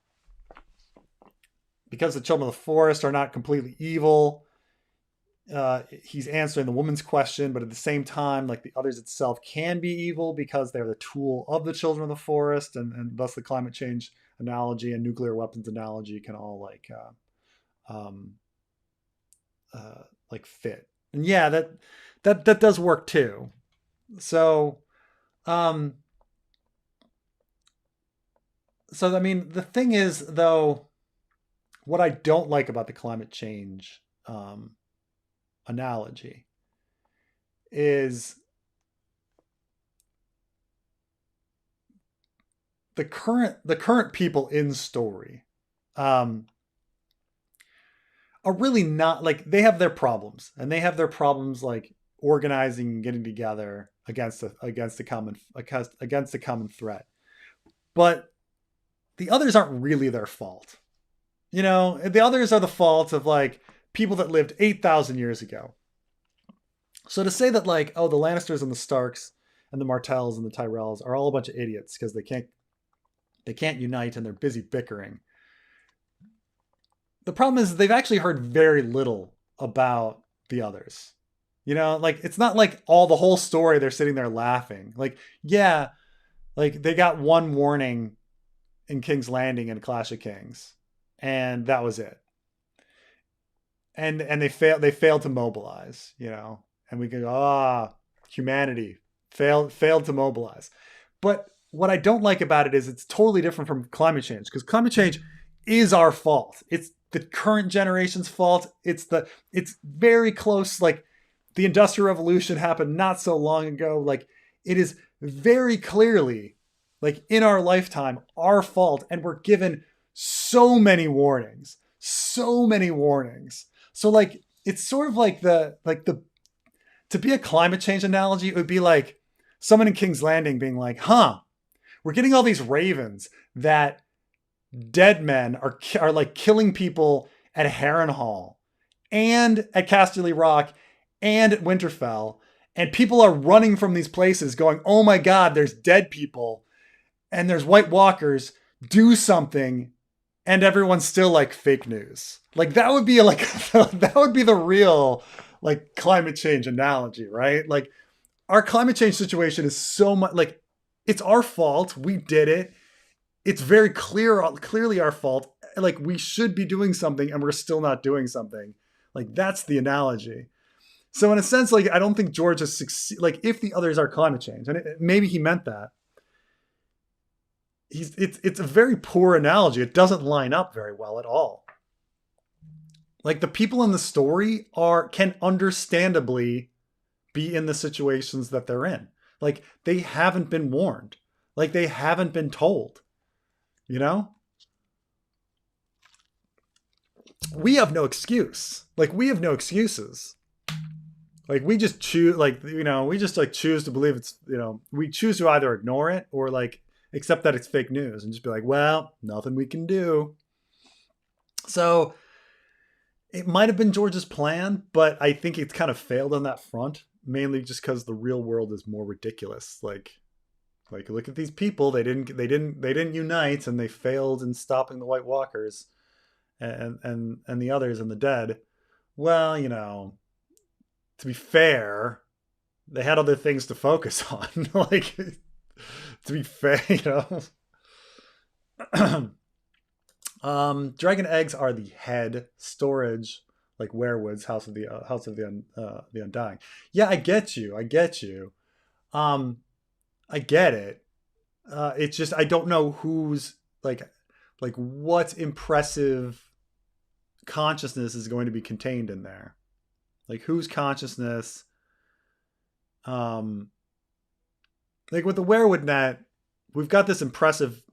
because the children of the forest are not completely evil, he's answering the woman's question, but at the same time, like the others itself can be evil because they're the tool of the children of the forest, and thus the climate change analogy and nuclear weapons analogy can all um, like fit. And yeah, that does work too. So, um, so I mean, the thing is though, what I don't like about the climate change analogy is the current people in story um, are really not like they have their problems and they have their problems like organizing and getting together against a common threat. But the others aren't really their fault. The others are the fault of like people that lived 8,000 years ago. So to say that like, oh, the Lannisters and the Starks and the Martells and the Tyrells are all a bunch of idiots because they can't unite and they're busy bickering. The problem is they've actually heard very little about the others. Like it's not like all the whole story they're sitting there laughing. Like, yeah, like they got one warning in King's Landing and Clash of Kings, and that was it. And they failed to mobilize, And we can go, humanity failed to mobilize. But what I don't like about it is it's totally different from climate change, because climate change is our fault. It's the current generation's fault. It's very close. Like the Industrial Revolution happened not so long ago. Like it is very clearly like in our lifetime, our fault. And we're given so many warnings, so many warnings. So like, it's sort of like to be a climate change analogy, it would be like someone in King's Landing being like, we're getting all these ravens that dead men are like killing people at Harrenhal and at Casterly Rock and at Winterfell. And people are running from these places going, oh my God, there's dead people and there's White Walkers, do something. And everyone's still like fake news. Like that would be like, that would be the real like climate change analogy, right? Like our climate change situation is so much like it's our fault. We did it. It's very clearly our fault. Like we should be doing something and we're still not doing something. Like that's the analogy. So in a sense, like I don't think George has like if the others are climate change, and maybe he meant that. it's a very poor analogy. It doesn't line up very well at all. Like the people in the story can understandably be in the situations that they're in. Like they haven't been warned. Like they haven't been told. You know? We have no excuse. Like we have no excuses. Like we just choose we just like choose to believe it's, we choose to either ignore it or like accept that it's fake news and just be like, well, nothing we can do. So it might have been George's plan, but I think it's kind of failed on that front, mainly just because the real world is more ridiculous. Like look at these people. They didn't unite, and they failed in stopping the White Walkers and the others and the dead. Well, to be fair, they had other things to focus on. Like, to be fair, dragon eggs are the head storage, like werewood's the undying. Yeah, I get you. I get it. It's just I don't know who's like what impressive consciousness is going to be contained in there. Like whose consciousness, like with the werewood net, we've got this impressive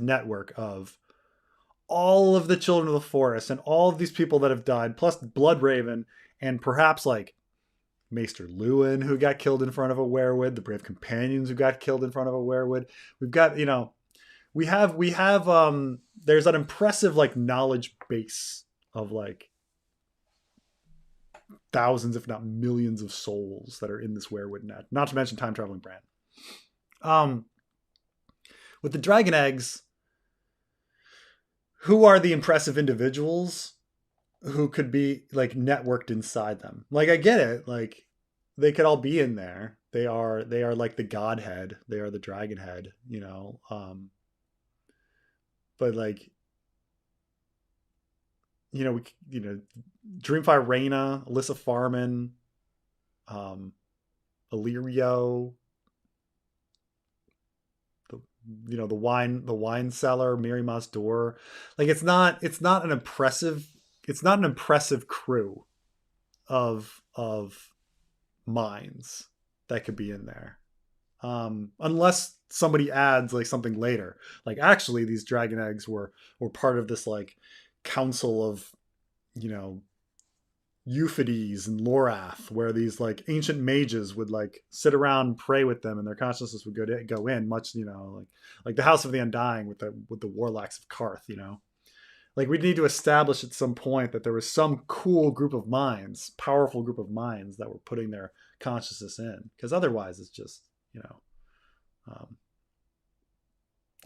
network of all of the children of the forest and all of these people that have died, plus Bloodraven, and perhaps like Maester Luwin, who got killed in front of a werewood, the brave companions who got killed in front of a werewood. We've got, we have there's an impressive like knowledge base of like thousands, if not millions, of souls that are in this werewood net. Not to mention time traveling Bran. With the dragon eggs, who are the impressive individuals who could be like networked inside them? Like I get it, like they could all be in there. They are like the godhead. They are the dragon head, but like Dreamfire Rhaena, Alyssa Farman, Illyrio, the wine cellar, Miri Mas Dor. Like it's not an impressive crew of minds that could be in there. Unless somebody adds like something later. Like actually these dragon eggs were part of this like council of, Euphides and Lorath, where these like ancient mages would like sit around and pray with them, and their consciousness would go in, much like the House of the Undying with the Warlocks of Karth. Like we'd need to establish at some point that there was some cool group of minds, powerful group of minds that were putting their consciousness in, because otherwise it's just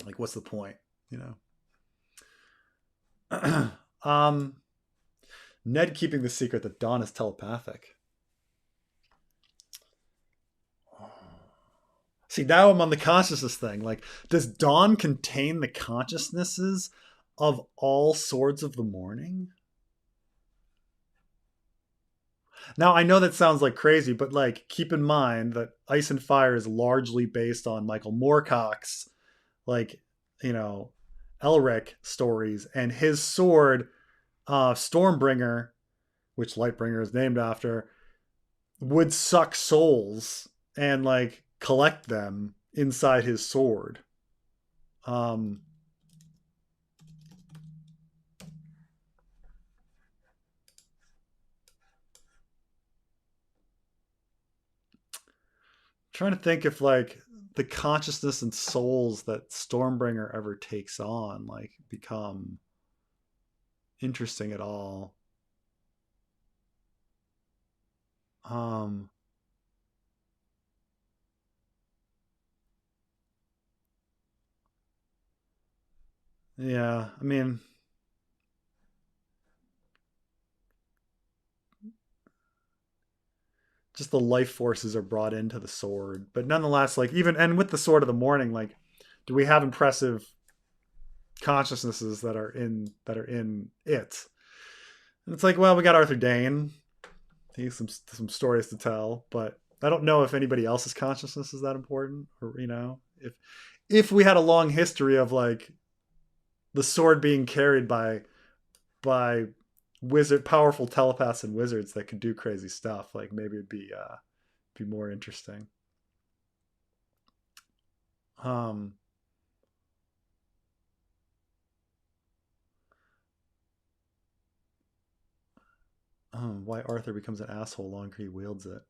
like what's the point? Ned keeping the secret that Dawn is telepathic. See, now I'm on the consciousness thing. Like, does Dawn contain the consciousnesses of all swords of the morning? Now, I know that sounds like crazy, but like, keep in mind that Ice and Fire is largely based on Michael Moorcock's, like, Elric stories, and his sword, Stormbringer, which Lightbringer is named after, would suck souls and like collect them inside his sword. Trying to think if like the consciousness and souls that Stormbringer ever takes on like become interesting at all. Yeah, I mean, just the life forces are brought into the sword, but nonetheless, like even and with the sword of the morning, like, do we have impressive consciousnesses that are in it? And it's like, well, we got Arthur Dane. He has some stories to tell, but I don't know if anybody else's consciousness is that important, or if we had a long history of like the sword being carried by powerful telepaths and wizards that could do crazy stuff, like maybe it'd be more interesting. Um, why Arthur becomes an asshole longer he wields it?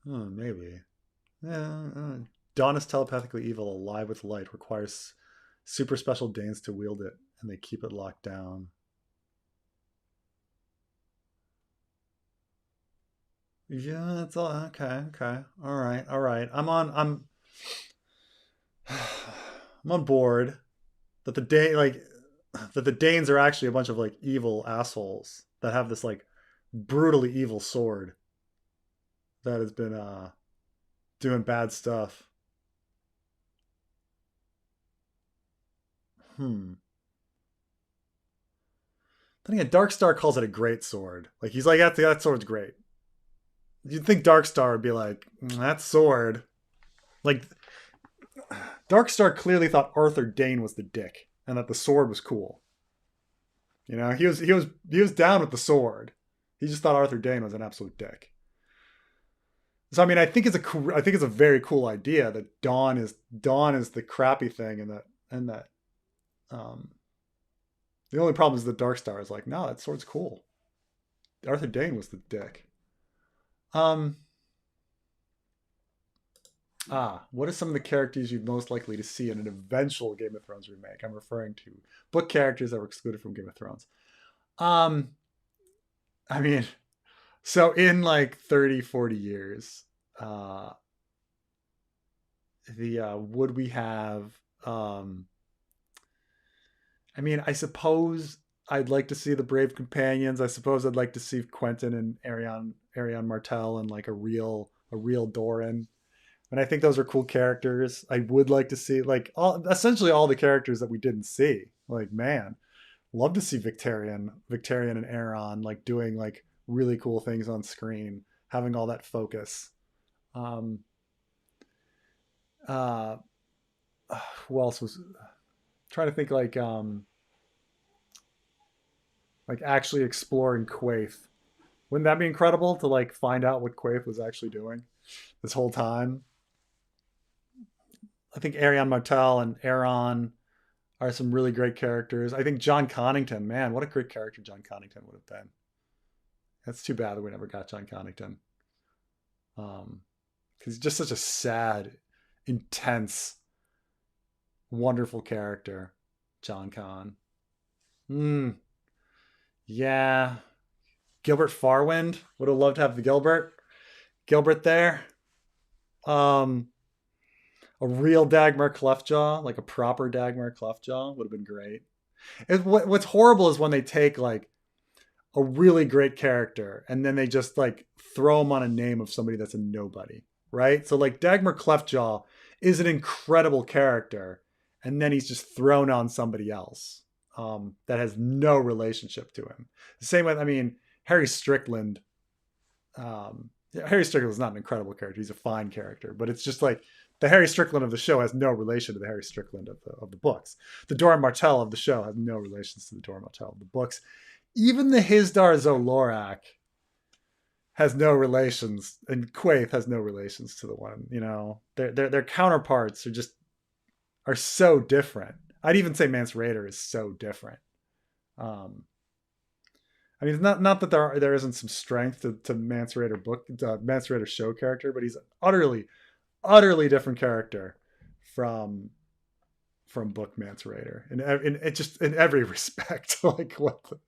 Maybe. Yeah. Dawn is telepathically evil, alive with light, requires super special Danes to wield it, and they keep it locked down. Yeah, that's all. Okay, okay. All right, all right. I'm on board that the Danes are actually a bunch of like evil assholes that have this like brutally evil sword that has been doing bad stuff. Hmm. Then again, Darkstar calls it a great sword. Like he's like, that sword's great. You'd think Darkstar would be like, that sword. Like Darkstar clearly thought Arthur Dayne was the dick and that the sword was cool. You know, he was down with the sword. He just thought Arthur Dayne was an absolute dick. So I mean, I think it's a very cool idea that Dawn is the crappy thing, and that um, the only problem is that Darkstar is like, no, that sword's cool. Arthur Dayne was the dick. Um, what are some of the characters you'd most likely to see in an eventual Game of Thrones remake? I'm referring to book characters that were excluded from Game of Thrones. Um, I mean, so in like 30, 40 years, uh, the would we have? Um, I mean, I suppose I'd like to see the Brave Companions. I suppose I'd like to see Quentin and Arion Martell and like a real Doran. And I think those are cool characters. I would like to see like essentially all the characters that we didn't see. Like, man, love to see Victorian and Aaron like doing like really cool things on screen, having all that focus. Um, uh, who else was trying to think like actually exploring Quaithe? Wouldn't that be incredible to like find out what Quaithe was actually doing this whole time? I think Arion Martell and Aaron are some really great characters. I think John Connington, man, what a great character John Connington would have been. That's too bad that we never got John Connington. Because he's just such a sad, intense, wonderful character, John Con. Hmm. Yeah. Gilbert Farwind would have loved to have the Gilbert there. Um, a real Dagmar Cleftjaw, like a proper Dagmar Cleftjaw, would have been great. What's horrible is when they take like a really great character and then they just like throw him on a name of somebody that's a nobody, right? So like Dagmar Cleftjaw is an incredible character, and then he's just thrown on somebody else that has no relationship to him. The same way, I mean, Harry Strickland. Harry Strickland is not an incredible character; he's a fine character, but it's just like the Harry Strickland of the show has no relation to the Harry Strickland of the books. The Doran Martell of the show has no relations to the Doran Martell of the books. Even the Hizdar Zolorak has no relations, and Quaithe has no relations to the one. You know, their counterparts are so different. I'd even say Mance Rayder is so different. Um, I mean, it's not that there isn't some strength to Mance Rayder Mance Rayder show character, but he's an utterly different character from book Mance Rayder, in just in every respect. Like what the,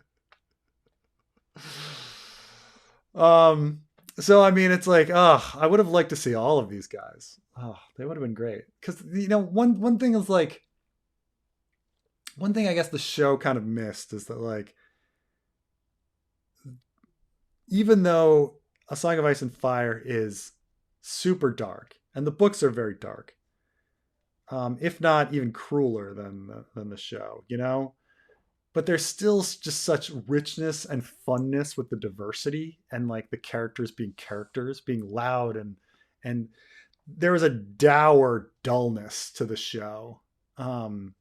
Um, so I mean, it's like, I would have liked to see all of these guys. Oh, they would have been great. Because one thing is like, one thing I guess the show kind of missed is that like, even though A Song of Ice and Fire is super dark, and the books are very dark, if not even crueler than the show, you know, but there's still just such richness and funness with the diversity and like the characters being loud and there was a dour dullness to the show. Long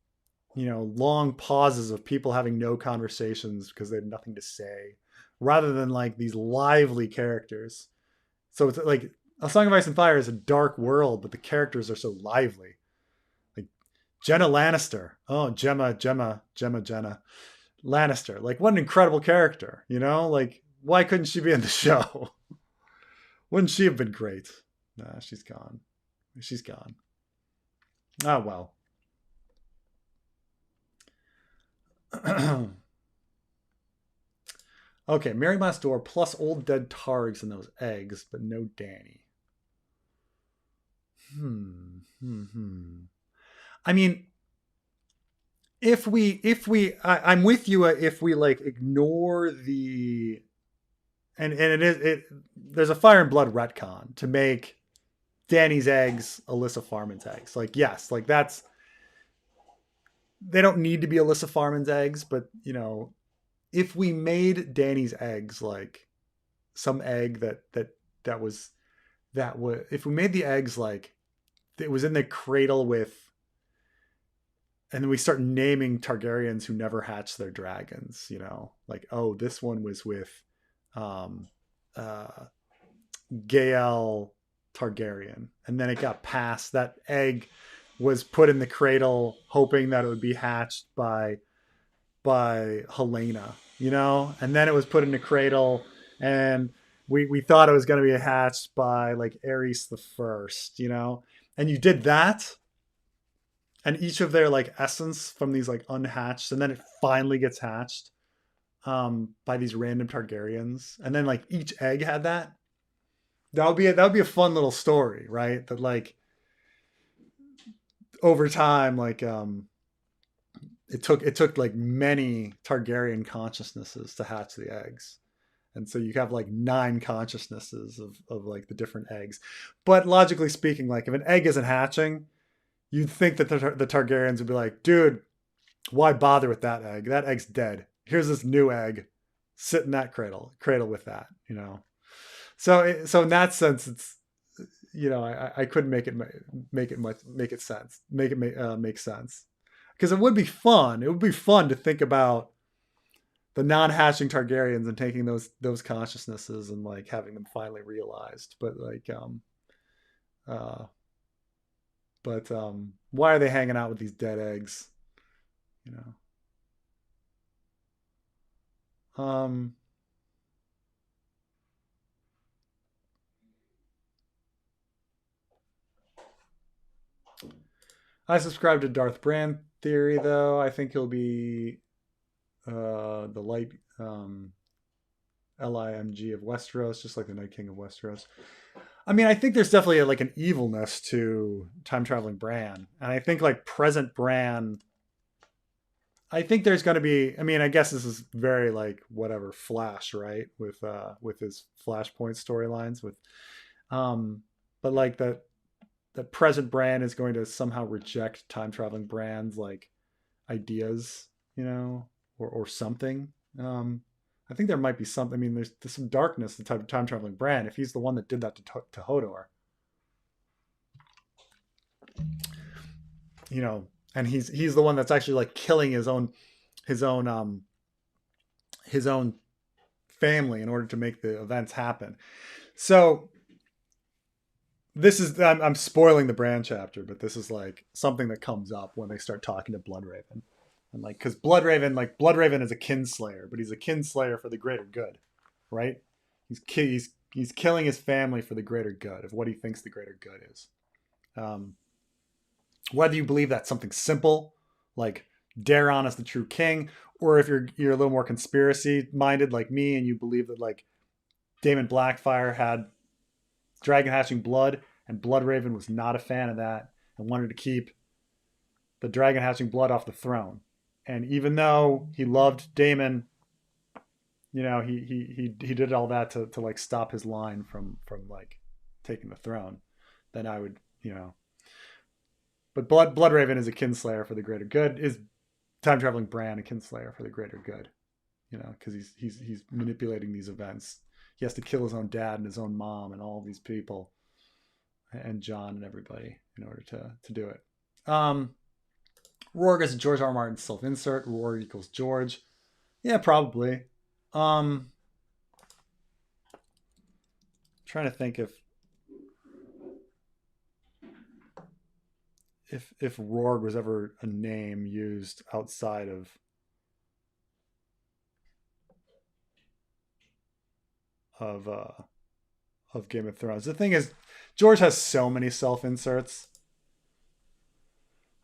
pauses of people having no conversations because they had nothing to say, rather than like these lively characters. So it's like A Song of Ice and Fire is a dark world, but the characters are so lively. Like Jenna Lannister. Oh, Gemma Lannister. Like, what an incredible character, Like, why couldn't she be in the show? Wouldn't she have been great? Nah, she's gone. She's gone. Oh, well. Okay, Mary Mastor plus old dead Targs and those eggs, but no Dany. I mean, I'm with you. If we like ignore the, and there's a Fire and Blood retcon to make Dany's eggs Alyssa Farman's eggs. Like, yes, like that's, they don't need to be Alyssa Farman's eggs, but if we made Dany's eggs like some egg that was if we made the eggs like it was in the cradle with, and then we start naming Targaryens who never hatched their dragons, like, oh, this one was with Gael Targaryen, and then it got passed. That egg was put in the cradle hoping that it would be hatched by Helena, and then it was put in the cradle, and we thought it was going to be hatched by like Aerys the First, and you did that, and each of their like essence from these like unhatched, and then it finally gets hatched by these random Targaryens, and then like each egg had that. That would be a fun little story, right? That like over time, like it took like many Targaryen consciousnesses to hatch the eggs. And so you have like 9 consciousnesses of like the different eggs. But logically speaking, like if an egg isn't hatching, you'd think that the Targaryens would be like, dude, why bother with that egg? That egg's dead. Here's this new egg. Sit in that cradle with that, So in that sense, it's, I couldn't make it sense, make sense. Because it would be fun. It would be fun to think about the non-hatching Targaryens and taking those consciousnesses and like having them finally realized. But like, why are they hanging out with these dead eggs? I subscribe to Darth Bran theory, though. I think he'll be the light LIMG of Westeros, just like the Night King of Westeros. I mean, I think there's definitely like an evilness to time traveling Bran, and I think like present Bran. I think there's going to be. I mean, I guess this is very like whatever Flash, right? With his Flashpoint storylines, but like that present Bran is going to somehow reject time traveling Bran's like ideas, or something. I think there might be something. I mean, there's some darkness to time traveling Bran if he's the one that did that to Hodor. And he's the one that's actually like killing his own family in order to make the events happen. So this is, I'm spoiling the Bran chapter, but this is like something that comes up when they start talking to Bloodraven. And like, because Bloodraven is a kinslayer, but he's a kinslayer for the greater good, right? He's killing his family for the greater good of what he thinks the greater good is. Whether you believe that's something simple, like Daeron is the true king, or if you're a little more conspiracy minded like me and you believe that like Daemon Blackfire had dragon hatching blood and Bloodraven was not a fan of that and wanted to keep the dragon hatching blood off the throne. And even though he loved Daemon, he did all that to like stop his line from like taking the throne, then I would, but Bloodraven is a kinslayer for the greater good. Is time traveling Bran a kinslayer for the greater good? Because he's manipulating these events. He has to kill his own dad and his own mom and all these people and Jon and everybody in order to do it. Rhaegar is a George R. R. Martin self-insert. Rhaegar equals George. Yeah, probably. Trying to think if Rhaegar was ever a name used outside of Game of Thrones. The thing is, George has so many self-inserts.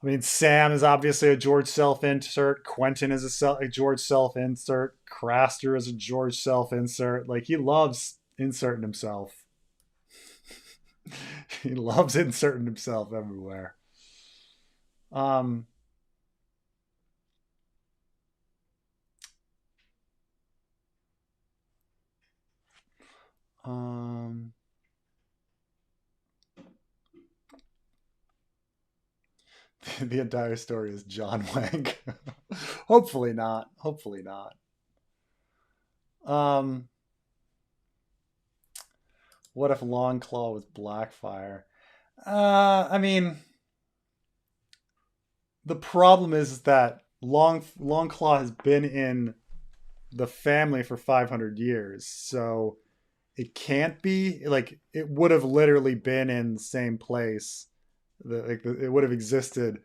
I mean, Sam is obviously a George self-insert. Quentin is a George self-insert. Craster is a George self-insert. Like, he loves inserting himself. He loves inserting himself everywhere. Um, the entire story is John Wank. Hopefully not. Hopefully not. What if Longclaw was Blackfire? I mean, the problem is that Longclaw has been in the family for 500 years, so it can't be like it would have literally been in the same place. It would have existed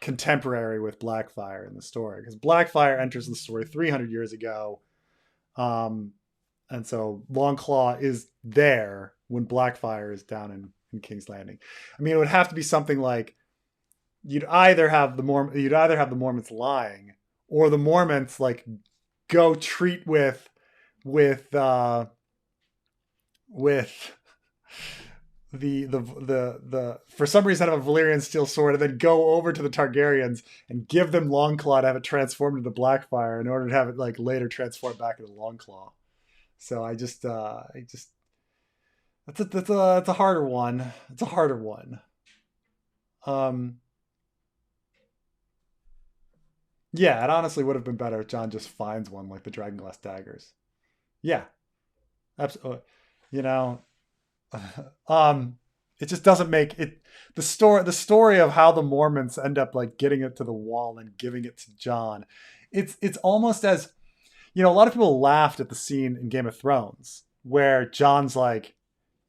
contemporary with Blackfire in the story, because Blackfire enters the story 300 years ago, and so Longclaw is there when Blackfire is down in King's Landing. I mean, it would have to be something like you'd either have the Mormonts lying, or the Mormonts like go treat with the for some reason have a Valyrian steel sword, and then go over to the Targaryens and give them Longclaw to have it transformed into Blackfire in order to have it like later transformed back into Longclaw. So I just that's a harder one. It's a harder one. Yeah, it honestly would have been better if Jon just finds one like the Dragonglass daggers. Yeah, absolutely. You know, it just doesn't make it the story of how the Mormons end up like getting it to the wall and giving it to Jon. It's almost as, a lot of people laughed at the scene in Game of Thrones where Jon's like,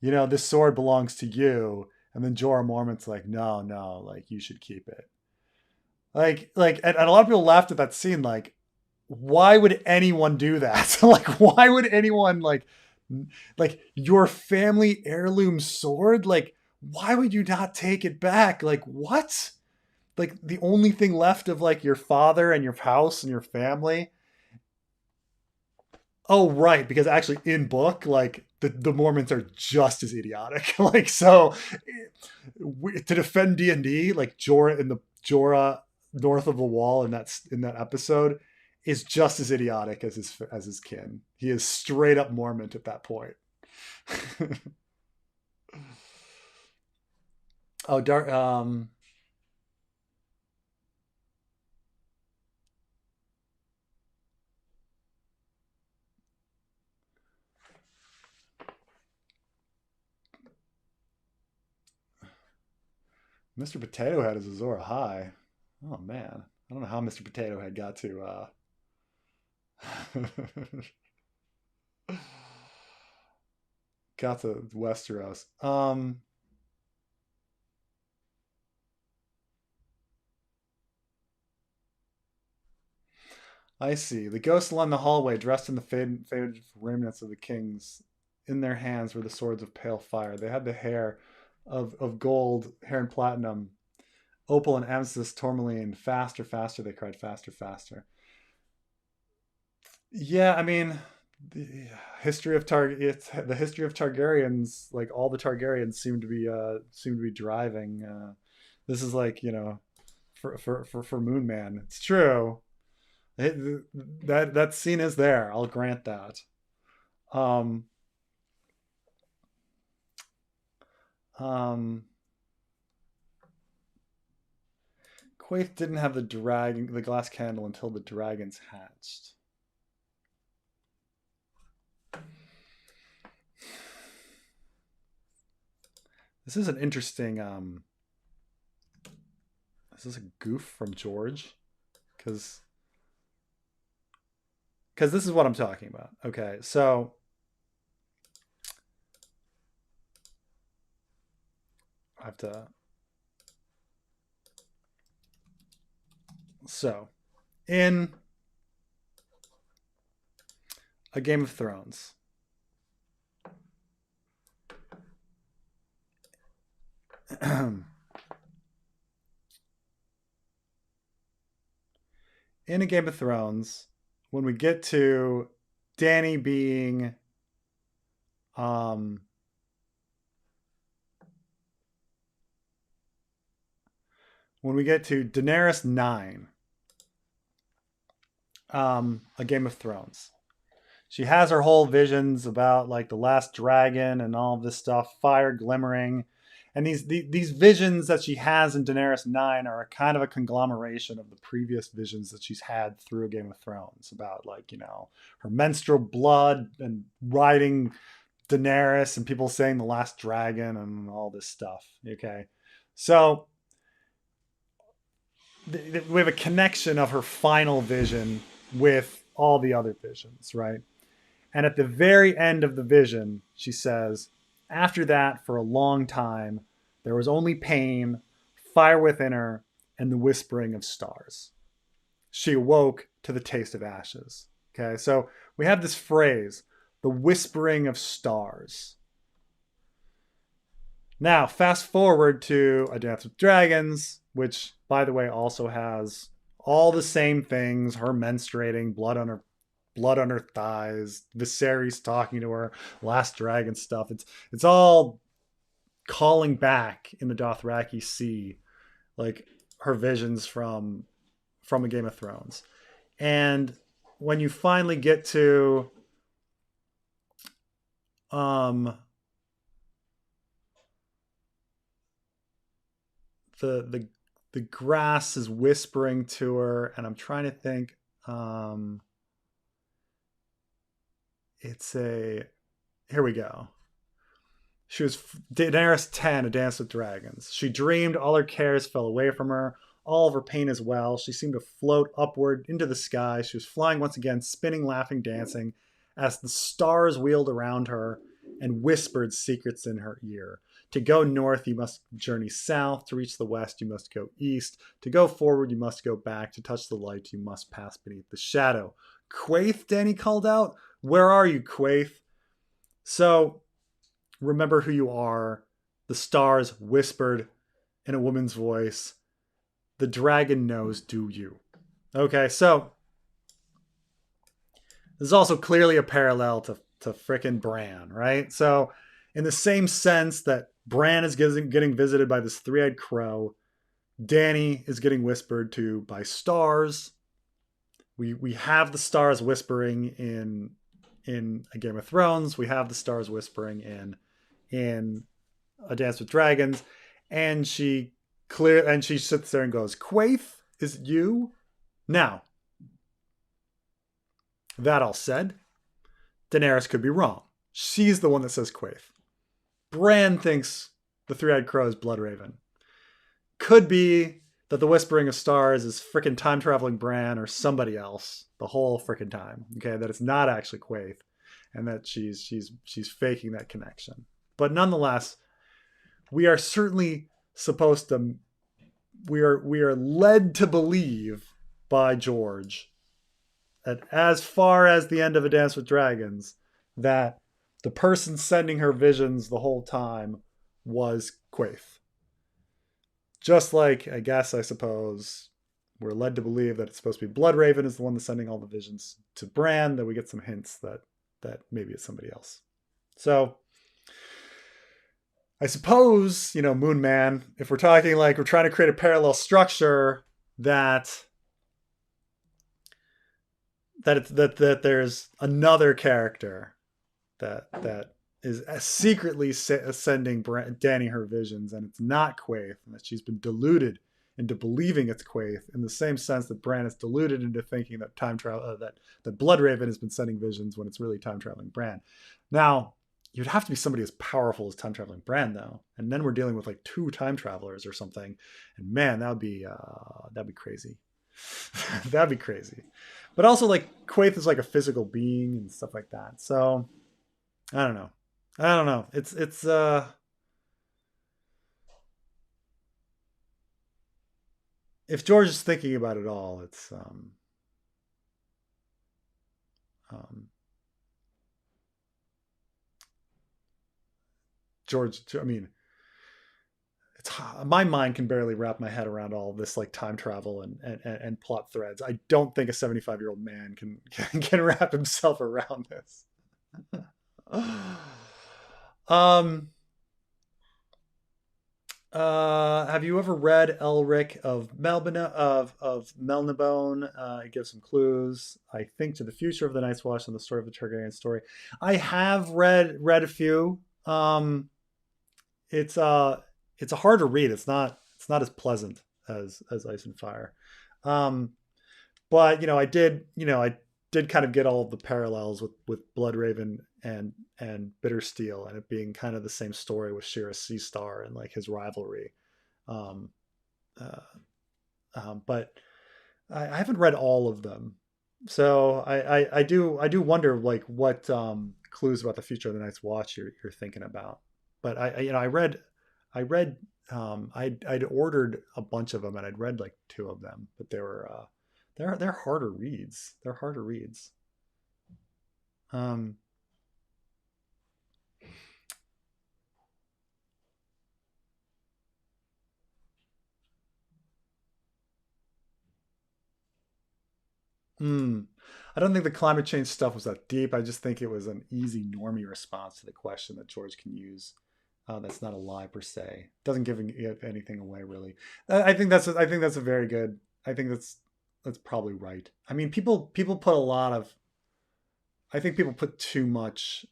this sword belongs to you, and then Jeor Mormont's like, no, like you should keep it. And a lot of people laughed at that scene. Like, why would anyone do that? Like, why would anyone like your family heirloom sword? Like, why would you not take it back? Like, what? Like, the only thing left of like your father and your house and your family. Oh, right, because actually in book, like the Mormons are just as idiotic. Like, so to defend D&D, like Jorah north of the wall in that episode is just as idiotic as his kin. He is straight up Mormon at that point. Oh, dark. Mr. Potato Head is Azor High. Oh man, I don't know how Mr. Potato Head got to got to Westeros. I see. The ghosts along the hallway, dressed in the faded remnants of the kings. In their hands were the swords of pale fire. They had the hair of gold, hair and platinum, opal and amethyst, tourmaline. Faster, faster, they cried. Faster, faster. Yeah, I mean, the the history of Targaryens. Like, all the Targaryens seem to be driving. This is like, for Moon Man. It's true. That scene is there. I'll grant that. Um, um, Quaithe didn't have the glass candle until the dragons hatched. This is an interesting. Is this a goof from George? Because this is what I'm talking about. Okay, so I have to. So, in a Game of Thrones, in a Game of Thrones, when we get to Dany being when we get to Daenerys 9, a Game of Thrones, she has her whole visions about like the last dragon and all of this stuff, fire glimmering. And these visions that she has in Daenerys 9 are a kind of a conglomeration of the previous visions that she's had through a Game of Thrones about, like, you know, her menstrual blood and riding Daenerys and people saying the last dragon and all this stuff. Okay. So we have a connection of her final vision with all the other visions, right? And at the very end of the vision, she says, after that, for a long time, there was only pain, fire within her, and the whispering of stars. She awoke to the taste of ashes. Okay, so we have this phrase, the whispering of stars. Now, fast forward to A Dance with Dragons, which, by the way, also has all the same things, her menstruating, blood on her thighs, Viserys talking to her, last dragon stuff. It's all calling back in the Dothraki Sea, like her visions from a Game of Thrones. And when you finally get to the grass is whispering to her, and I'm trying to think. It's a Here we go. She was Daenerys 10, A Dance with Dragons. She dreamed, all her cares fell away from her, all of her pain as well. She seemed to float upward into the sky. She was flying once again, spinning, laughing, dancing, as the stars wheeled around her and whispered secrets in her ear. To go north, you must journey south. To reach the west, you must go east. To go forward, you must go back. To touch the light, you must pass beneath the shadow. Quaithe, Dany called out. Where are you, Quaithe? So, remember who you are. The stars whispered in a woman's voice. The dragon knows, do you? Okay, so this is also clearly a parallel to frickin' Bran, right? So, in the same sense that Bran is getting visited by this three-eyed crow, Dany is getting whispered to by stars. We have the stars whispering in A Game of Thrones. We have the stars whispering in A Dance with Dragons, and she sits there and goes, "Quaithe, is it you?" Now, that all said, Daenerys could be wrong. She's the one that says Quaithe. Bran thinks the three-eyed crow is Bloodraven. Could be that the whispering of stars is frickin' time-traveling Bran or somebody else the whole frickin' time. Okay, that it's not actually Quaithe, and that she's faking that connection. But nonetheless, we are certainly supposed to. We are led to believe by George that as far as the end of A Dance with Dragons, that the person sending her visions the whole time was Quaithe. Just like, I suppose, we're led to believe that it's supposed to be Bloodraven is the one that's sending all the visions to Bran, that we get some hints that maybe it's somebody else. So, I suppose, Moon Man, if we're talking like we're trying to create a parallel structure, that there's another character that is secretly sending Dany her visions, and it's not Quaithe, and that she's been deluded into believing it's Quaithe, in the same sense that Bran is deluded into thinking that that Bloodraven has been sending visions when it's really time traveling Bran. Now, you'd have to be somebody as powerful as time traveling Bran though, and then we're dealing with like 2 time travelers or something, and man, that'd be crazy. That'd be crazy. But also like Quaithe is like a physical being and stuff like that. So I don't know. I don't know. It's if George is thinking about it all, it's um George. I mean, it's my mind can barely wrap my head around all this like time travel and plot threads. I don't think a 75-year-old man can wrap himself around this. um have you ever read Elric of Melnibone? It gives some clues, I think, to the future of the Night's Watch and the story of the Targaryen story. I have read a few. It's it's a harder read. It's not as pleasant as Ice and Fire. Um, but I did kind of get all of the parallels with Bloodraven and Bittersteel, and it being kind of the same story with Shira Seastar and like his rivalry. Um, uh, but I haven't read all of them, so I do wonder like what clues about the future of the Night's Watch you're thinking about. But I read I'd ordered a bunch of them and I'd read like 2 of them, but they were they're harder reads. They're harder reads. Um, hmm. I don't think the climate change stuff was that deep. I just think it was an easy normie response to the question that George can use. That's not a lie per se. Doesn't give anything away really. I think that's a very good. I think that's probably right. I mean, people put a lot of. I think people put too much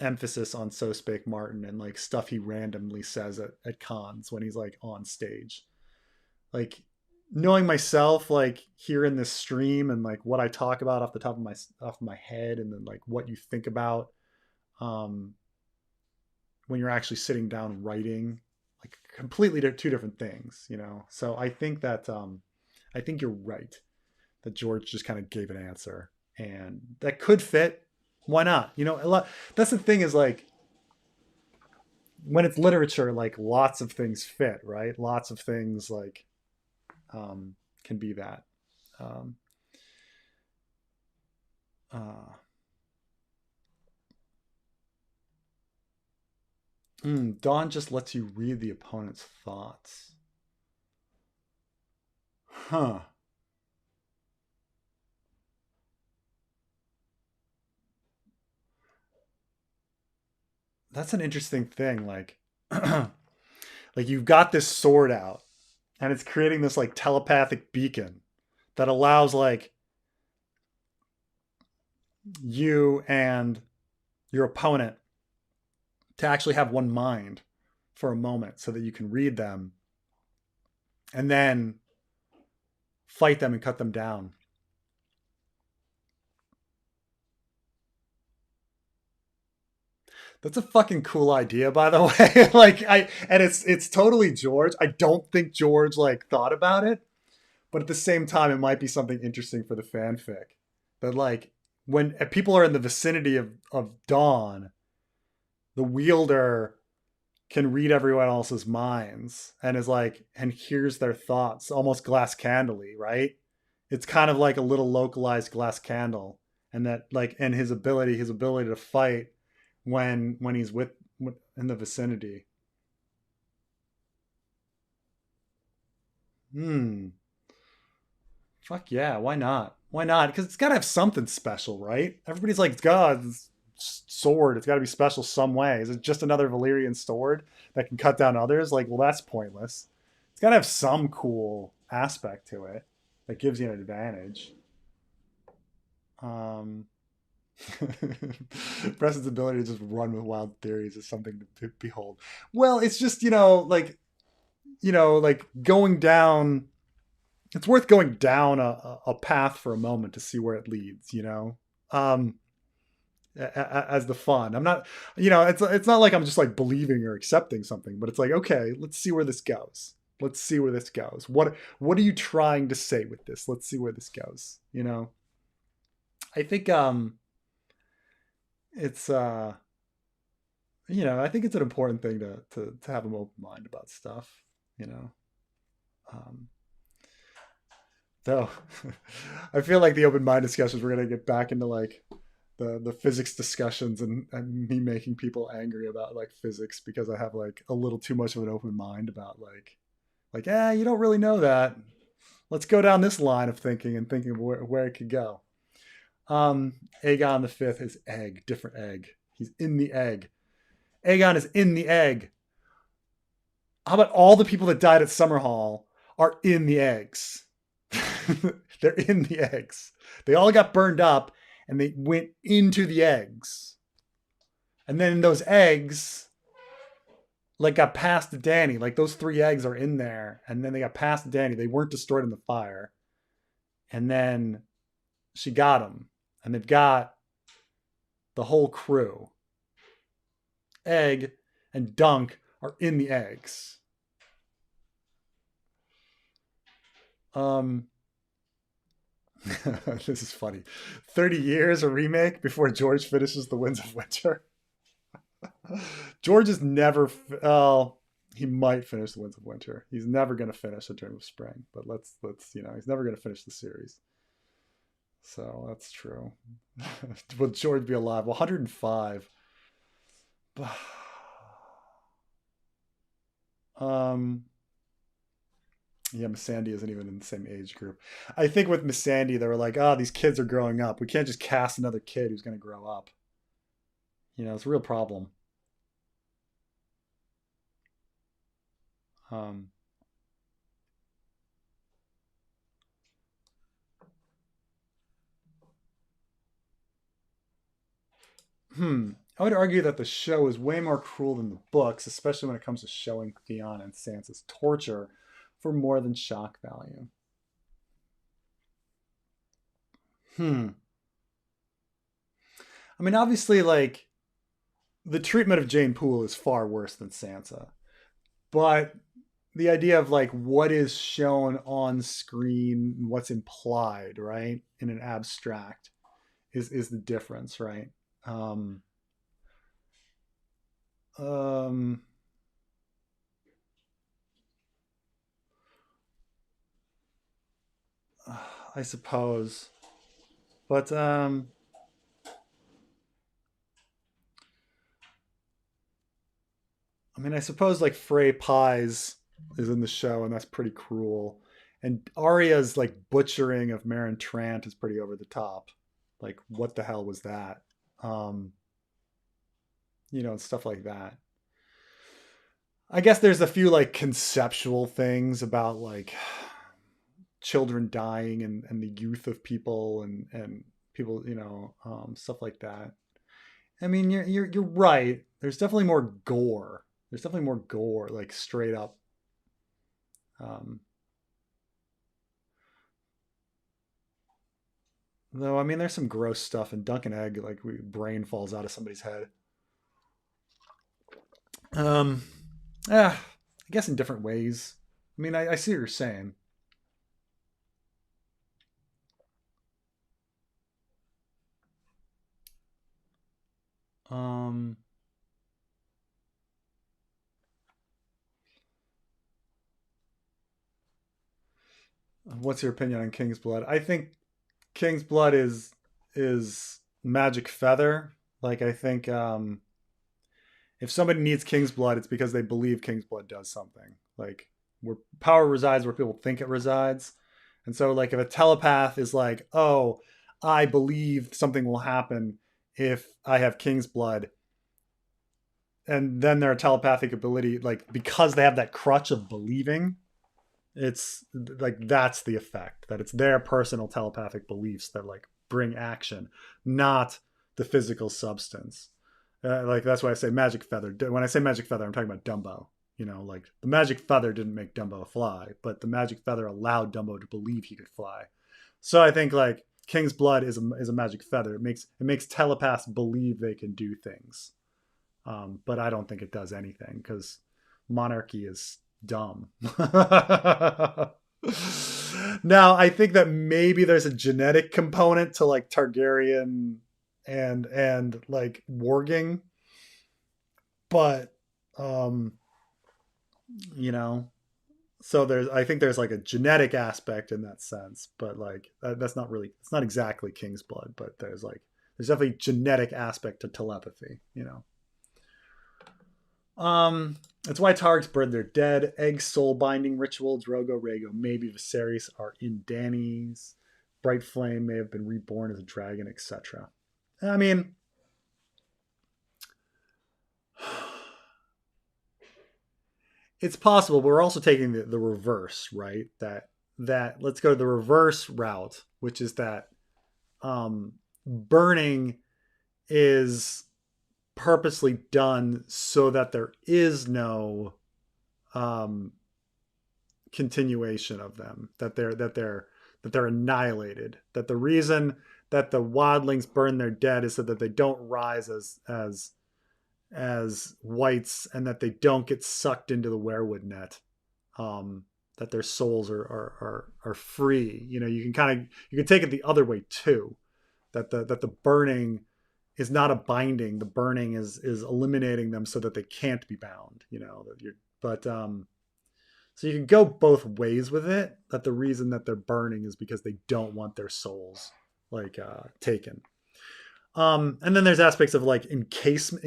emphasis on So Spake Martin and like stuff he randomly says at cons when he's like on stage. Like knowing myself, like here in this stream and like what I talk about off the top of my head, and then like what you think about um, when you're actually sitting down writing, like completely 2 different things, you know. So I think you're right that George just kind of gave an answer, and that could fit. Why not? You know, a lot. That's the thing is like when it's literature, like lots of things fit, right? Lots of things like can be that. Um, uh, Dawn just lets you read the opponent's thoughts. Huh. That's an interesting thing. Like, like you've got this sword out, and it's creating this like telepathic beacon that allows like you and your opponent to actually have one mind for a moment so that you can read them and then fight them and cut them down. That's a fucking cool idea, by the way. Like and it's totally George. I don't think George like thought about it, but at the same time, it might be something interesting for the fanfic. That like when people are in the vicinity of Dawn, the wielder can read everyone else's minds and is like and hears their thoughts almost glass candly, right? It's kind of like a little localized glass candle, and that like and his ability to fight when he's with in the vicinity. Hmm. Fuck yeah, why not? Why not? Because it's got to have something special, right? Everybody's like, God, this sword, it's got to be special some way. Is it just another Valyrian sword that can cut down others? Like, well, that's pointless. It's got to have some cool aspect to it that gives you an advantage. Um, Preston's ability to just run with wild theories is something to behold. Well, it's just like going down it's worth going down a path for a moment to see where it leads, you know? Um, as the fun. I'm not, it's not like I'm just like believing or accepting something, but it's like, okay, let's see where this goes. Let's see where this goes. What are you trying to say with this? Let's see where this goes. I think it's I think it's an important thing to have an open mind about stuff. You know, um, though I feel like the open mind discussions we're gonna get back into like the physics discussions and me making people angry about like physics because I have like a little too much of an open mind about you don't really know that. Let's go down this line of thinking and thinking of where it could go. Aegon the Fifth is egg, different egg. He's in the egg. Aegon is in the egg. How about all the people that died at Summerhall are in the eggs? They're in the eggs. They all got burned up and they went into the eggs. And then those eggs like got passed to Dany. Like those 3 eggs are in there. And then they got passed to Dany. They weren't destroyed in the fire. And then she got them. And they've got the whole crew. Egg and Dunk are in the eggs. This is funny. 30 years a remake before George finishes The Winds of Winter. George is never. He might finish The Winds of Winter. He's never going to finish A Dream of Spring. But let's he's never going to finish the series. So that's true. Will George be alive? 105. Yeah, Missandei isn't even in the same age group. I think with Missandei, they were like, these kids are growing up. We can't just cast another kid who's going to grow up. It's a real problem. I would argue that the show is way more cruel than the books, especially when it comes to showing Theon and Sansa's torture for more than shock value. I mean, obviously, like, the treatment of Jane Poole is far worse than Sansa. But the idea of, like, what is shown on screen, what's implied, right, in an abstract is the difference, right? I suppose. But I mean, I suppose like Frey Pies is in the show, and that's pretty cruel. And Arya's like butchering of Meryn Trant is pretty over the top. Like, what the hell was that? Um, and stuff like that. I guess there's a few like conceptual things about like children dying and the youth of people and people, stuff like that. I mean, you're right. There's definitely more gore. There's definitely more gore, like straight up. Though, I mean, there's some gross stuff in Dunk and Egg, like brain falls out of somebody's head. Yeah, I guess in different ways. I mean, I see what you're saying. Um, what's your opinion on King's Blood? I think King's Blood is magic feather. Like, I think if somebody needs King's Blood, it's because they believe King's Blood does something. Like, where power resides where people think it resides. And so, like, if a telepath is like, oh, I believe something will happen if I have King's Blood, and then their telepathic ability, like, because they have that crutch of believing, it's like that's the effect, that it's their personal telepathic beliefs that like bring action, not the physical substance. Like that's why I say magic feather. When I say magic feather, I'm talking about Dumbo. Like the magic feather didn't make Dumbo fly, but the magic feather allowed Dumbo to believe he could fly. So I think like King's blood is a magic feather. It makes telepaths believe they can do things, but I don't think it does anything because monarchy is dumb. Now, I think that maybe there's a genetic component to like Targaryen and like warging, but um, you know, so I think there's like a genetic aspect in that sense, but like that's not really, it's not exactly King's blood, but there's definitely genetic aspect to telepathy. That's why Targs burn their dead. Egg soul binding ritual. Drogo, Rhaego, maybe Viserys are indentities. Bright Flame may have been reborn as a dragon, etc. I mean, it's possible, but we're also taking the reverse, right? That let's go to the reverse route, which is that burning is purposely done so that there is no continuation of them, that they're annihilated, that the reason that the wildlings burn their dead is so that they don't rise as whites, and that they don't get sucked into the werewood net, that their souls are free. You can take it the other way too, that the burning is not a binding. The burning is eliminating them so that they can't be bound. So you can go both ways with it. That the reason that they're burning is because they don't want their souls taken. And then there's aspects of like encasing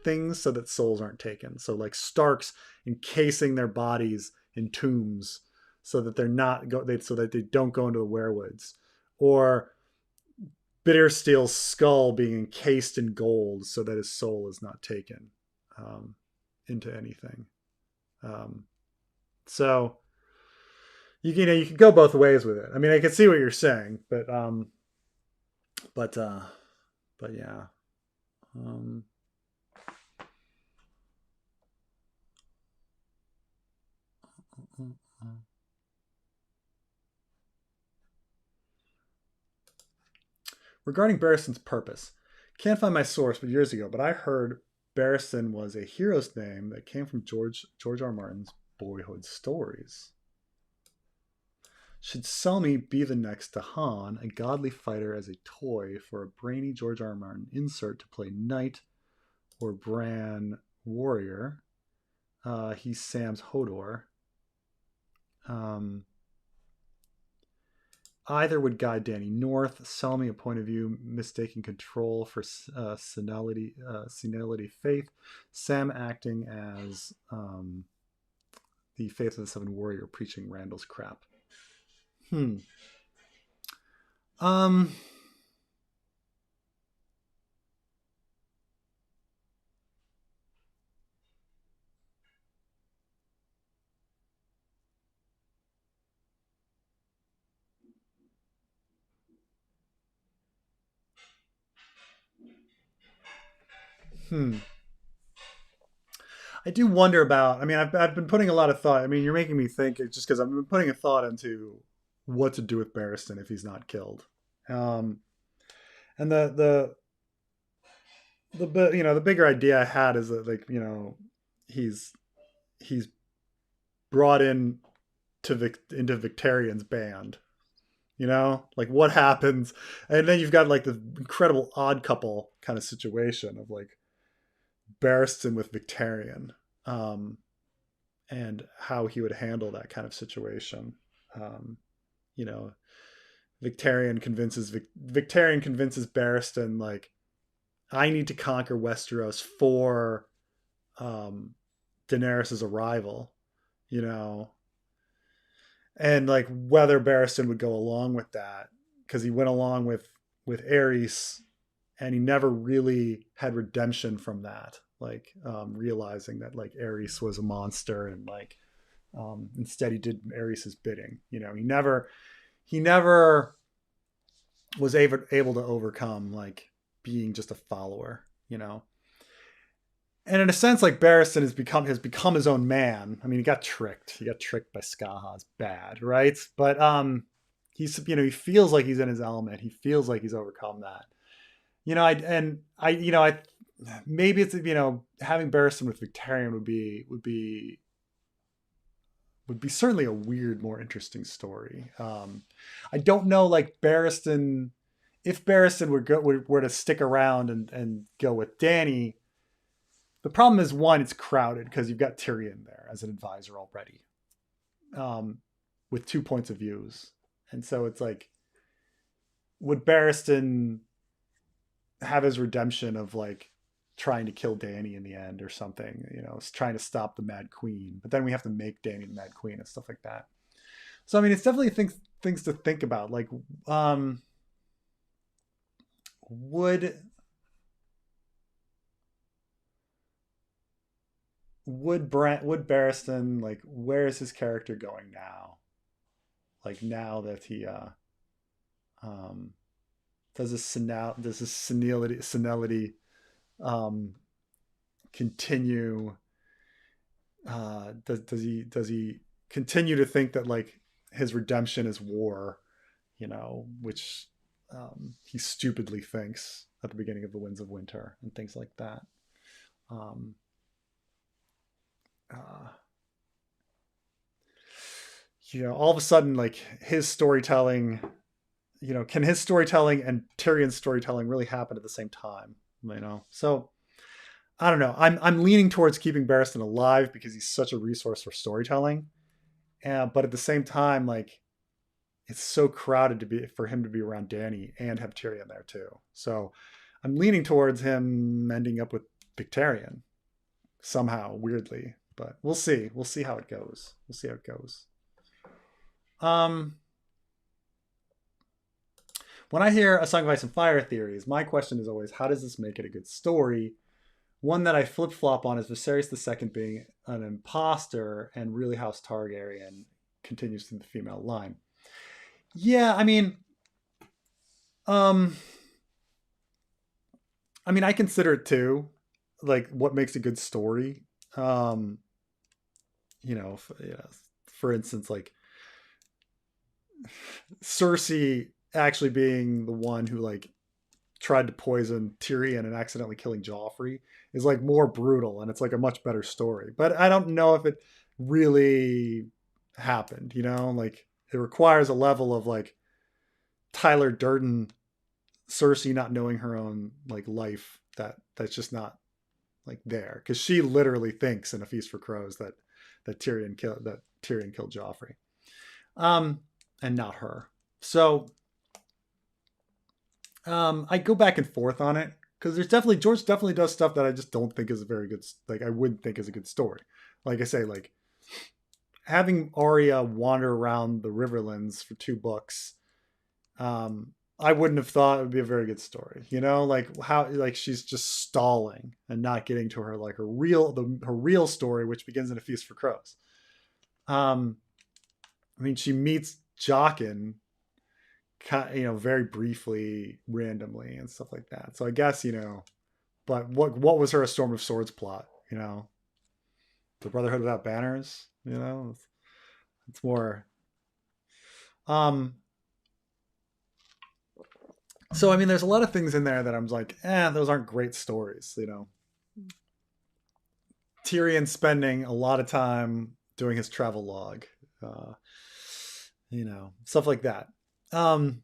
things so that souls aren't taken. So like Starks encasing their bodies in tombs so that so that they don't go into the werewoods, or Bittersteel's skull being encased in gold so that his soul is not taken into anything. So you can go both ways with it. I mean, I can see what you're saying, but yeah. Regarding Barristan's purpose, can't find my source, but years ago, but I heard Barristan was a hero's name that came from George R. Martin's boyhood stories. Should Selmy be the next to Han, a godly fighter as a toy for a brainy George R. Martin insert to play knight or Bran warrior? He's Sam's Hodor. Either would guide Dany north. Selmy, a point of view mistaking control for senility faith. Sam acting as the Faith of the Seven warrior preaching Randall's crap. I do wonder about. I mean, I've been putting a lot of thought. I mean, you're making me think just because I've been putting a thought into what to do with Barristan if he's not killed. And the bigger idea I had is that he's brought in into Victarion's band. Like what happens, and then you've got like the incredible odd couple kind of situation of like Barristan with Victarion, and how he would handle that kind of situation. You know, Victarion convinces Barristan like, I need to conquer Westeros for Daenerys's arrival, and like whether Barristan would go along with that, because he went along with Aerys, and he never really had redemption from that, like realizing that like Aerys was a monster, and like instead he did Aerys's bidding. He never was able to overcome like being just a follower. And in a sense, like Barristan has become his own man. I mean, he got tricked by Skaha's bad, right? But he feels like he's in his element. He feels like he's overcome that. I maybe it's having Barristan with Victarion would be certainly a weird, more interesting story. I don't know, like Barristan, if Barristan were to stick around and go with Dany. The problem is, one, it's crowded because you've got Tyrion there as an advisor already, with 2 points of views, and so it's like, would Barristan have his redemption of like trying to kill Dany in the end or something, trying to stop the Mad Queen, but then we have to make Dany the Mad Queen and stuff like that. So I mean, it's definitely things to think about. Like, would Barristan, like, where is his character going now? Like, now that he does this senility continue? Does he continue to think that like his redemption is war, which he stupidly thinks at the beginning of the Winds of Winter and things like that. All of a sudden, like his storytelling, can his storytelling and Tyrion's storytelling really happen at the same time? So I don't know. I'm leaning towards keeping Barristan alive because he's such a resource for storytelling, but at the same time, like it's so crowded for him to be around Dany and have Tyrion there too. So I'm leaning towards him ending up with Victarion somehow, weirdly. But we'll see. We'll see how it goes. When I hear A Song of Ice and Fire theories, my question is always, how does this make it a good story? One that I flip-flop on is Viserys II being an imposter and really House Targaryen continues through the female line. Yeah, I mean, I consider it too, like what makes a good story. For instance, like Cersei actually being the one who like tried to poison Tyrion and accidentally killing Joffrey is like more brutal and it's like a much better story. But I don't know if it really happened, like it requires a level of like Tyler Durden, Cersei not knowing her own like life that's just not like there, because she literally thinks in A Feast for Crows that Tyrion killed Joffrey, and not her. So I go back and forth on it because George definitely does stuff that I just don't think is a very good, like I wouldn't think is a good story. Like I say, like having Arya wander around the Riverlands for 2 books, I wouldn't have thought it would be a very good story. Like how like she's just stalling and not getting to her like her real story, which begins in A Feast for Crows. She meets Jaqen, very briefly, randomly, and stuff like that. So I guess but what was her A Storm of Swords plot? The Brotherhood Without Banners. It's more. So there's a lot of things in there that I'm like, those aren't great stories. Tyrion spending a lot of time doing his travel log, stuff like that. So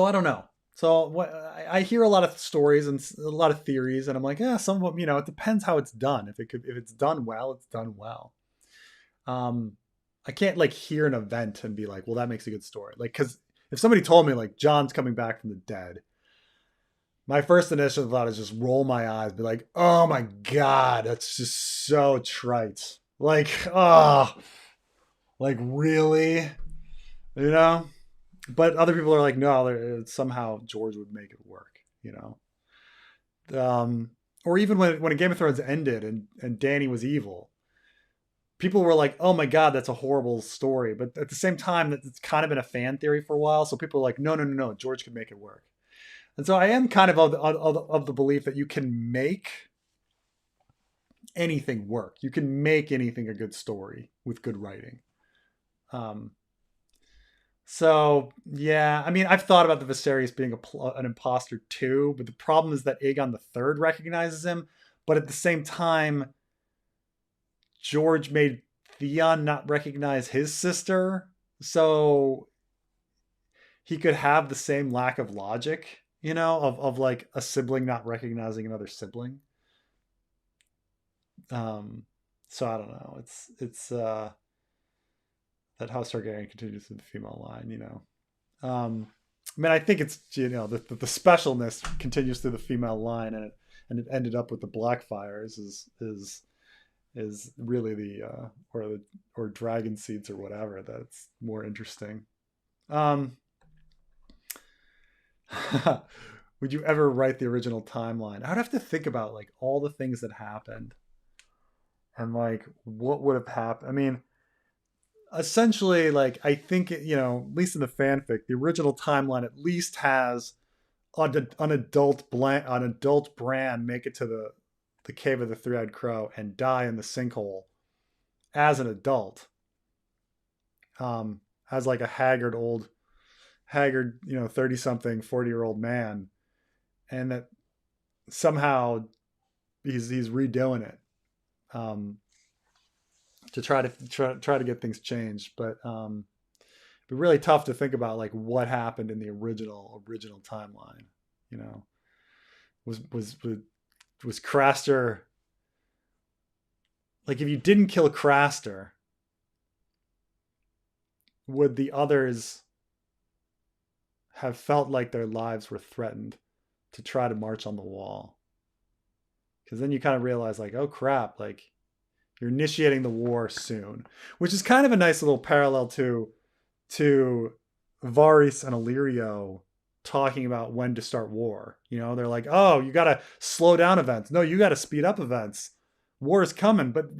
I don't know. So I hear a lot of stories and a lot of theories, and I'm like, some of them, it depends how it's done. If it's done well, it's done well. I can't like hear an event and be like, well, that makes a good story. Like, because if somebody told me like Jon's coming back from the dead, my first initial thought is just roll my eyes, be like, oh my God, that's just so trite. Like, oh, like really, But other people are like, no, somehow George would make it work, Or even when Game of Thrones ended and Dany was evil, people were like, oh my God, that's a horrible story. But at the same time, it's kind of been a fan theory for a while. So people are like, no, George could make it work. And so I am kind of the belief that you can make anything work. You can make anything a good story with good writing. So yeah, I mean, I've thought about the Viserys being an imposter too, but the problem is that Aegon the Third recognizes him, but at the same time, George made Theon not recognize his sister, so he could have the same lack of logic, of like a sibling not recognizing another sibling. Um, so I don't know. It's that House Targaryen continues through the female line. I mean, I think it's the specialness continues through the female line, and it ended up with the Blackfires is really or dragon seeds or whatever that's more interesting. Um, would you ever write the original timeline? I would have to think about like all the things that happened and like what would have happened. I mean, essentially, like I think at least in the fanfic, the original timeline at least has an adult Bran make it to the cave of the three-eyed crow and die in the sinkhole as an adult, as like a haggard 30 something 40-year-old man, and that somehow he's redoing it, to try to get things changed. But it'd be really tough to think about like what happened in the original timeline. You know, was Craster, like, if you didn't kill Craster, would the others have felt like their lives were threatened to try to march on the wall? Because then you kind of realize like, oh crap, like you're initiating the war soon, which is kind of a nice little parallel to Varys and Illyrio talking about when to start war. They're like, oh, you got to slow down events. No, you got to speed up events. War is coming, but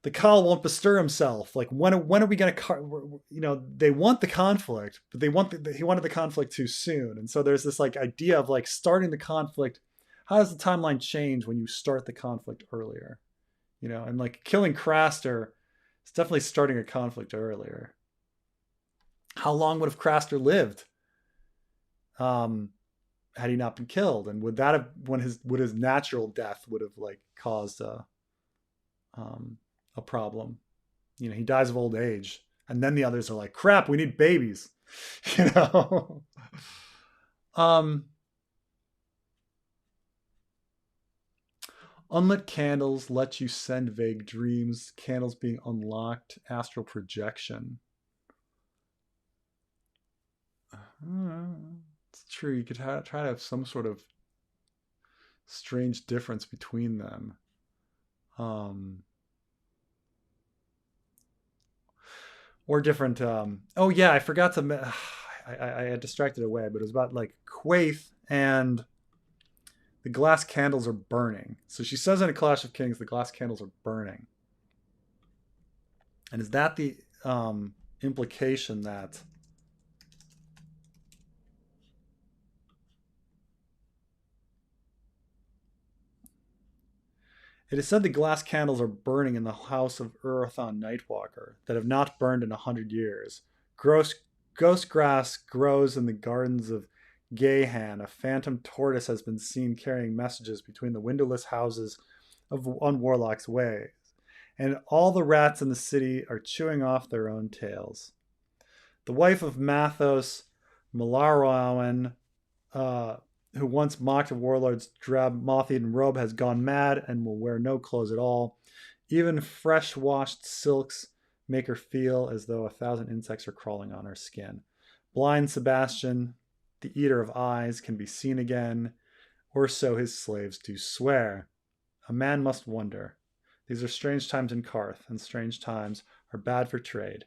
the Khal won't bestir himself. Like when are we going to? They want the conflict, but he wanted the conflict too soon, and so there's this like idea of like starting the conflict. How does the timeline change when you start the conflict earlier? And like killing Craster is definitely starting a conflict earlier. How long would have Craster lived, had he not been killed? And would that have would his natural death would have like caused um, a problem? He dies of old age, and then the others are like, "Crap, we need babies," you know. um, Unlit candles let you send vague dreams. Candles being unlocked. Astral projection. It's true. You could try to have some sort of strange difference between them. Or different. Oh yeah, I forgot to. I had distracted away, but it was about like Quaithe and the glass candles are burning. So she says in A Clash of Kings, the glass candles are burning. And is that the implication that it is said the glass candles are burning in the house of Urathon Nightwalker that have not burned in 100 years. Ghost grass grows in the gardens of Gahan. A phantom tortoise has been seen carrying messages between the windowless houses on Warlock's Way. And all the rats in the city are chewing off their own tails. The wife of Mathos, Malarawen, who once mocked a warlord's drab moth-eaten robe, has gone mad and will wear no clothes at all. Even fresh-washed silks make her feel as though 1,000 insects are crawling on her skin. Blind Sebastian, the eater of eyes, can be seen again, or so his slaves do swear. A man must wonder. These are strange times in Qarth, and strange times are bad for trade.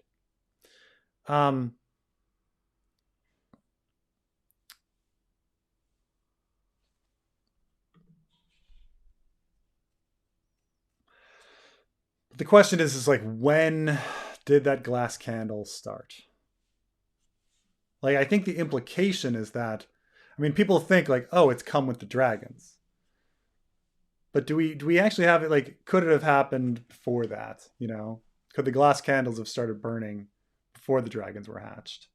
The question is like, when did that glass candle start? Like, I think the implication is that, I mean, people think like, oh, it's come with the dragons. But do we actually have it? Like, could it have happened before that? Could the glass candles have started burning before the dragons were hatched?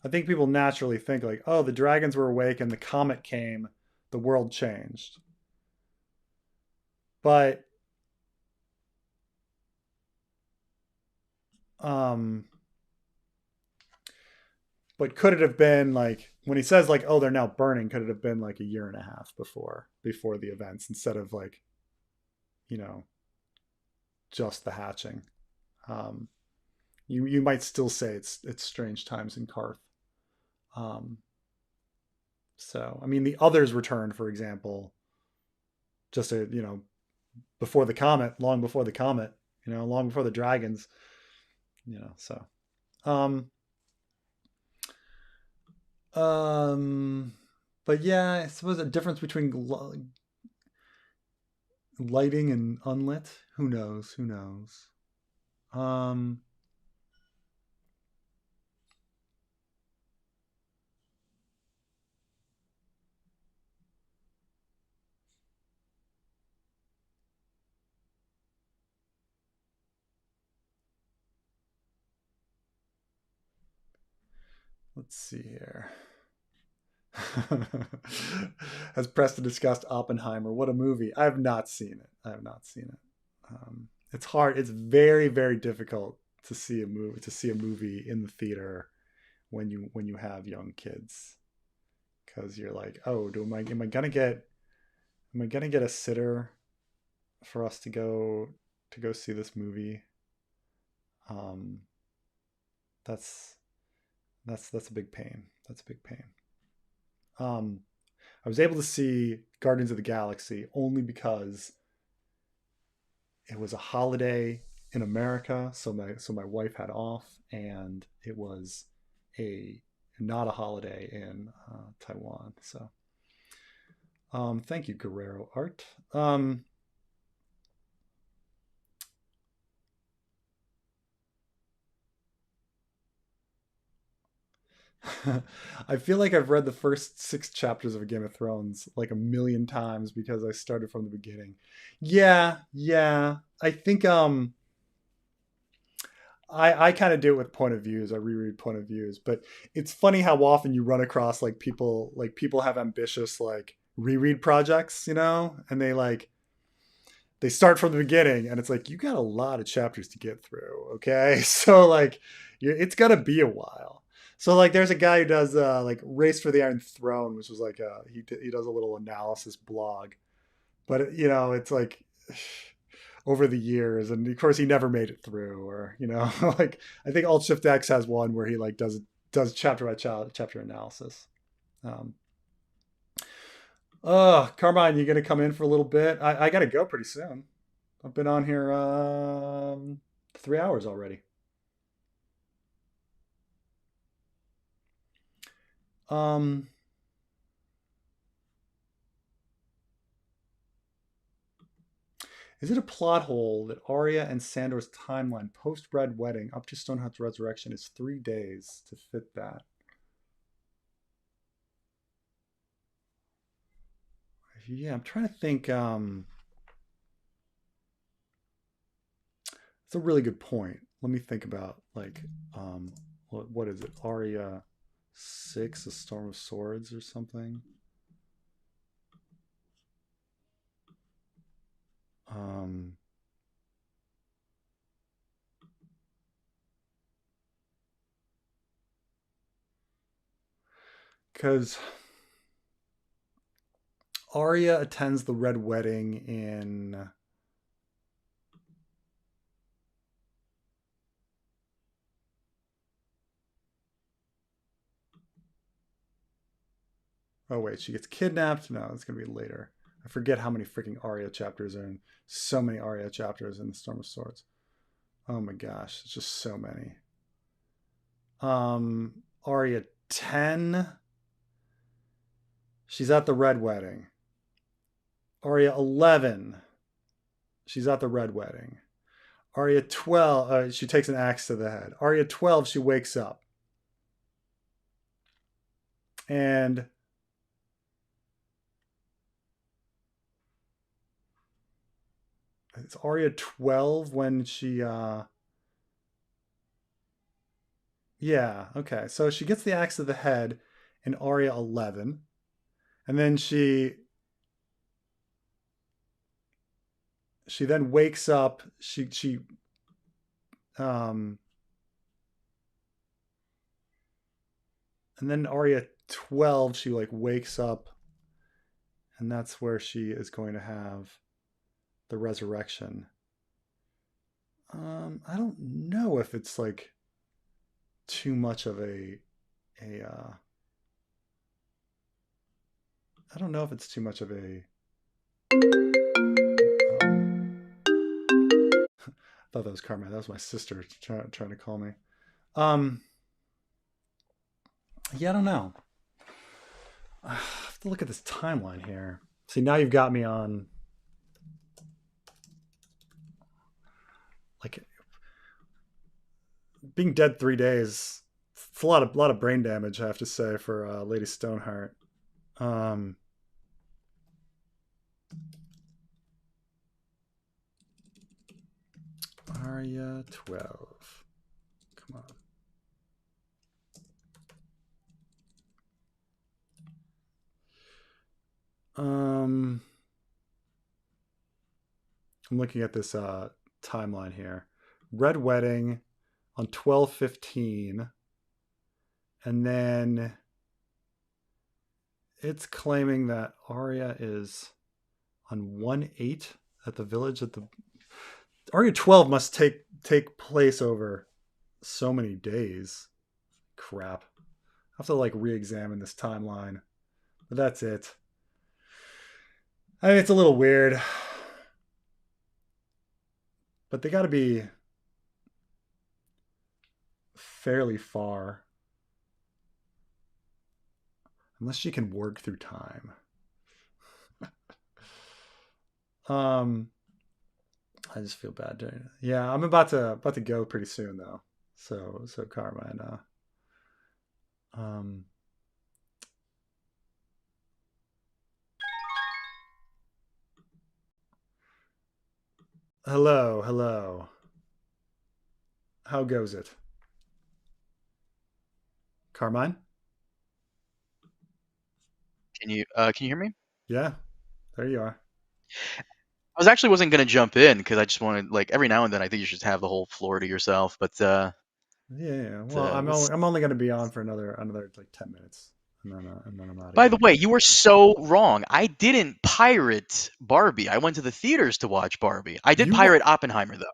I think people naturally think like, oh, the dragons were awake and the comet came, the world changed. But but could it have been like when he says like, oh, they're now burning, could it have been like a year and a half before the events instead of like, you know, just the hatching? You might still say it's strange times in Karth. So I mean, the others returned, for example, just a, before the comet, long before the comet, long before the dragons, so um but yeah, I suppose a difference between lighting and unlit, who knows, um let's see here. Has Preston discussed Oppenheimer? What a movie. I have not seen it. It's hard. It's very, very difficult to see a movie in the theater when you have young kids, because you're like, oh, am I gonna get a sitter for us to go see this movie? Um, that's that's a big pain. That's a big pain. Um, I was able to see Guardians of the Galaxy only because it was a holiday in America, so my wife had off, and it was a not a holiday in Taiwan. So, thank you, Guerrero Art. I feel like I've read the first 6 chapters of Game of Thrones like a million times because I started from the beginning. Yeah, yeah. I think I kind of do it with point of views. I reread point of views, but it's funny how often you run across like people have ambitious like reread projects, and they start from the beginning, and it's like you got a lot of chapters to get through. Okay, so like it's gonna be a while. So like there's a guy who does like Race for the Iron Throne, which was like he does a little analysis blog, but it's like over the years, and of course he never made it through, or like I think Alt Shift X has one where he like does chapter by chapter analysis. um Carmine, you gonna come in for a little bit? I gotta go pretty soon. I've been on here 3 hours already. um Is it a plot hole that Arya and Sandor's timeline post Red Wedding up to Stoneheart's resurrection is 3 days to fit that? Yeah, I'm trying to think. It's a really good point. Let me think about like, what is it? Arya 6, A Storm of Swords or something. Um, because Arya attends the Red Wedding in. Oh wait, she gets kidnapped. No, it's gonna be later. I forget how many freaking Arya chapters are in. So many Arya chapters in the Storm of Swords. Oh my gosh, it's just so many. Arya 10. She's at the Red Wedding. Arya 11. She's at the Red Wedding. Arya 12. She takes an axe to the head. Arya 12. She wakes up. And it's Arya 12 when she yeah, okay. So she gets the axe to the head in Arya 11, and then she then wakes up. She um and then Arya 12 she like wakes up, and that's where she is going to have the resurrection. I don't know if it's like too much of a I don't know if it's too much of a I thought that was Carmen. That was my sister trying to call me. Um yeah, I don't know. I have to look at this timeline here. See, now you've got me on like being dead 3 days. It's a lot of brain damage, I have to say, for Lady Stoneheart. Um, Arya 12. Come on. I'm looking at this timeline here. Red Wedding on 12/15, and then it's claiming that Arya is on 1/8 at the village at the Arya 12 must take place over so many days. Crap. I have to like re-examine this timeline. But that's it. I mean, it's a little weird. But they got to be fairly far. Unless she can work through time. um I just feel bad doing it. Yeah, I'm about to go pretty soon though. So Karma and um hello, hello. How goes it? Carmine? Can you hear me? Yeah, there you are. Wasn't gonna jump in because I just wanted, like, every now and then I think you should have the whole floor to yourself. Yeah, yeah. Well, I'm only going to be on for another like 10 minutes, and then I'm out of By the here. way, you were so wrong. I didn't pirate Barbie. I went to the theaters to watch Barbie. I did You wa- pirate Oppenheimer though.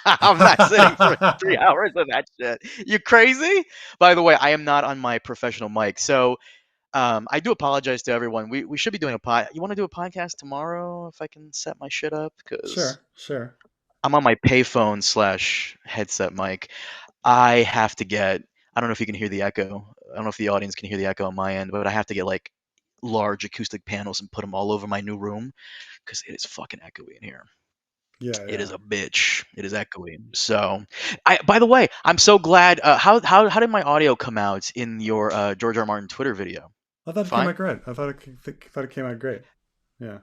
I'm not sitting for 3 hours of that shit. You crazy? By the way, I am not on my professional mic, so I do apologize to everyone. We should be doing a pod. You want to do a podcast tomorrow if I can set my shit up? Because Sure, sure. I'm on my payphone slash headset mic. I have to get. I don't know if you can hear the echo. I don't know if the audience can hear the echo on my end, but I have to get like large acoustic panels and put them all over my new room because it is fucking echoey in here. Yeah, It yeah. is a bitch. It is echoey. So, by the way, I'm so glad. How did my audio come out in your George R. R. Martin Twitter video? I thought it came out Fine. great. I thought it came out great. Yeah.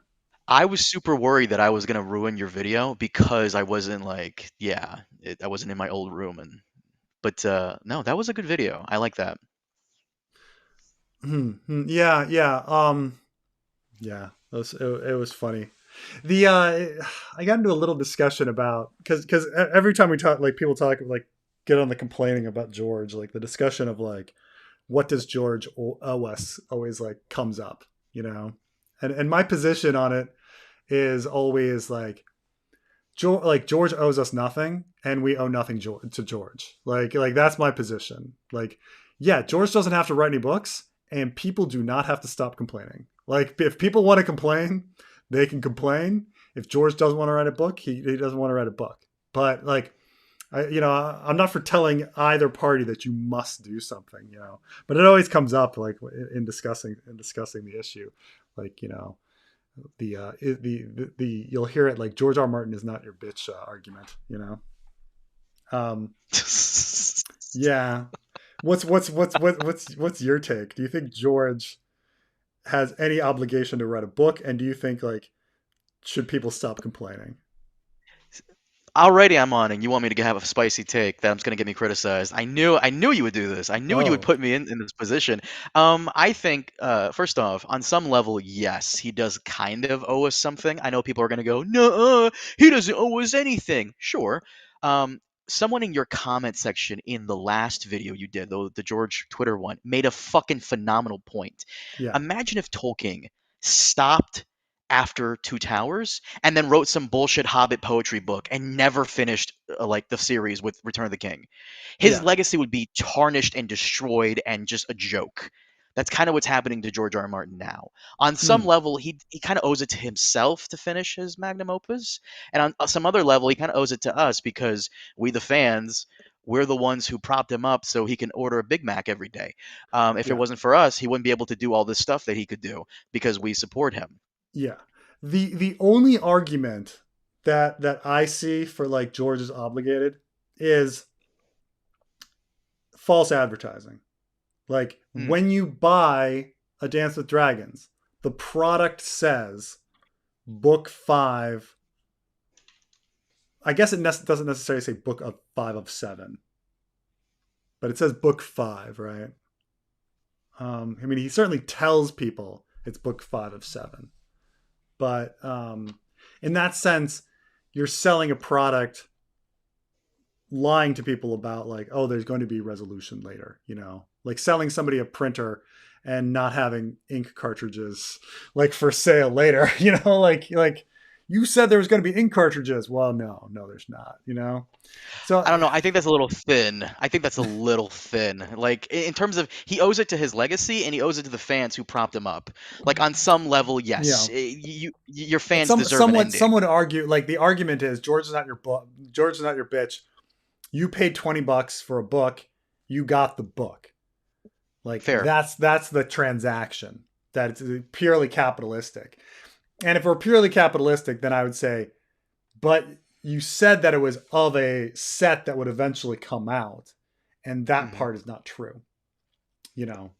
I was super worried that I was gonna ruin your video because I wasn't like, I wasn't in my old room, but no, that was a good video. I like that. Yeah, yeah. Yeah. It was funny. The I got into a little discussion about because every time we talk, like people talk like get on the complaining about George, like the discussion of like what does George owe us always like comes up, you know, and my position on it is always George owes us nothing, and we owe nothing to George. Like that's my position. Like, yeah, George doesn't have to write any books, and people do not have to stop complaining. Like, if people want to complain, they can complain. If George doesn't want to write a book, he doesn't want to write a book. But like, I'm not for telling either party that you must do something. But it always comes up like in discussing the issue, like the you'll hear it like George R. R. Martin is not your bitch argument. Um, yeah, What's your take? Do you think George has any obligation to write a book, and do you think like should people stop complaining? Already I'm on, and you want me to have a spicy take that's going to get me criticized. I knew you would do this. I knew you would Oh, put me in this position. I think, first off, on some level, yes, he does kind of owe us something. I know people are going to go, no, he doesn't owe us anything. Sure. Um, Someone in your comment section in the last video you did, though the George Twitter one, made a fucking phenomenal point. yeah. Imagine if Tolkien stopped after Two Towers and then wrote some bullshit Hobbit poetry book and never finished like the series with Return of the King. His Yeah. legacy would be tarnished and destroyed and just a joke. That's kind of what's happening to George R. R. Martin now. On some Mm, level, he kind of owes it to himself to finish his magnum opus, and on some other level, he kind of owes it to us because we, the fans, we're the ones who propped him up so he can order a Big Mac every day. If it yeah. wasn't for us, he wouldn't be able to do all this stuff that he could do because we support him. Yeah. The only argument that I see for like George is obligated is false advertising. Like Mm, when you buy A Dance with Dragons, the product says book 5. I guess it doesn't necessarily say book of 5 of 7, but it says book 5, right? I mean, he certainly tells people it's book 5 of 7, but in that sense, you're selling a product, lying to people about like, oh, there's going to be resolution later, like selling somebody a printer and not having ink cartridges like for sale later, like you said there was going to be ink cartridges. Well, no, there's not. So I don't know. I think that's a little thin. I think that's a little thin. Like in terms of he owes it to his legacy and he owes it to the fans who propped him up. Like on some level, you yes, know your but fans deserve an ending. some would argue like the argument is George is not your bitch. You paid $20 for a book, you got the book. Like Fair. that's the transaction. That it's purely capitalistic. And if we're purely capitalistic, then I would say, but you said that it was of a set that would eventually come out, and that Hmm. part is not true. You know.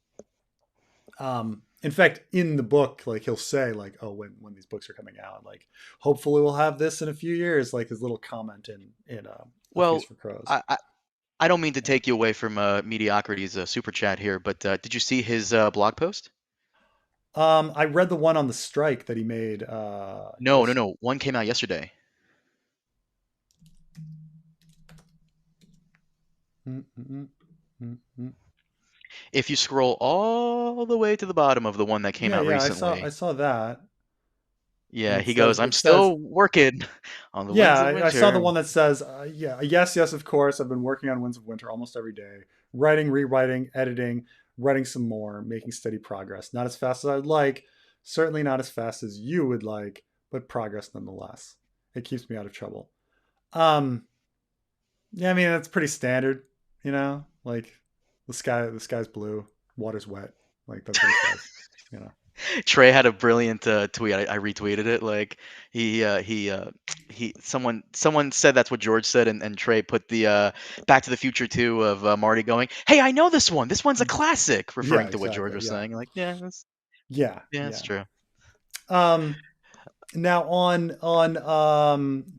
In fact, in the book, like he'll say, like, "Oh, when these books are coming out, like, hopefully we'll have this in a few years." Like his little comment in A Well, Feast for Crows. I don't mean to Yeah. take you away from mediocrity's super chat here, but did you see his blog post? I read the one on the strike that he made. No, no, no. One came out yesterday. Mm, mm, mm, mm. If you scroll all the way to the bottom of the one that came Yeah, out yeah, I recently, saw that, and yeah, he goes, "I'm it says still working on the yeah, Winds of I saw the Winter." one that says yeah, yes, of course, I've been working on Winds of Winter almost every day, writing, rewriting, editing, writing some more, making steady progress. Not as fast as I'd like, certainly not as fast as you would like, but progress nonetheless. It keeps me out of trouble. Um, yeah, I mean that's pretty standard, like the sky's blue, water's wet, like that's what he says, you know. Trey had a brilliant tweet. I retweeted it. Like someone said that's what George said, and Trey put the Back to the Future 2 of Marty going, "Hey, I know this one. This one's a classic," Yeah, referring to what George exactly. was Yeah, saying. Like, yeah, yeah, that's yeah. true. Um, Now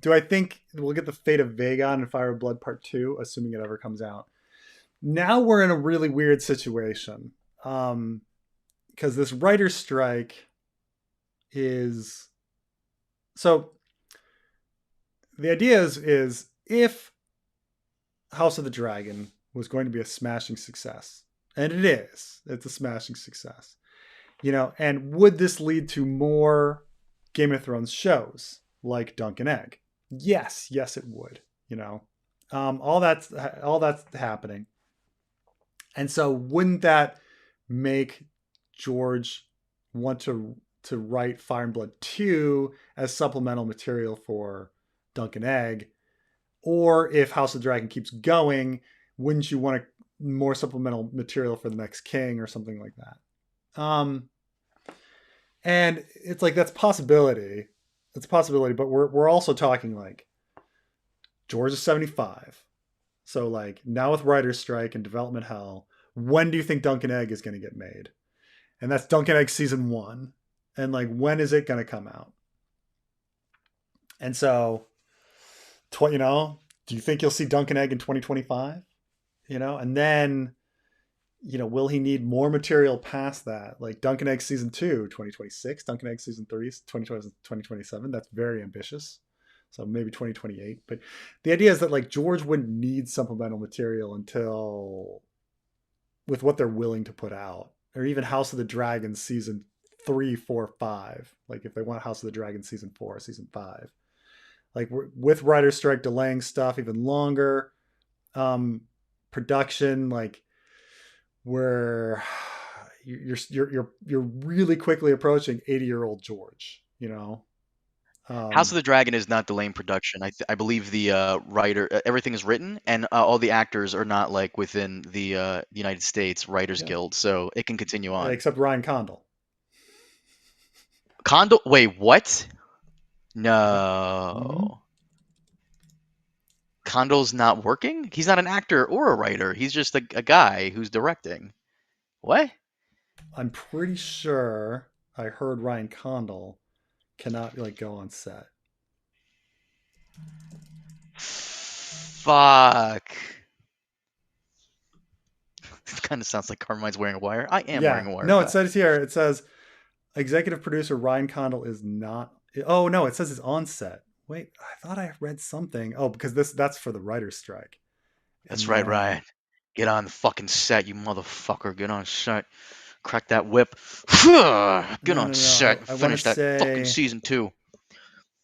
do I think we'll get the fate of Vagon in Fire of Blood Part 2, assuming it ever comes out? Now we're in a really weird situation. Because this writer's strike is so the idea is if House of the Dragon was going to be a smashing success, and it's a smashing success, and would this lead to more Game of Thrones shows like Dunk and Egg? Yes, it would. All that's happening, and so wouldn't that make George want to write Fire and Blood 2 as supplemental material for Dunk and Egg? Or if House of Dragon keeps going, wouldn't you want more supplemental material for the next king or something like that? And it's like that's possibility. It's a possibility, but we're also talking like George is 75. So like now with writer's strike and development hell, when do you think Dunkin' Egg is going to get made? And that's Dunkin' Egg season 1. And like, when is it going to come out? And so, you know, do you think you'll see Dunkin' Egg in 2025? You know, and then, you know, will he need more material past that? Like Dunkin' Egg season 2, 2026, Dunkin' Egg season 3, 2027. That's very ambitious. So maybe 2028. But the idea is that like George wouldn't need supplemental material until with what they're willing to put out, or even House of the Dragon season 3, 4, 5. Like if they want House of the Dragon season 4, season 5, like with writer's strike delaying stuff even longer, production, like where you're really quickly approaching 80-year-old George, you know. House of the Dragon is not delaying production. I believe the writer everything is written, and all the actors are not like within the United States Writers Yeah, Guild, so it can continue on. except Ryan Condal. Condal, wait, what? Yep. Mm-hmm. No. Condal's not working? He's not an actor or a writer. He's just a guy who's directing. What? I'm pretty sure I heard Ryan Condal cannot like go on set. Fuck. It kind of sounds like Carmine's wearing a wire. I am Yeah. wearing a wire. No, it says here, it says executive producer Ryan Condal is not. Oh no, it says it's on set. Wait, I thought I read something. Oh, because that's for the writer's strike. That's And right, then Ryan. Get on the fucking set, you motherfucker. Get on set. Crack that whip. Get no, on no, set no. and I want to finish that fucking say season 2.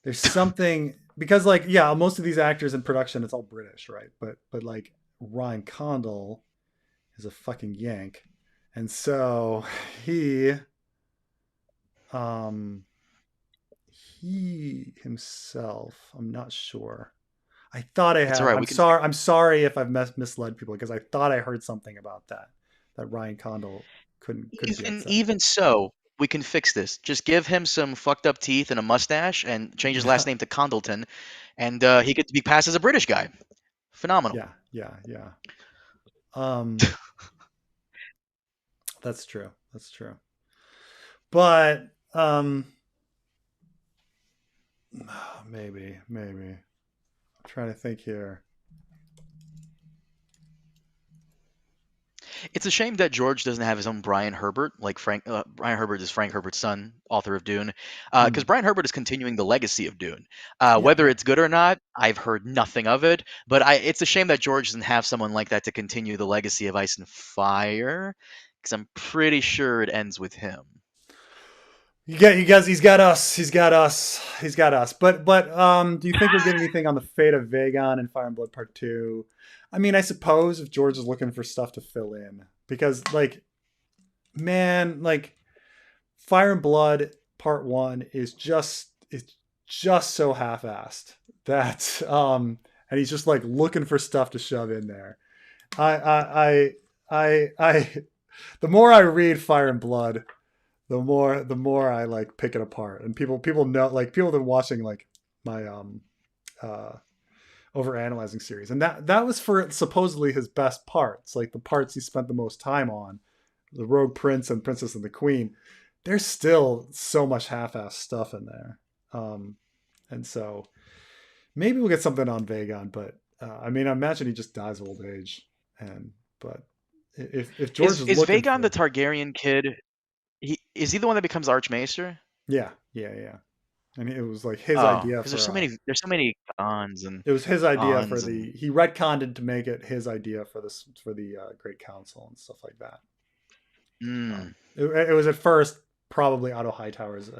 there's something because like yeah, most of these actors in production it's all British, right? But like Ryan Condal is a fucking Yank, and so he um he himself, I'm not sure. I thought I It's all had. right. I'm We can sorry. I'm sorry if I've misled people because I thought I heard something about that. That Ryan Condal couldn't be on even set. even so, we can fix this. Just give him some fucked up teeth and a mustache and change his Yeah, last name to Condleton, and he could be passed as a British guy. Phenomenal. yeah, yeah, yeah. That's true. That's true. But maybe. I'm trying to think here. It's a shame that George doesn't have his own Brian Herbert, like Frank. Brian Herbert is Frank Herbert's son, author of Dune, because Hmm. Brian Herbert is continuing the legacy of Dune. Yeah, Whether yeah. it's good or not, I've heard nothing of it. But it's a shame that George doesn't have someone like that to continue the legacy of Ice and Fire, because I'm pretty sure it ends with him. You guys. He's got us. He's got us. He's got us. But do you think we'll get anything on the fate of Vagon and Fire and Blood Part 2? I mean, I suppose if George is looking for stuff to fill in, because like, man, like Fire and Blood Part 1 is just so half-assed that and he's just like looking for stuff to shove in there. I the more I read Fire and Blood, the more I like pick it apart. And people know, like people have been watching like my uh over analyzing series, and that was for supposedly his best parts, like the parts he spent the most time on, the Rogue Prince and Princess and the Queen. There's still so much half-assed stuff in there, and so maybe we'll get something on Vagon. But I mean, I imagine he just dies of old age, and but if George is Is looking Vagon the for, Targaryen kid? Is he the one that becomes Archmaester? yeah, and it was like his idea Because for there's so many cons and it was his idea for ons and the he retconned it to make it his idea for this for the Great Council and stuff like that. mm. It was at first probably Otto Hightower's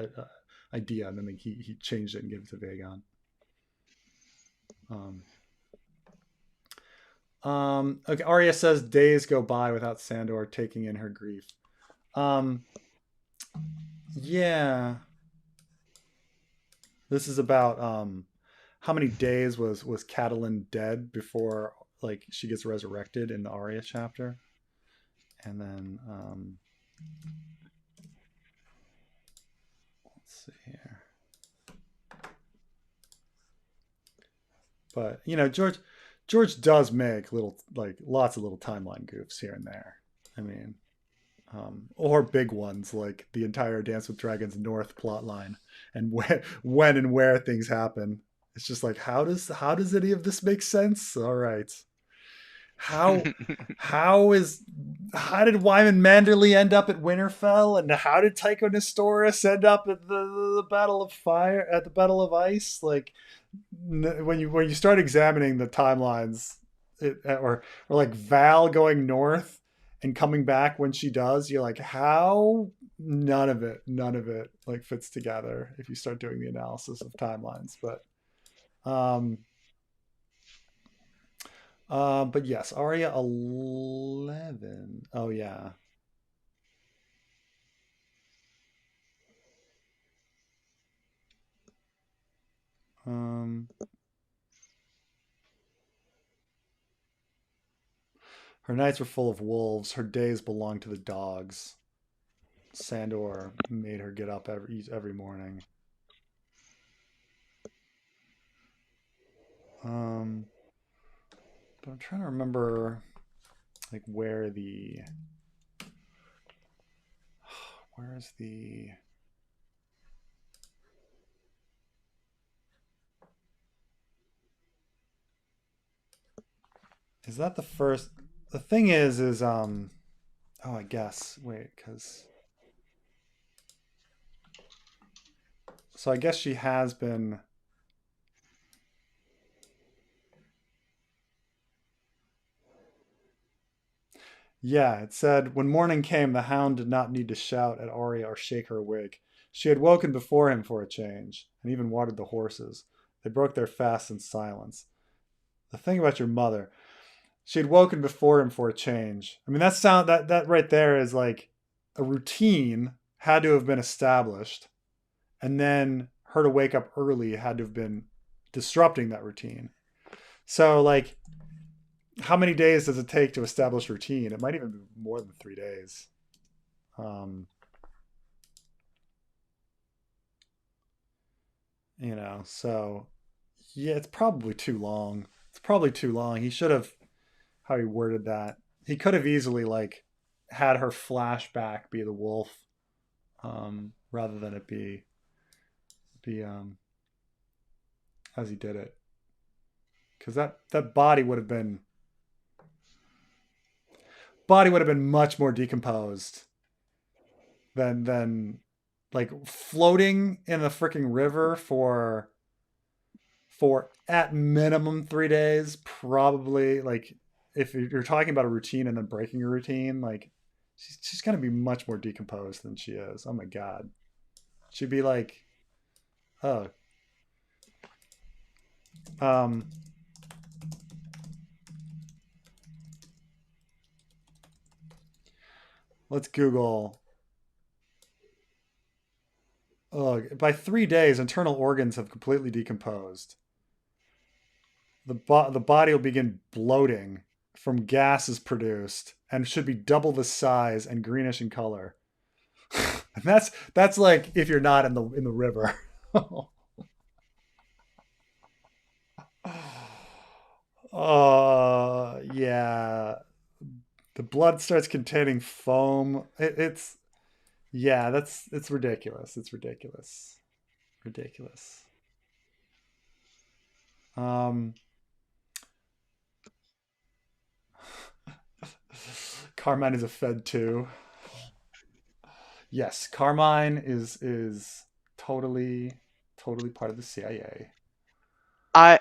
idea, and then he changed it and gave it to Vagon. Um, okay, Arya says days go by without Sandor taking in her grief. Um, yeah, this is about how many days was Catelyn dead before like she gets resurrected in the Arya chapter, and then let's see here. But you know, George does make little like lots of little timeline goofs here and there. I mean, or big ones like the entire Dance with Dragons North plotline and when and where things happen. It's just like how does any of this make sense? All right, how how is how did Wyman Manderley end up at Winterfell, and how did Tycho Nestoris end up at the Battle of Fire, at the Battle of Ice? Like when you start examining the timelines, or like Val going north and coming back when she does, you're like, how? None of it like fits together if you start doing the analysis of timelines. Um, but yes, Aria 11. Oh yeah. Um, her nights were full of wolves. Her days belonged to the dogs. Sandor made her get up every morning. Um, but I'm trying to remember like where's the is that the first the thing is oh I guess wait because so I guess she has been. Yeah, it said, when morning came, the hound did not need to shout at Arya or shake her awake. She had woken before him for a change, and even watered the horses. They broke their fast in silence. The thing about your mother, she had woken before him for a change. I mean, that right there is like a routine had to have been established, and then her to wake up early had to have been disrupting that routine. So, like, how many days does it take to establish routine? It might even be more than 3 days. Um, so yeah, it's probably too long. It's probably too long. He should have how he worded that. He could have easily like had her flashback be the wolf, rather than it be as he did it, because that body would have been much more decomposed than like floating in the freaking river for at minimum 3 days. Probably like if you're talking about a routine and then breaking a routine, like she's gonna be much more decomposed than she is. Oh my god, she'd be like, oh, um, let's Google. Oh, by 3 days, internal organs have completely decomposed. The body will begin bloating from gases produced and should be double the size and greenish in color. And that's like if you're not in the river. Yeah. The blood starts containing foam. It's yeah, it's ridiculous. It's ridiculous. Ridiculous. Um Carmine is a Fed too. Yes, Carmine is totally part of the CIA. By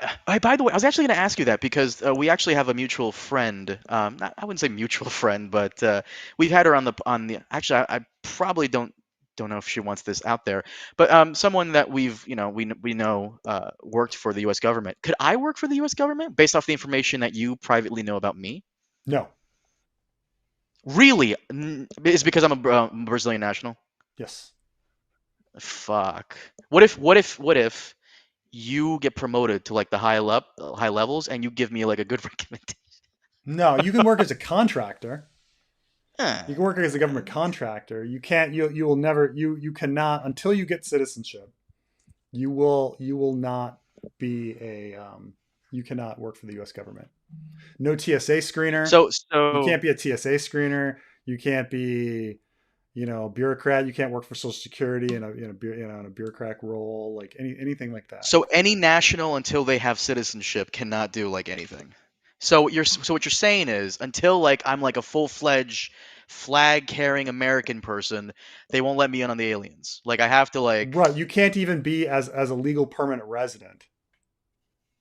the way, I was actually going to ask you that because we actually have a mutual friend. I wouldn't say mutual friend, but we've had her on the. Actually, I probably don't know if she wants this out there, but someone that we know worked for the U.S. government. Could I work for the U.S. government based off the information that you privately know about me? No. Really? It's because I'm a Brazilian national. Yes. Fuck. What if you get promoted to like the high levels and you give me like a good recommendation? No, you can work as a contractor. You can work as a government Ah, contractor. You can't. You will never. You cannot until you get citizenship. You will not be a. You cannot work for the U.S. government. No TSA screener. so You so can't be a TSA screener. You can't be, a bureaucrat. You can't work for Social Security in a bureaucratic role, like anything like that. So any national until they have citizenship cannot do like anything. So what you're saying is until like I'm like a full-fledged flag carrying American person, they won't let me in on the aliens. Like I have to like Right. You can't even be as a legal permanent resident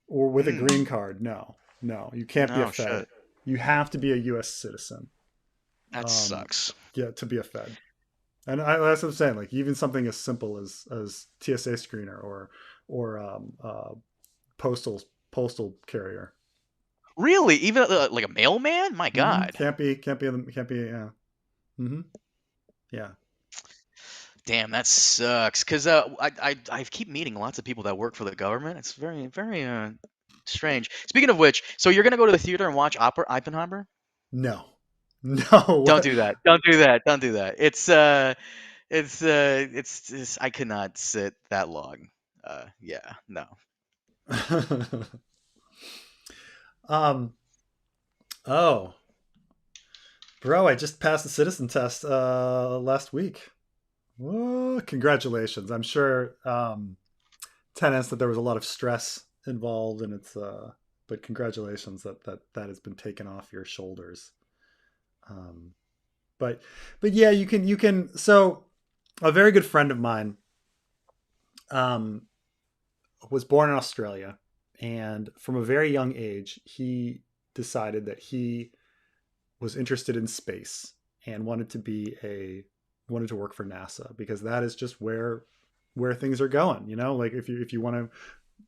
or with a mm, green card. No, no, you can't be a no Fed. shit. You have to be a U.S. citizen. That Um, sucks. yeah, to be a Fed. And that's what I'm saying. Like even something as simple as TSA screener or postal carrier. Really? Even like a mailman? My God. Can't be. Yeah. Mm-hmm. Yeah. Damn, that sucks. Cause I keep meeting lots of people that work for the government. It's very strange. Speaking of which, so you're gonna go to the theater and watch Oppenheimer? No. No. Don't do that. Don't do that. Don't do that. It's just, I could not sit that long. Yeah, no. um. Oh, bro, I just passed the citizen test last week. Whoa, congratulations. I'm sure tenants that there was a lot of stress involved and it's but congratulations that has been taken off your shoulders. Um but yeah, you can so a very good friend of mine um was born in Australia, and from a very young age he decided that he was interested in space and wanted to work for NASA because that is just where things are going, like if you want to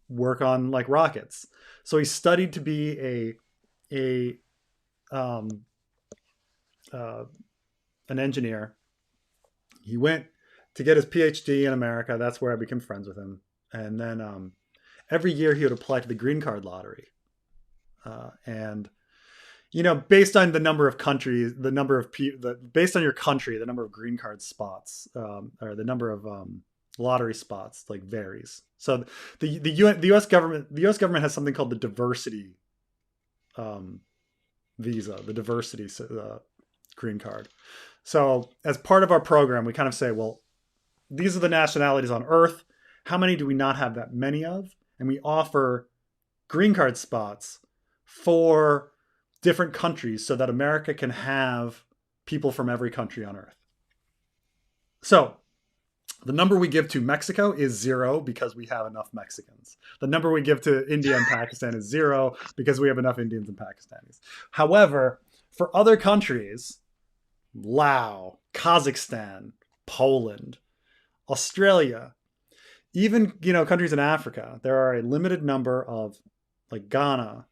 work on like rockets. So he studied to be a um uh, an engineer. He went to get his PhD in America. That's where I became friends with him. And then every year he would apply to the green card lottery. And based on the number of countries, the number of based on your country, the number of green card spots, or the number of lottery spots, like varies. So the U.S. government has something called the diversity um, visa, the diversity green card. So as part of our program, we kind of say, well, these are the nationalities on Earth. How many do we not have that many of? And we offer green card spots for different countries so that America can have people from every country on Earth. So the number we give to Mexico is 0 because we have enough Mexicans. The number we give to India and Pakistan is 0 because we have enough Indians and Pakistanis. However, for other countries, Laos, Kazakhstan, Poland, Australia, even countries in Africa, there are a limited number of, like Ghana,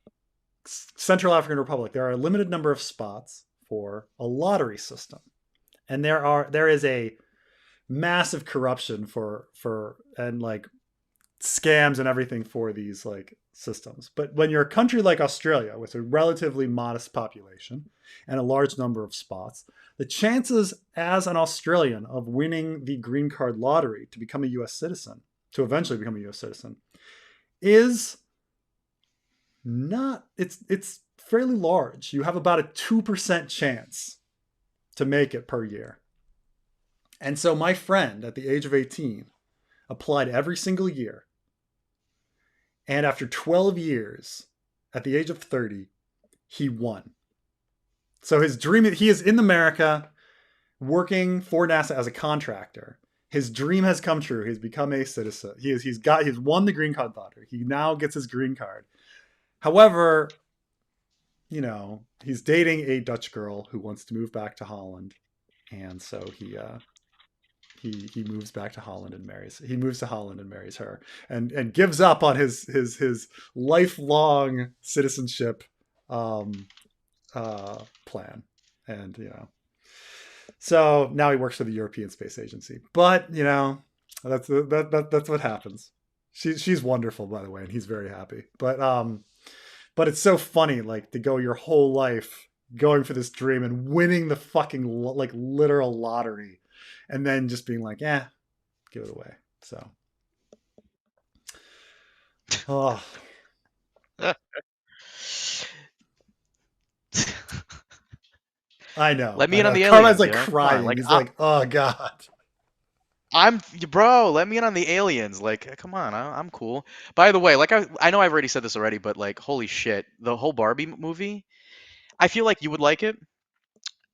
Central African Republic, there are a limited number of spots for a lottery system. And there is a massive corruption for and like scams and everything for these like systems. But when you're a country like Australia with a relatively modest population and a large number of spots, the chances as an Australian of winning the green card lottery to become a US citizen, to eventually become a US citizen, is not it's fairly large. You have about a 2% chance to make it per year. And so my friend at the age of 18 applied every single year. And after 12 years, at the age of 30, he won. So his dream, he is in America working for NASA as a contractor. His dream has come true. He's become a citizen. He's won the green card lottery. He now gets his green card. However, he's dating a Dutch girl who wants to move back to Holland. And so he moves back to Holland and marries. He moves to Holland and marries her, and gives up on his lifelong citizenship plan. And so now he works for the European Space Agency. But that's what happens. She's wonderful, by the way, and he's very happy. But it's so funny, like to go your whole life going for this dream and winning the fucking like literal lottery, and then just being like, give it away. So, oh, I know. Let me I in on know. the Carmine's aliens, like you know? Come on, crying. He's like, oh God. I'm bro. Let me in on the aliens. Like, come on, I'm cool. By the way, like I know I've already said this already, but like, holy shit, the whole Barbie movie. I feel like you would like it.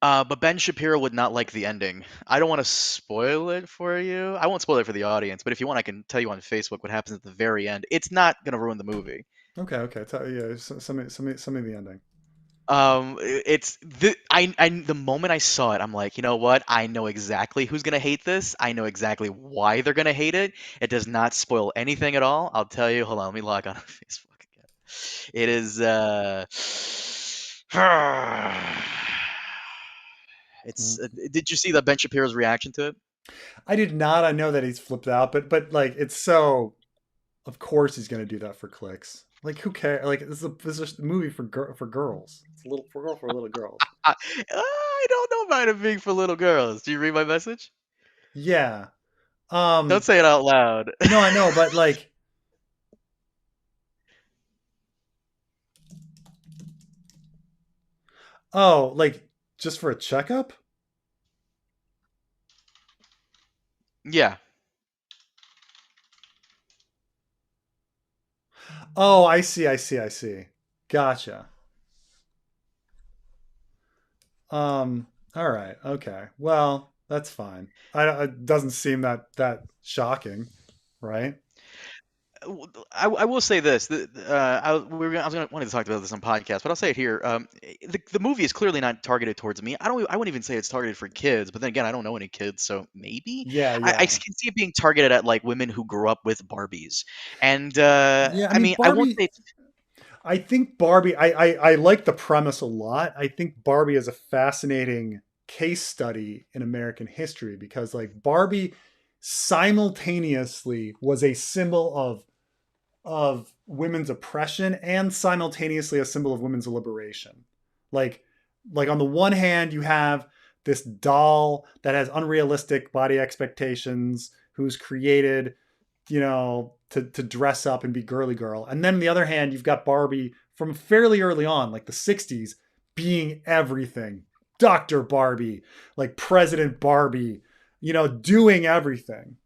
But Ben Shapiro would not like the ending. I don't want to spoil it for you. I won't spoil it for the audience, but if you want, I can tell you on Facebook what happens at the very end. It's not gonna ruin the movie. Okay, okay. Yeah, some of the ending. It's the moment I saw it, I'm like, you know what? I know exactly who's gonna hate this. I know exactly why they're gonna hate it. It does not spoil anything at all. I'll tell you. Hold on, let me log on to Facebook again. It is it's. Mhm. Did you see the Ben Shapiro's reaction to it? I did not. I know that he's flipped out, but like it's so. Of course he's gonna do that for clicks. Like who cares? Like this is a movie for girls. It's a little for little girls. I don't know about it being for little girls. Do you read my message? Yeah. Don't say it out loud. No, I know, but like, oh, like just for a checkup. Yeah. Oh, I see. I see. Gotcha. All right. Okay. Well, that's fine. It doesn't seem that shocking, right? I will say this. I was gonna wanted to talk about this on podcast, but I'll say it here. The movie is clearly not targeted towards me. I wouldn't even say it's targeted for kids. But then again, I don't know any kids, so maybe Yeah, I yeah. can see it being targeted at like women who grew up with Barbies. And Yeah, I I mean mean, I won't Barbie say I think Barbie I like the premise a lot. I think Barbie is a fascinating case study in American history because like Barbie simultaneously was a symbol of women's oppression and simultaneously a symbol of women's liberation. Like like on the one hand you have this doll that has unrealistic body expectations who's created, to dress up and be girly girl. And then on the other hand, you've got Barbie from fairly early on, like the 60s, being everything. Dr. Barbie, like President Barbie, doing everything,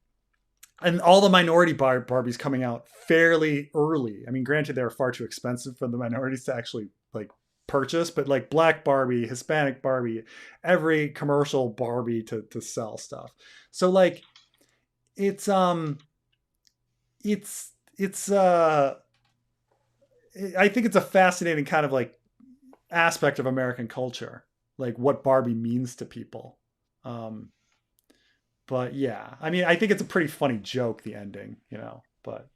and all the minority Barbies coming out fairly early. I mean, granted, they were far too expensive for the minorities to actually like purchase, but like Black Barbie, Hispanic Barbie, every commercial Barbie to sell stuff. So like it's it's I think it's a fascinating kind of like aspect of American culture, like what Barbie means to people. Um, but yeah, I mean, I think it's a pretty funny joke, the ending, but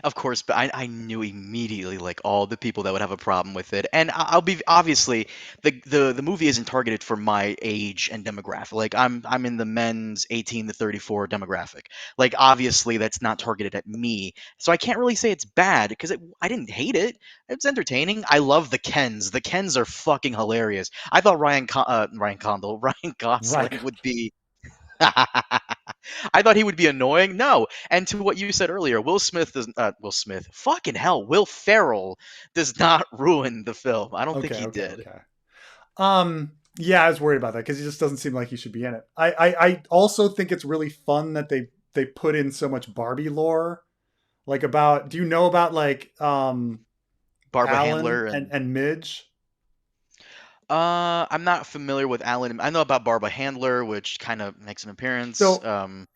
Of course, but I knew immediately like all the people that would have a problem with it, and I'll be obviously the movie isn't targeted for my age and demographic. Like I'm in the men's 18 to 34 demographic. Like obviously that's not targeted at me, so I can't really say it's bad because I didn't hate it. It's entertaining. I love the Kens. The Kens are fucking hilarious. I thought Ryan Condal Ryan right. Gosling would be. I thought he would be annoying. No, and to what you said earlier, Will Smith does. Will Smith, fucking hell, Will Ferrell does not ruin the film. I don't think Okay, he okay, did. okay. Yeah, I was worried about that because he just doesn't seem like he should be in it. I also think it's really fun that they put in so much Barbie lore. Like about, do you know about like Barbara Alan Handler and and Midge? I'm not familiar with Alan. I know about Barbara Handler, which kind of makes an appearance. So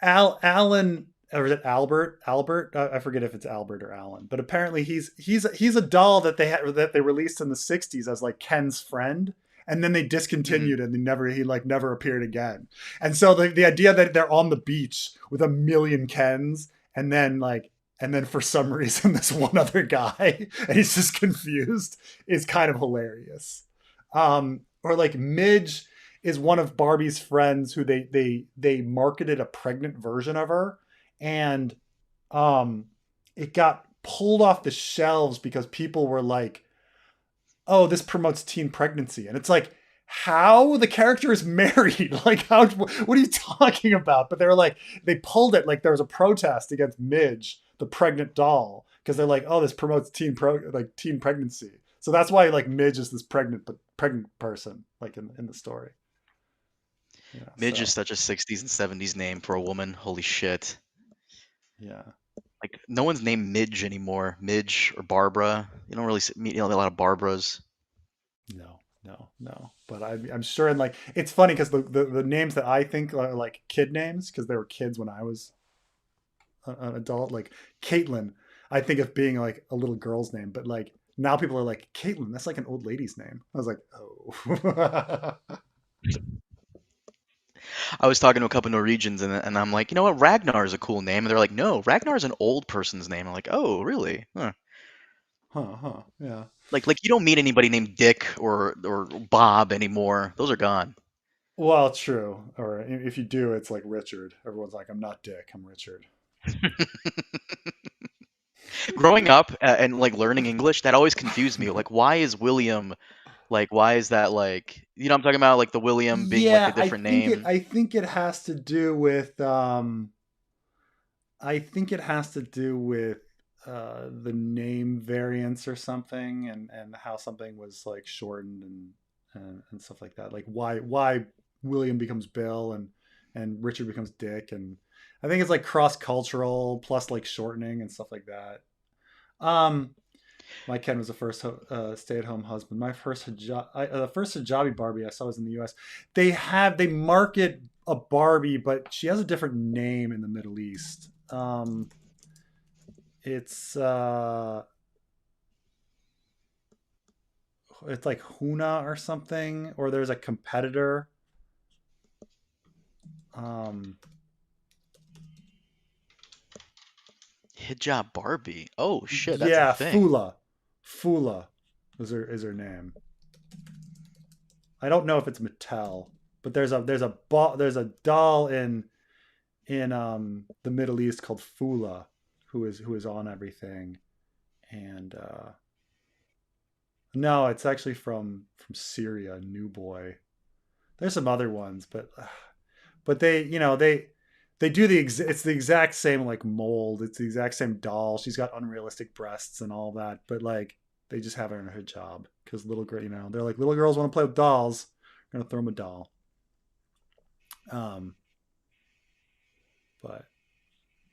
Alan, or is it Albert? Albert? I forget if it's Albert or Alan, but apparently he's a doll that they released in the '60s as like Ken's friend, and then they Mhm. discontinued and he like never appeared again. And so the idea that they're on the beach with a million Kens, and then for some reason this one other guy and he's just confused is kind of hilarious. Or like Midge is one of Barbie's friends who they marketed a pregnant version of her, and um it got pulled off the shelves because people were like, "Oh, this promotes teen pregnancy." And it's like, how the character is married? Like how what are you talking about? But they were like they pulled it like there was a protest against Midge, the pregnant doll, because they're like, "Oh, this promotes teen pregnancy." So that's why like Midge is this pregnant pregnant person, like in the story. Yeah. Midge is So such a 60s and 70s name for a woman. Holy shit. yeah. Like no one's named Midge anymore. Midge or Barbara. You don't really meet a lot of Barbaras. No, no, no. But I'm sure, and like it's funny because the names that I think are like kid names because they were kids when I was an adult, like Caitlin, I think of being like a little girl's name, but like now people are like Caitlin, that's like an old lady's name. I was like, oh, I was talking to a couple Norwegians and I'm like, you know what, Ragnar is a cool name, and they're like, no, Ragnar is an old person's name. I'm like, oh, really? Huh. huh, yeah. Like you don't meet anybody named Dick or Bob anymore. Those are gone. Well, true. Or if you do, it's like Richard. Everyone's like, I'm not Dick, I'm Richard. Growing up and like learning English, that always confused me. Like, why is William like? Why is that like? You know, what I'm talking about like the William being like a Yeah, different name. I think it has to do with I think it has to do with the name variants or something, and how something was like shortened and stuff like that. Like why William becomes Bill and Richard becomes Dick, and I think it's like cross cultural plus like shortening and stuff like that. Um, my Ken was the first stay at home husband. My first the first hijabi Barbie I saw was in the U.S. They market a Barbie, but she has a different name in the Middle East. It's it's like Huna or something, or there's a competitor. Um, Hijab Barbie. Oh shit, that's a yeah, thing. Fula is her name. I don't know if it's Mattel, but there's a doll in the Middle East called Fula, who is on everything, and no, it's actually from Syria, New Boy. There's some other ones, but they they do it's the exact same like mold. It's the exact same doll. She's got unrealistic breasts and all that, but like they just have her in her job because little girl, they're like little girls want to play with dolls. We're gonna throw them a doll. Um, but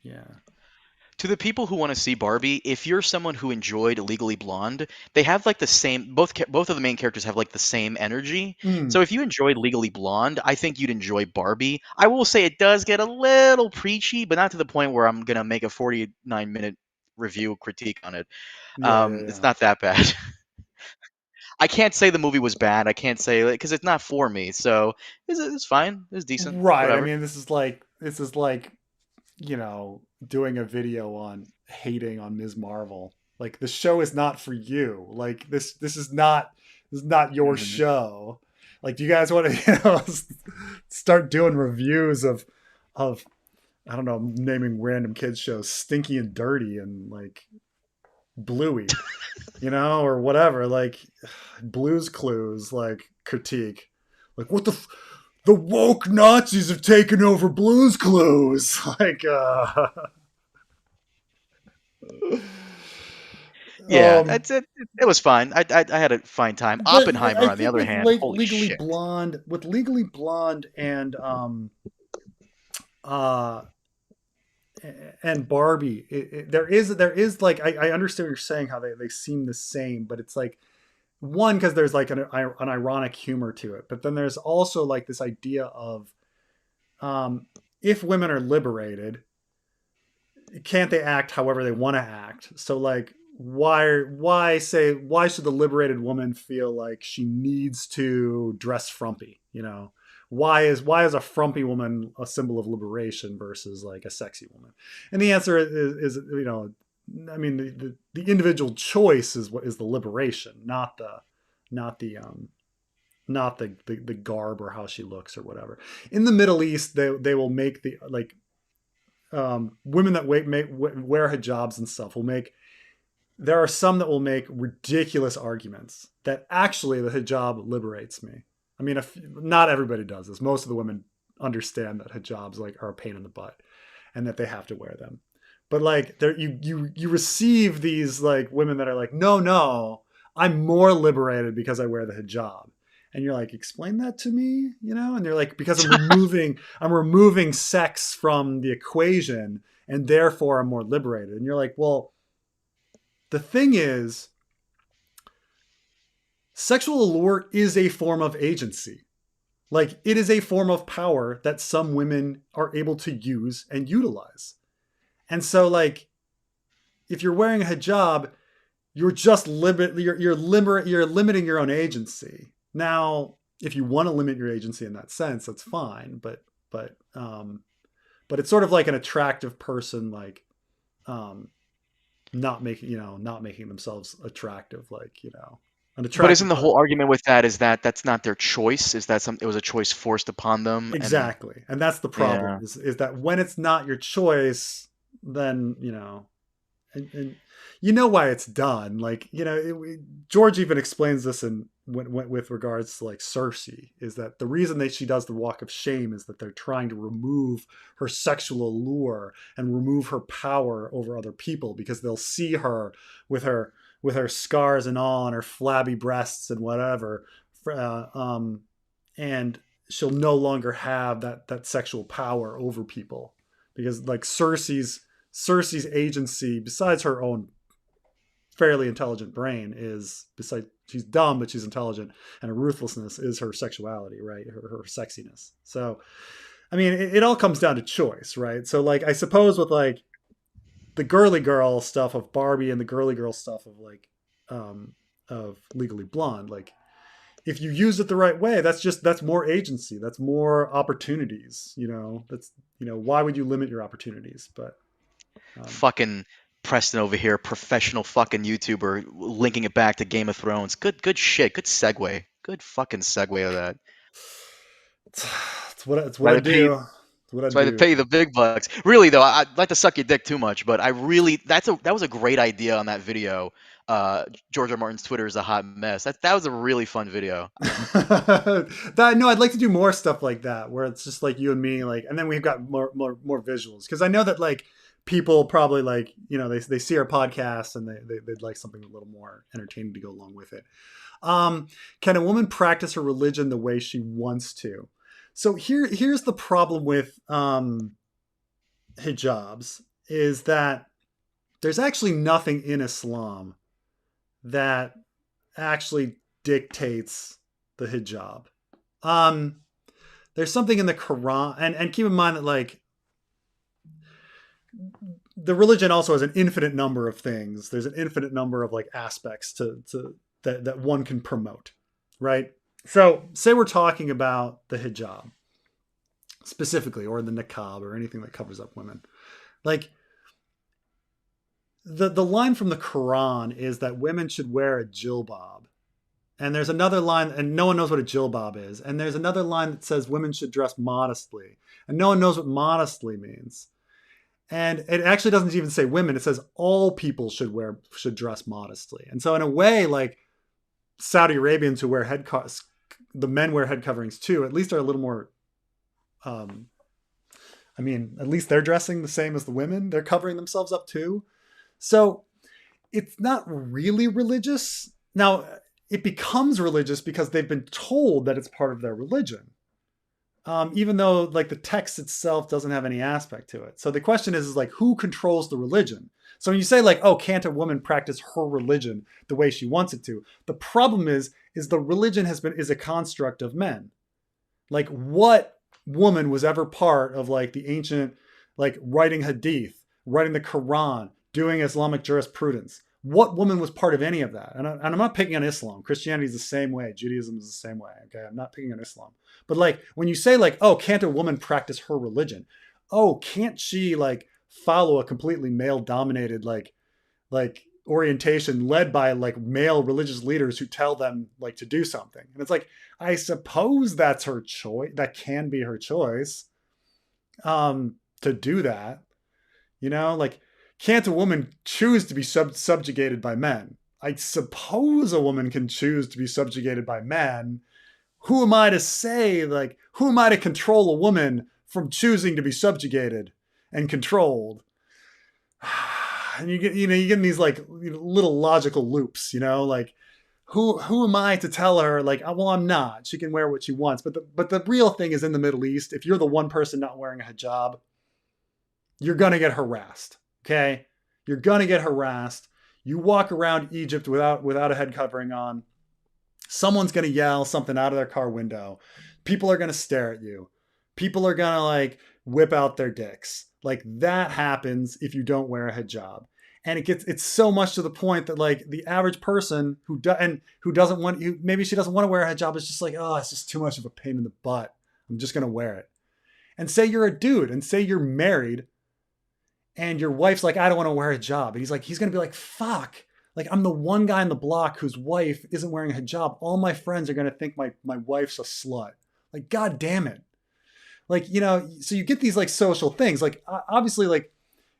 yeah. To the people who want to see Barbie, if you're someone who enjoyed Legally Blonde, they have like the same both of the main characters have like the same energy. Mm, So if you enjoyed Legally Blonde, I think you'd enjoy Barbie. I will say it does get a little preachy, but not to the point where I'm gonna make a 49-minute review critique on it. yeah, It's not that bad. I can't say the movie was bad. I can't say because it's not for me. So it's fine. It's decent. Right. I Whatever. mean, this is like doing a video on hating on Ms. Marvel. Like the show is not for you. Like this is not your Hmm. show. Like, do you guys want to start doing reviews of I don't know, naming random kids shows Stinky and Dirty and like Bluey, or whatever, like Blues Clues, like critique, like the woke Nazis have taken over Blues Clues, like Yeah, um that's it. It was fine. I had a fine time. but I Oppenheimer, on the think other with hand, holy Legally shit. Blonde, and uh Barbie, there is like I understand what you're saying, how they seem the same, but it's like one, because there's like an ironic humor to it, but then there's also like this idea of um, if women are liberated, can't they act however they want to act? So like why should the liberated woman feel like she needs to dress frumpy? Why is a frumpy woman a symbol of liberation versus like a sexy woman? And the answer is I mean the individual choice is what is the liberation, not the garb or how she looks or whatever. In the Middle East, they will make the like women that wear hijabs and stuff will make. There are some that will make ridiculous arguments that actually the hijab liberates me. I mean, if not everybody does this, most of the women understand that hijabs like are a pain in the butt and that they have to wear them. But like there, you receive these like women that are like, no, I'm more liberated because I wear the hijab. And you're like, explain that to me, you know? And they're like, because I'm removing sex from the equation, and therefore I'm more liberated. And you're like, well, the thing is, sexual allure is a form of agency. Like, it is a form of power that some women are able to use and utilize. And so, like, if you're wearing a hijab, you're limiting your own agency. Now, if you want to limit your agency in that sense, that's fine. But it's sort of like an attractive person, like, um, not making themselves attractive, like, an But isn't attractive. the whole argument with that is that that's not their choice? Is that it was a choice forced upon them? And Exactly, and that's the problem. yeah, Is that when it's not your choice, then and you know why it's done. Like, George even explains this with regards to, like, Cersei, is that the reason that she does the walk of shame is that they're trying to remove her sexual allure and remove her power over other people, because they'll see her with her scars and all, and her flabby breasts and whatever, and she'll no longer have that sexual power over people, because, like, Cersei's agency, besides her own fairly intelligent brain, is, besides, she's dumb but she's intelligent, and her ruthlessness is her sexuality, right? Her sexiness. So, I mean, it all comes down to choice, right? So, like, I suppose with, like, the girly girl stuff of Barbie and the girly girl stuff of, like, of Legally Blonde, like, if you use it the right way, that's more agency, that's more opportunities. Why would you limit your opportunities? But fucking Preston over here, professional fucking YouTuber, linking it back to Game of Thrones. Good shit. Good segue. Good fucking segue of that. it's what Why I they pay? do. It's what I That's why they do. pay you the big bucks. Really though, I'd like to suck your dick too much, but I really that was a great idea on that video. George R. Martin's Twitter is a hot mess. That was a really fun video. No, I'd like to do more stuff like that, where it's just like you and me, like, and then we've got more visuals, because I know that, like, people probably, like, they see our podcast and they'd like something a little more entertaining to go along with it. Can a woman practice her religion the way she wants to? So here's the problem with hijabs, is that there's actually nothing in Islam that actually dictates the hijab. Um, there's something in the Quran, and keep in mind that, like, the religion also has an infinite number of things. There's an infinite number of, like, aspects to that one can promote, right? So, say we're talking about the hijab specifically, or the niqab, or anything that covers up women. Like, the line from the Quran is that women should wear a jilbab. And there's another line, and no one knows what a jilbab is. And there's another line that says women should dress modestly. And no one knows what modestly means. And it actually doesn't even say women. It says all people should dress modestly. And so, in a way, like, Saudi Arabians who wear the men wear head coverings too, at least are a little more, at least they're dressing the same as the women. They're covering themselves up too. So it's not really religious. Now, it becomes religious because they've been told that it's part of their religion. Even though, like, the text itself doesn't have any aspect to it. So the question is like, who controls the religion? So when you say, like, oh, can't a woman practice her religion the way she wants it to? The problem is the religion is a construct of men. Like, what woman was ever part of, like, the ancient, like, writing hadith, writing the Quran, doing Islamic jurisprudence? What woman was part of any of that? And I'm not picking on Islam. Christianity is the same way. Judaism is the same way. Okay, I'm not picking on Islam. But, like, when you say, like, oh, can't a woman practice her religion? Oh, can't she, like, follow a completely male-dominated, like orientation led by, like, male religious leaders who tell them, like, to do something? And it's like, I suppose that's her choice. That can be her choice, to do that. Like, can't a woman choose to be subjugated by men? I suppose a woman can choose to be subjugated by men. Who am I to say, like, who am I to control a woman from choosing to be subjugated and controlled? And you get in these, like, little logical loops, like, who am I to tell her like, oh, well, I'm not. She can wear what she wants. But the real thing is in the Middle East. If you're the one person not wearing a hijab, you're gonna get harassed. Okay, you're gonna get harassed. You walk around Egypt without a head covering on, someone's gonna yell something out of their car window. People are gonna stare at you. People are gonna like whip out their dicks. Like that happens if you don't wear a hijab. And it's so much to the point that like the average person who doesn't want maybe she doesn't want to wear a hijab is just like, oh, it's just too much of a pain in the butt. I'm just gonna wear it. And say you're a dude and say you're married and your wife's like, I don't want to wear a hijab. And he's going to be like, fuck. Like, I'm the one guy on the block whose wife isn't wearing a hijab. All my friends are going to think my wife's a slut. Like, God damn it. Like, so you get these like social things. Like, obviously, like,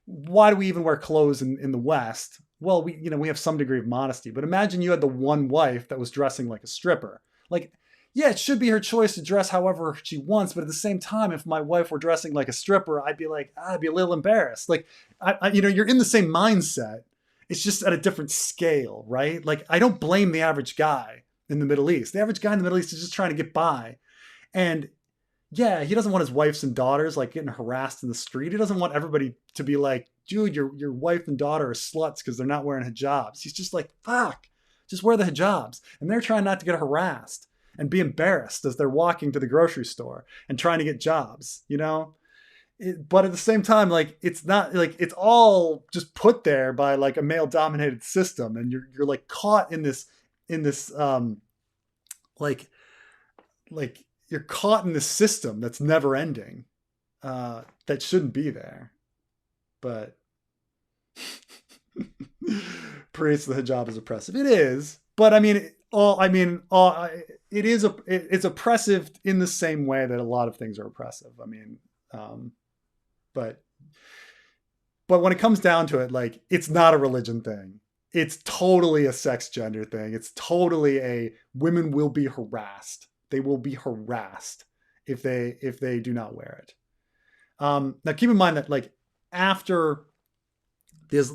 why do we even wear clothes in the West? Well, we have some degree of modesty. But imagine you had the one wife that was dressing like a stripper. Like, yeah, it should be her choice to dress however she wants, but at the same time, if my wife were dressing like a stripper, I'd be a little embarrassed. Like, you're in the same mindset. It's just at a different scale, right? Like, I don't blame the average guy in the Middle East. The average guy in the Middle East is just trying to get by. And yeah, he doesn't want his wives and daughters like getting harassed in the street. He doesn't want everybody to be like, dude, your wife and daughter are sluts because they're not wearing hijabs. He's just like, fuck, just wear the hijabs. And they're trying not to get harassed and be embarrassed as they're walking to the grocery store and trying to get jobs, but at the same time, like, it's not like it's all just put there by like a male dominated system. And you're like caught in this, like you're caught in this system that's never ending, that shouldn't be there. But Priest the hijab is oppressive. It is, but it's oppressive in the same way that a lot of things are oppressive. But when it comes down to it, like, it's not a religion thing. It's totally a sex gender thing. It's totally a women will be harassed. They will be harassed if they do not wear it. Now keep in mind that like after the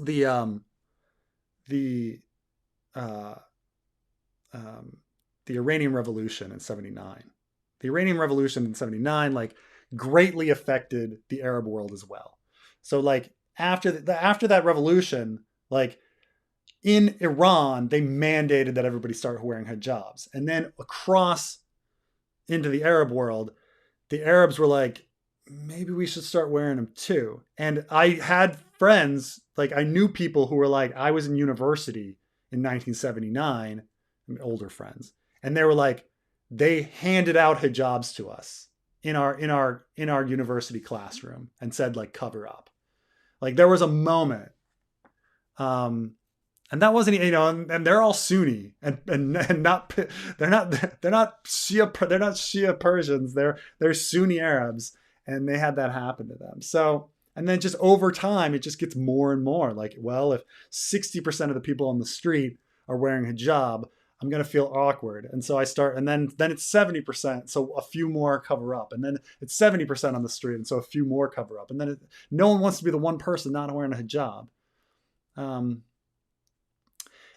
Iranian Revolution in 79. The Iranian Revolution in 79 like greatly affected the Arab world as well. So like after that revolution, like in Iran, they mandated that everybody start wearing hijabs. And then across into the Arab world, the Arabs were like, maybe we should start wearing them too. And I had friends, like I knew people who were like, I was in university in 1979, older friends, and they were like, they handed out hijabs to us in our university classroom and said like, cover up. Like there was a moment, and that wasn't, and they're all Sunni and not, they're not Shia Persians, they're Sunni Arabs, and they had that happen to them. So, and then just over time, it just gets more and more like, well, if 60% of the people on the street are wearing hijab, I'm going to feel awkward. And so I start, and then it's 70%. So a few more cover up. And then it's 70% on the street. And so a few more cover up. And then no one wants to be the one person not wearing a hijab.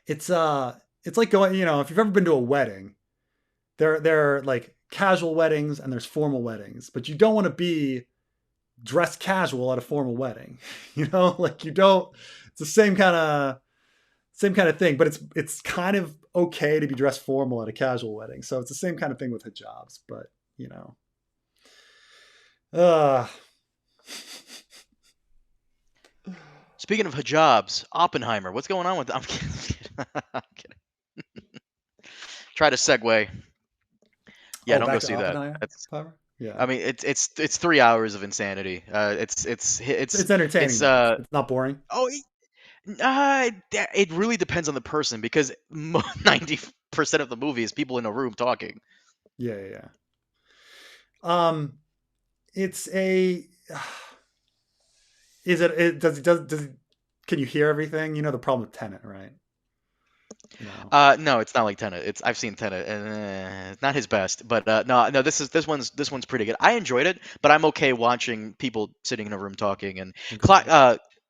It's like going, if you've ever been to a wedding, there are like casual weddings and there's formal weddings, but you don't want to be dressed casual at a formal wedding, like you don't, it's the same kind of thing, but it's kind of okay to be dressed formal at a casual wedding. So it's the same kind of thing with hijabs, but Speaking of hijabs, Oppenheimer, what's going on with that? I'm kidding. I'm kidding. Try to segue. Yeah, don't go see that. Yeah. I mean, it's 3 hours of insanity. It's entertaining. It's not boring. Oh, it really depends on the person because 90% of the movie is people in a room talking. Yeah. It's a. Is it? Does can you hear everything? The problem with Tenet, right? No, it's not like Tenet. I've seen Tenet, and it's not his best. But no, this one's pretty good. I enjoyed it, but I'm okay watching people sitting in a room talking. And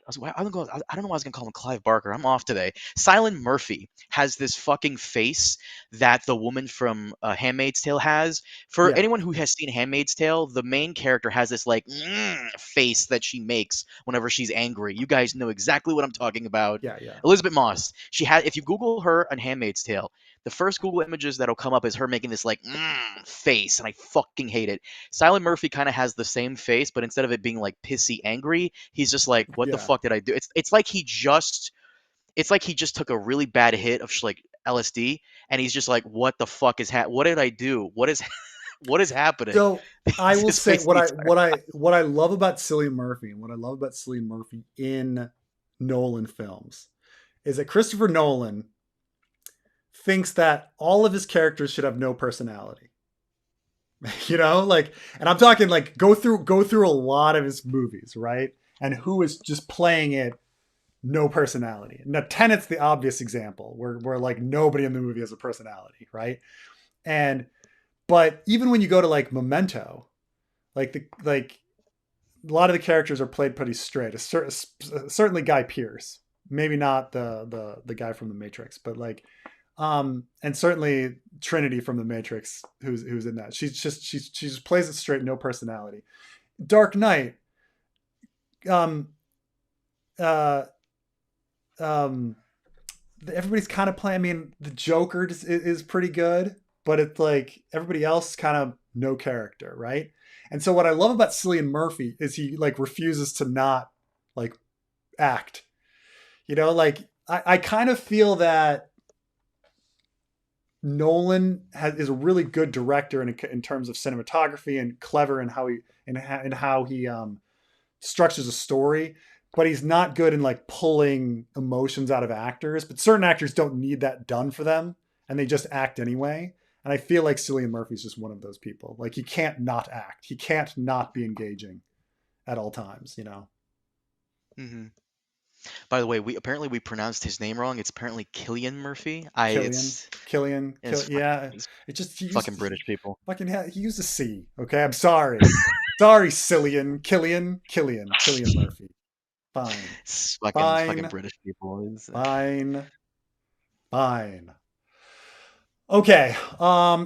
I don't know why I was gonna call him Clive Barker. I'm off today. Silent Murphy has this fucking face that the woman from Handmaid's Tale has. For Yeah, anyone who has seen Handmaid's Tale, the main character has this like face that she makes whenever she's angry. You guys know exactly what I'm talking about. yeah, yeah. Elizabeth Moss. She had. If you Google her on Handmaid's Tale, the first Google images that'll come up is her making this like face, and I fucking hate it. Silent Murphy kind of has the same face, but instead of it being like pissy angry, he's just like, "What the Yeah. fuck did I do?" It's like he just took a really bad hit of like LSD, and he's just like, "What the fuck what did I do? What is happening?" So I It's will his say face the entire what I love about Cillian Murphy and what I love about Cillian Murphy in Nolan films is that Christopher Nolan thinks that all of his characters should have no personality. You know, like, and I'm talking like go through a lot of his movies, right? And who is just playing it no personality. Now Tenet's the obvious example where like nobody in the movie has a personality, right? And but even when you go to like Memento, like a lot of the characters are played pretty straight. Certainly Guy Pearce, maybe not the guy from the Matrix, but like and certainly Trinity from the Matrix, who's in that. She just plays it straight, no personality. Dark Knight, um, uh, um, everybody's kind of playing. I mean, the Joker is pretty good, but it's like everybody else kind of no character, right? And so what I love about Cillian Murphy is he like refuses to not like act. You know, like I kind of feel that Nolan is a really good director in terms of cinematography and clever in how he structures a story, but he's not good in like pulling emotions out of actors. But certain actors don't need that done for them, and they just act anyway. And I feel like Cillian Murphy's just one of those people. Like he can't not act. He can't not be engaging at all times. You know, hmm By the way, we pronounced his name wrong. It's apparently Killian Murphy. Killian. It's Yeah, it's it just fucking British people. he used a C. Okay, I'm sorry. Sorry, Killian Murphy. Fine. It's fucking Fine. British people. Fine. Fine. Okay.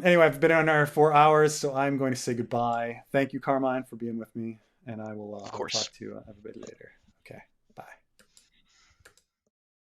Anyway, I've been on there 4 hours, so I'm going to say goodbye. Thank you, Carmine, for being with me, and Of I will course. talk to everybody later.